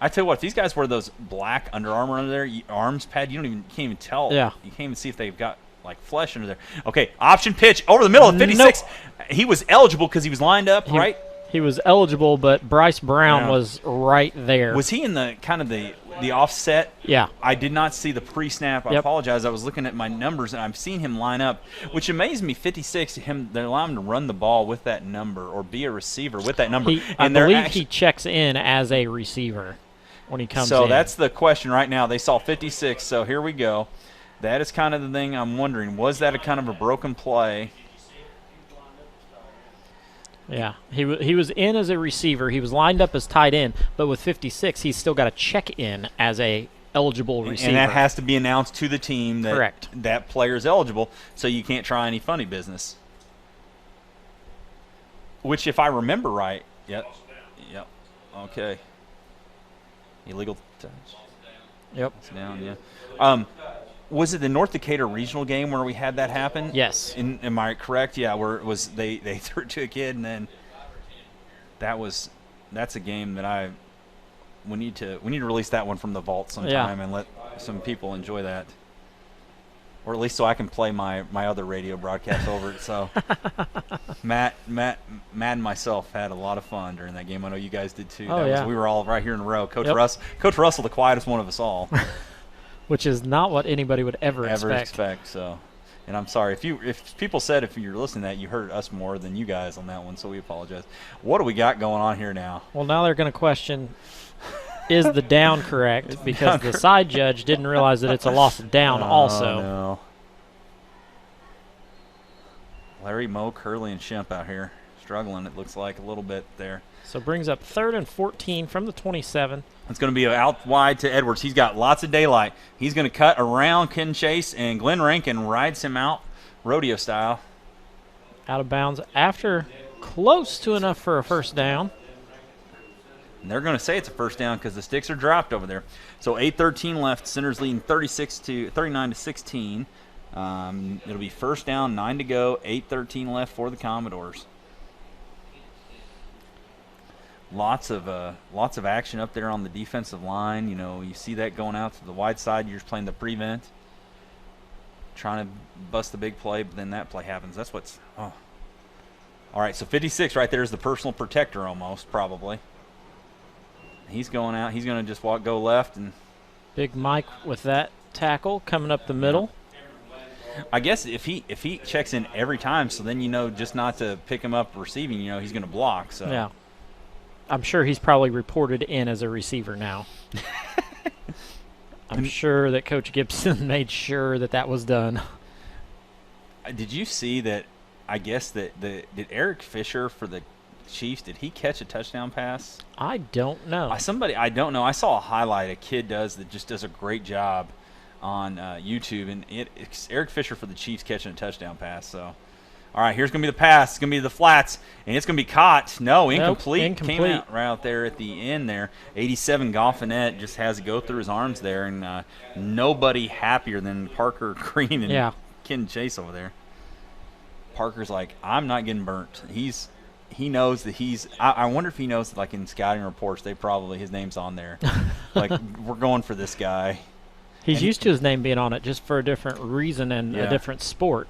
I tell you what, if these guys wear those black Under Armour under their arms pad, you can't even tell. Yeah. You can't even see if they've got like flesh under there. Okay, option pitch over the middle of 56. Nope. He was eligible because he was lined up, right? He was eligible, but Bryce Brown was right there. Was he in the kind of the offset? Yeah. I did not see the pre-snap. I apologize. I was looking at my numbers, and I've seen him line up, which amazed me. 56, they allow him to run the ball with that number or be a receiver with that number. I believe he checks in as a receiver when he comes in. So that's the question right now. They saw 56, so here we go. That is kind of the thing I'm wondering. Was that a kind of a broken play? Yeah, he was in as a receiver. He was lined up as tight end, but with 56, he's still got to check in as a eligible receiver. And that has to be announced to the team that that player is eligible, so you can't try any funny business. Which, if I remember right, yep, okay. Illegal touch. Yep. It's down, yeah. Was it the North Decatur regional game where we had that happen? Yes. Am I correct? Yeah, where it was they threw it to a kid, and then that's a game that we need to release that one from the vault sometime and let some people enjoy that, or at least so I can play my other radio broadcast over it. So Matt and myself had a lot of fun during that game. I know you guys did too. We were all right here in a row. Coach Russell, the quietest one of us all. Which is not what anybody would ever expect. So And I'm sorry if people said if you're listening to that you heard us more than you guys on that one, so we apologize. What do we got going on here now? Well, now they're going to question, is the down correct? Because the side judge didn't realize that it's a loss of down also. No. Larry, Moe, Curley, and Shemp out here struggling, it looks like, a little bit there. So brings up 3rd and 14 from the 27. It's going to be out wide to Edwards. He's got lots of daylight. He's going to cut around Ken Chase, and Glenn Rankin rides him out rodeo style. Out of bounds after close to enough for a first down. And they're going to say it's a first down because the sticks are dropped over there. So 8:13 left. Center's leading 39-16. It'll be first down, 9 to go, 8:13 left for the Commodores. Lots of action up there on the defensive line. You know, you see that going out to the wide side. You're just playing the prevent, trying to bust the big play, but then that play happens. That's what's all right. So 56 right there is the personal protector almost probably. He's going out. He's going to just go left, and Big Mike with that tackle coming up the middle. I guess if he checks in every time, so then you know just not to pick him up receiving. You know he's going to block. So yeah. I'm sure he's probably reported in as a receiver now. I'm sure that Coach Gibson made sure that was done. Did you see that? I guess that did Eric Fisher for the Chiefs, did he catch a touchdown pass? I don't know. I don't know. I saw a highlight a kid does that just does a great job on YouTube, and it's Eric Fisher for the Chiefs catching a touchdown pass. So. All right, here's going to be the pass. It's going to be the flats, and it's going to be caught. No, incomplete. Nope, incomplete. Came out right out there at the end there. 87 Goffinette just has to go through his arms there, and nobody happier than Parker Green and Ken Chase over there. Parker's like, I'm not getting burnt. He knows that I wonder if he knows that, like in scouting reports, his name's on there. Like, we're going for this guy. He's used to his name being on it just for a different reason and a different sport.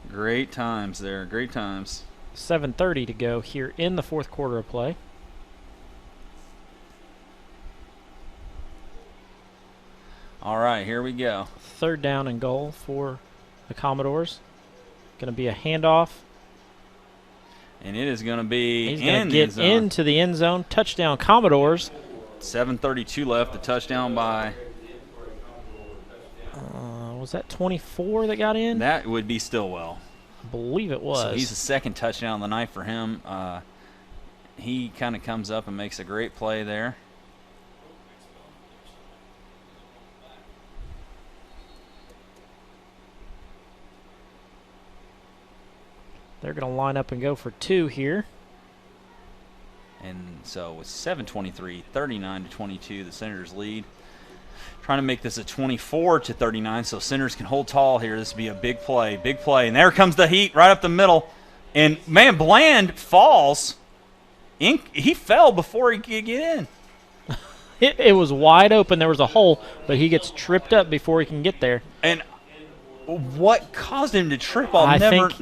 Great times there. Great times. 7:30 to go here in the fourth quarter of play. All right, here we go. 3rd down and goal for the Commodores. Going to be a handoff. And it is going to be He's going to get into the end zone. Touchdown, Commodores. 7:32 left. The touchdown by... was that 24 that got in? That would be Stillwell. I believe it was. So he's the second touchdown of the night for him. He kind of comes up and makes a great play there. They're going to line up and go for 2 here. And so with 7:23, 39-22, the Senators lead. Trying to make this a 24-39 so Senators can hold tall here. This would be a big play, big play. And there comes the heat right up the middle. And, man, Bland falls. He fell before he could get in. It was wide open. There was a hole, but he gets tripped up before he can get there. And what caused him to trip? I think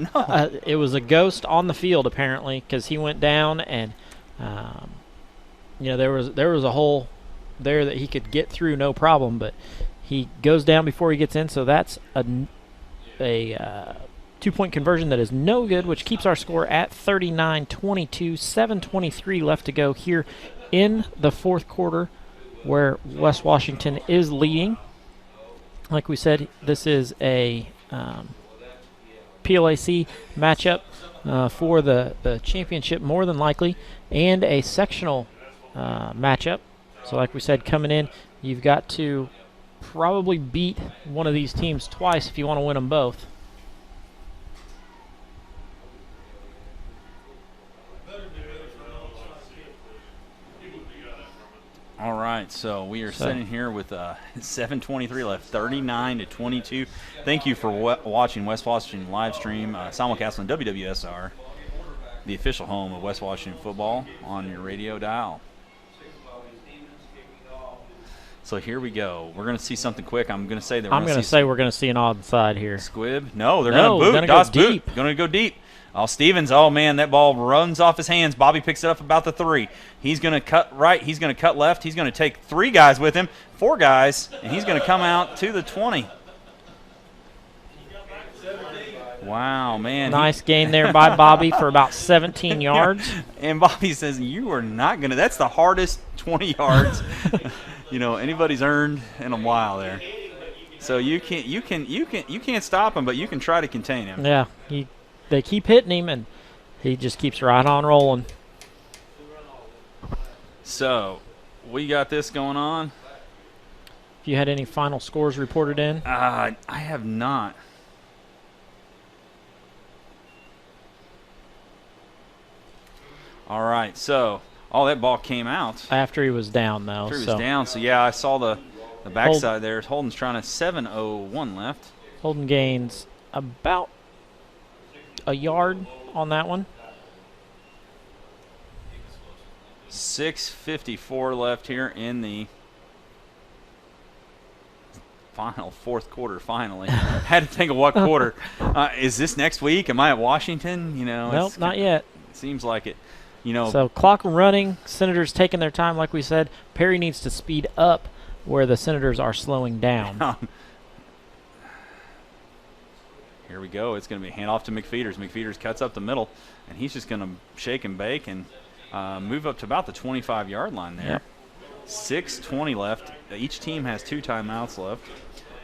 it was a ghost on the field, apparently, because he went down and, there was a hole there that he could get through no problem, but he goes down before he gets in, so that's a 2-point conversion that is no good, which keeps our score at 39-22, 7:23 left to go here in the fourth quarter, where West Washington is leading. Like we said, this is a PLAC matchup for the championship, more than likely, and a sectional matchup. So like we said, coming in, you've got to probably beat one of these teams twice if you want to win them both. All right, so we are sitting here with 7:23 left, 39-22. Thank you for watching West Washington Livestream, simulcast on WWSR, the official home of West Washington football, on your radio dial. So here we go. We're going to see something quick. I'm going to say that we're going to see an onside here. Squib? No, they're going to boot. Gonna go deep. Going to go deep. Oh, Stevens, oh, man, that ball runs off his hands. Bobby picks it up about the 3. He's going to cut right. He's going to cut left. He's going to take 3 guys with him, 4 guys, and he's going to come out to the 20. Wow, man. Nice gain there by Bobby for about 17 yards. And Bobby says, you are not going to – that's the hardest 20 yards, anybody's earned in a while there. So you can't stop him, but you can try to contain him. Yeah, they keep hitting him, and he just keeps right on rolling. So we got this going on. If you had any final scores reported in? I have not. All right, so that ball came out. After he was down, though. After he was down, so yeah, I saw the backside there. Holden's trying to 7:01 left. Holden gains about a yard on that one. 6:54 left here in the final fourth quarter. Finally, had to think of what quarter. Is this next week? Am I at Washington? Nope, not yet. It seems like it. So clock running. Senators taking their time, like we said. Perry needs to speed up where the Senators are slowing down. Here we go. It's going to be a handoff to McFeeters. McFeeters cuts up the middle, and he's just going to shake and bake and move up to about the 25-yard line there. Yep. 6:20 left. Each team has 2 timeouts left.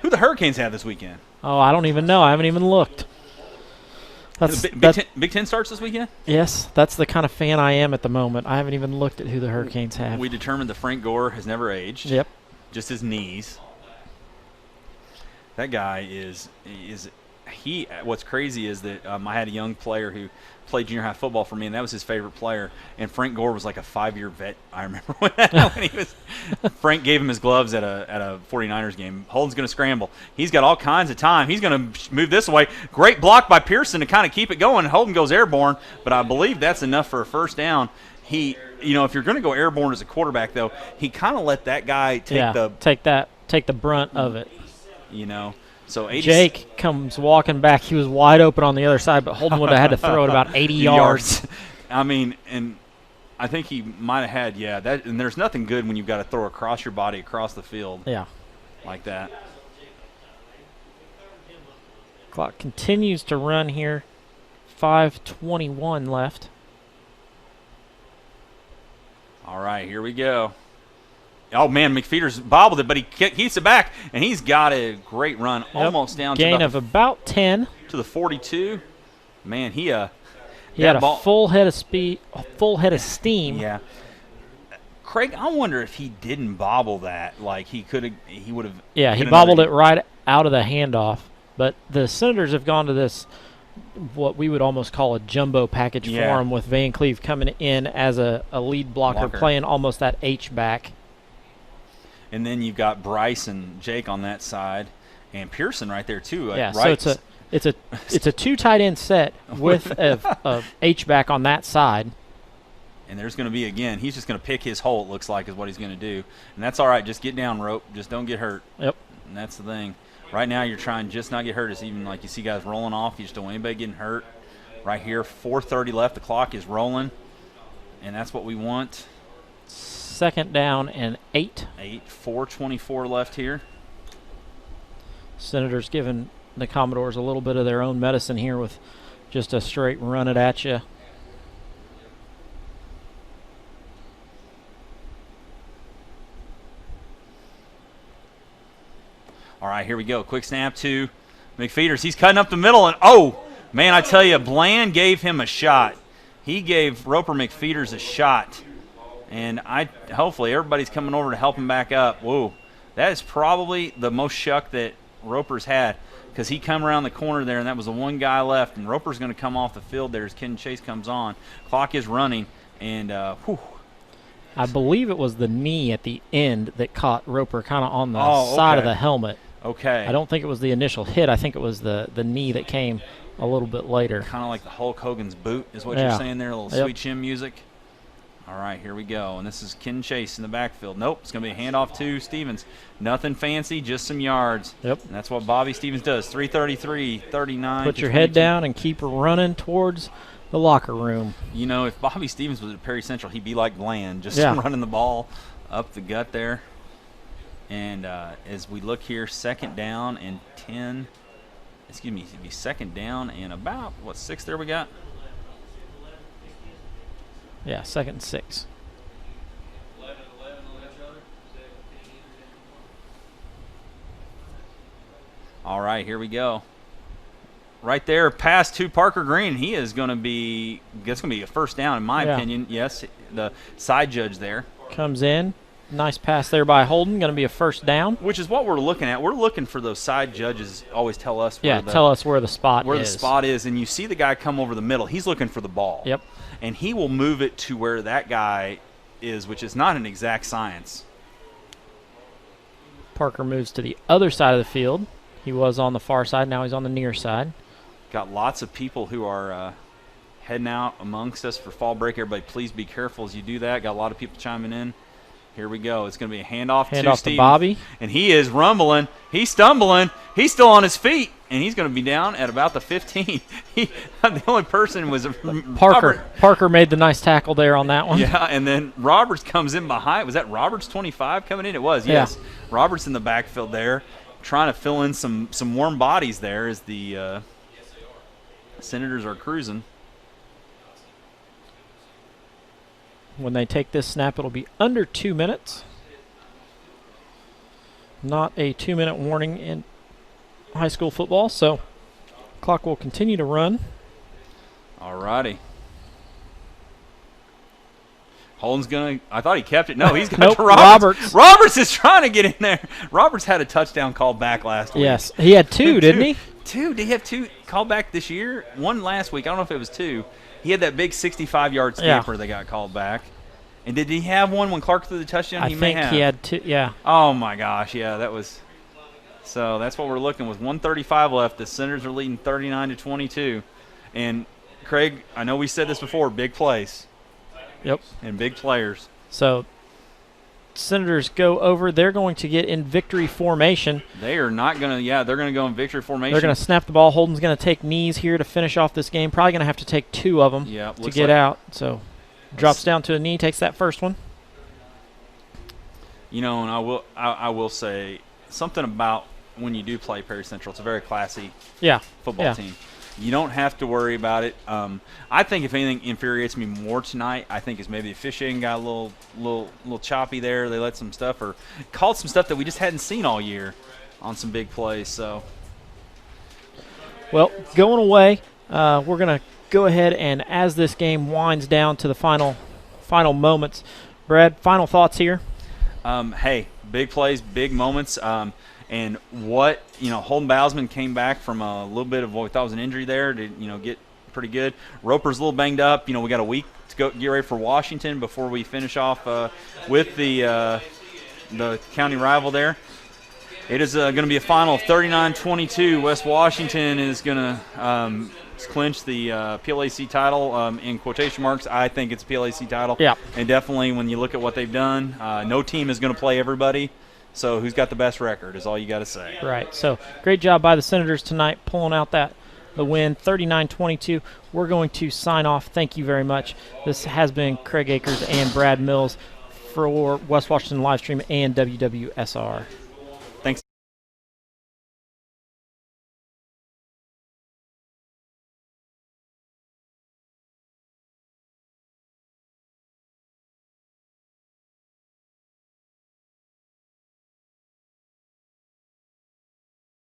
Who the Hurricanes have this weekend? Oh, I don't even know. I haven't even looked. Big Ten starts this weekend? Yes, that's the kind of fan I am at the moment. I haven't even looked at who the Hurricanes have. We determined that Frank Gore has never aged. Yep. Just his knees. That guy what's crazy is that I had a young player who played junior high football for me, and that was his favorite player. And Frank Gore was like a 5-year vet. I remember when he was. Frank gave him his gloves at a 49ers game. Holden's going to scramble. He's got all kinds of time. He's going to move this way. Great block by Pearson to kind of keep it going. Holden goes airborne, but I believe that's enough for a first down. If you're going to go airborne as a quarterback, though, he kind of let that guy take the brunt of it. So Jake comes walking back. He was wide open on the other side, but Holden would have had to throw it about 80 yards. I mean, and I think he might have had, that. And there's nothing good when you've got to throw across your body, across the field. Yeah. Like that. Clock continues to run here. 5:21 left. All right, here we go. Oh, man, McFeeters bobbled it, but he keeps it back, and he's got a great run almost down to about 10. To the 42. Man, he had a full head of speed, a full head of steam. Yeah. Craig, I wonder if he didn't bobble that. Like, he would have. Yeah, he bobbled it right out of the handoff. But the Senators have gone to this, what we would almost call a jumbo package for him, with Van Cleve coming in as a lead blocker, playing almost that H-back. And then you've got Bryce and Jake on that side, and Pearson right there too. So it's a 2 tight end set with a H-back on that side. And there's going to be, again, he's just going to pick his hole, it looks like, is what he's going to do. And that's all right. Just get down, Rope. Just don't get hurt. Yep. And that's the thing. Right now you're trying just not get hurt. It's even like you see guys rolling off. You just don't want anybody getting hurt. Right here, 4:30 left. The clock is rolling, and that's what we want. 2nd down and 8. 4:24 left here. Senators giving the Commodores a little bit of their own medicine here with just a straight run it at you. All right, here we go. Quick snap to McFeeters. He's cutting up the middle, and oh, man, I tell you, Bland gave him a shot. He gave Roper McFeeters a shot. And hopefully everybody's coming over to help him back up. Whoa, that is probably the most shuck that Roper's had, because he come around the corner there, and that was the one guy left, and Roper's going to come off the field there as Ken Chase comes on. Clock is running, and I believe it was the knee at the end that caught Roper kind of on the side of the helmet. Okay. I don't think it was the initial hit. I think it was the knee that came a little bit later. Kind of like the Hulk Hogan's boot is what you're saying there, a little sweet chin music. All right, here we go. And this is Ken Chase in the backfield. Nope, it's going to be a handoff to Stevens. Nothing fancy, just some yards. Yep. And that's what Bobby Stevens does. 3:33, 39. Put your head down and keep running towards the locker room. If Bobby Stevens was at Perry Central, he'd be like Bland, just running the ball up the gut there. And as we look here, 2nd down and 10. excuse me, it'd be 2nd down and about, what, 6 there we got? Yeah, 2nd and 6. All right, here we go. Right there, pass to Parker Green. He is going to be, that's going to be a 1st down in my opinion. Yes, the side judge there. Comes in. Nice pass there by Holden. Going to be a 1st down. Which is what we're looking at. We're looking for those side judges always tell us where tell us where the spot the spot is. And you see the guy come over the middle. He's looking for the ball. Yep. And he will move it to where that guy is, which is not an exact science. Parker moves to the other side of the field. He was on the far side. Now he's on the near side. Got lots of people who are heading out amongst us for fall break. Everybody, please be careful as you do that. Got a lot of people chiming in. Here we go. It's going to be a handoff to Steve. Bobby. And he is rumbling. He's stumbling. He's still on his feet. And he's going to be down at about the 15. The only person was Parker. Parker made the nice tackle there on that one. Yeah, and then Roberts comes in behind. Was that Roberts 25 coming in? It was, yes. Yeah. Roberts in the backfield there, trying to fill in some warm bodies there as the Senators are cruising. When they take this snap, it'll be under 2 minutes. Not a 2-minute warning in high school football, so clock will continue to run. All righty. Holden's going to – I thought he kept it. No, he's got to Roberts. Roberts is trying to get in there. Roberts had a touchdown called back last week. Yes, he had 2, didn't he? 2. Did he have 2 called back this year? 1 last week. I don't know if it was 2. He had that big 65-yard scamper that got called back. And did he have one when Clark threw the touchdown? I think he had 2, yeah. Oh, my gosh, yeah, that was – so that's what we're looking with. 1:35 left. The Senators are leading 39-22. And, Craig, I know we said this before, big plays. Yep. And big players. So, Senators go over. They're going to get in victory formation. They are not going to – they're going to go in victory formation. They're going to snap the ball. Holden's going to take knees here to finish off this game. Probably going to have to take 2 of them to get out. So, drops down to a knee, takes that first one. You know, and I will say something about when you do play Perry Central. It's a very classy football team. You don't have to worry about it. I think if anything infuriates me more tonight, I think is maybe the officiating got a little choppy there. They let some stuff or called some stuff that we just hadn't seen all year on some big plays. So, well, going away, we're going to go ahead and as this game winds down to the final moments, Brad, final thoughts here. Hey, big plays, big moments. And what, Holden Bousman came back from a little bit of what we thought was an injury there to, get pretty good. Roper's a little banged up. We got a week to go get ready for Washington before we finish off with the county rival there. It is going to be a final of 39-22. West Washington is going to clinch the PLAC title in quotation marks. I think it's a PLAC title. Yeah. And definitely when you look at what they've done, no team is going to play everybody. So who's got the best record is all you got to say. Right. So great job by the Senators tonight pulling out the win, 39-22. We're going to sign off. Thank you very much. This has been Craig Akers and Brad Mills for West Washington Livestream and WWSR.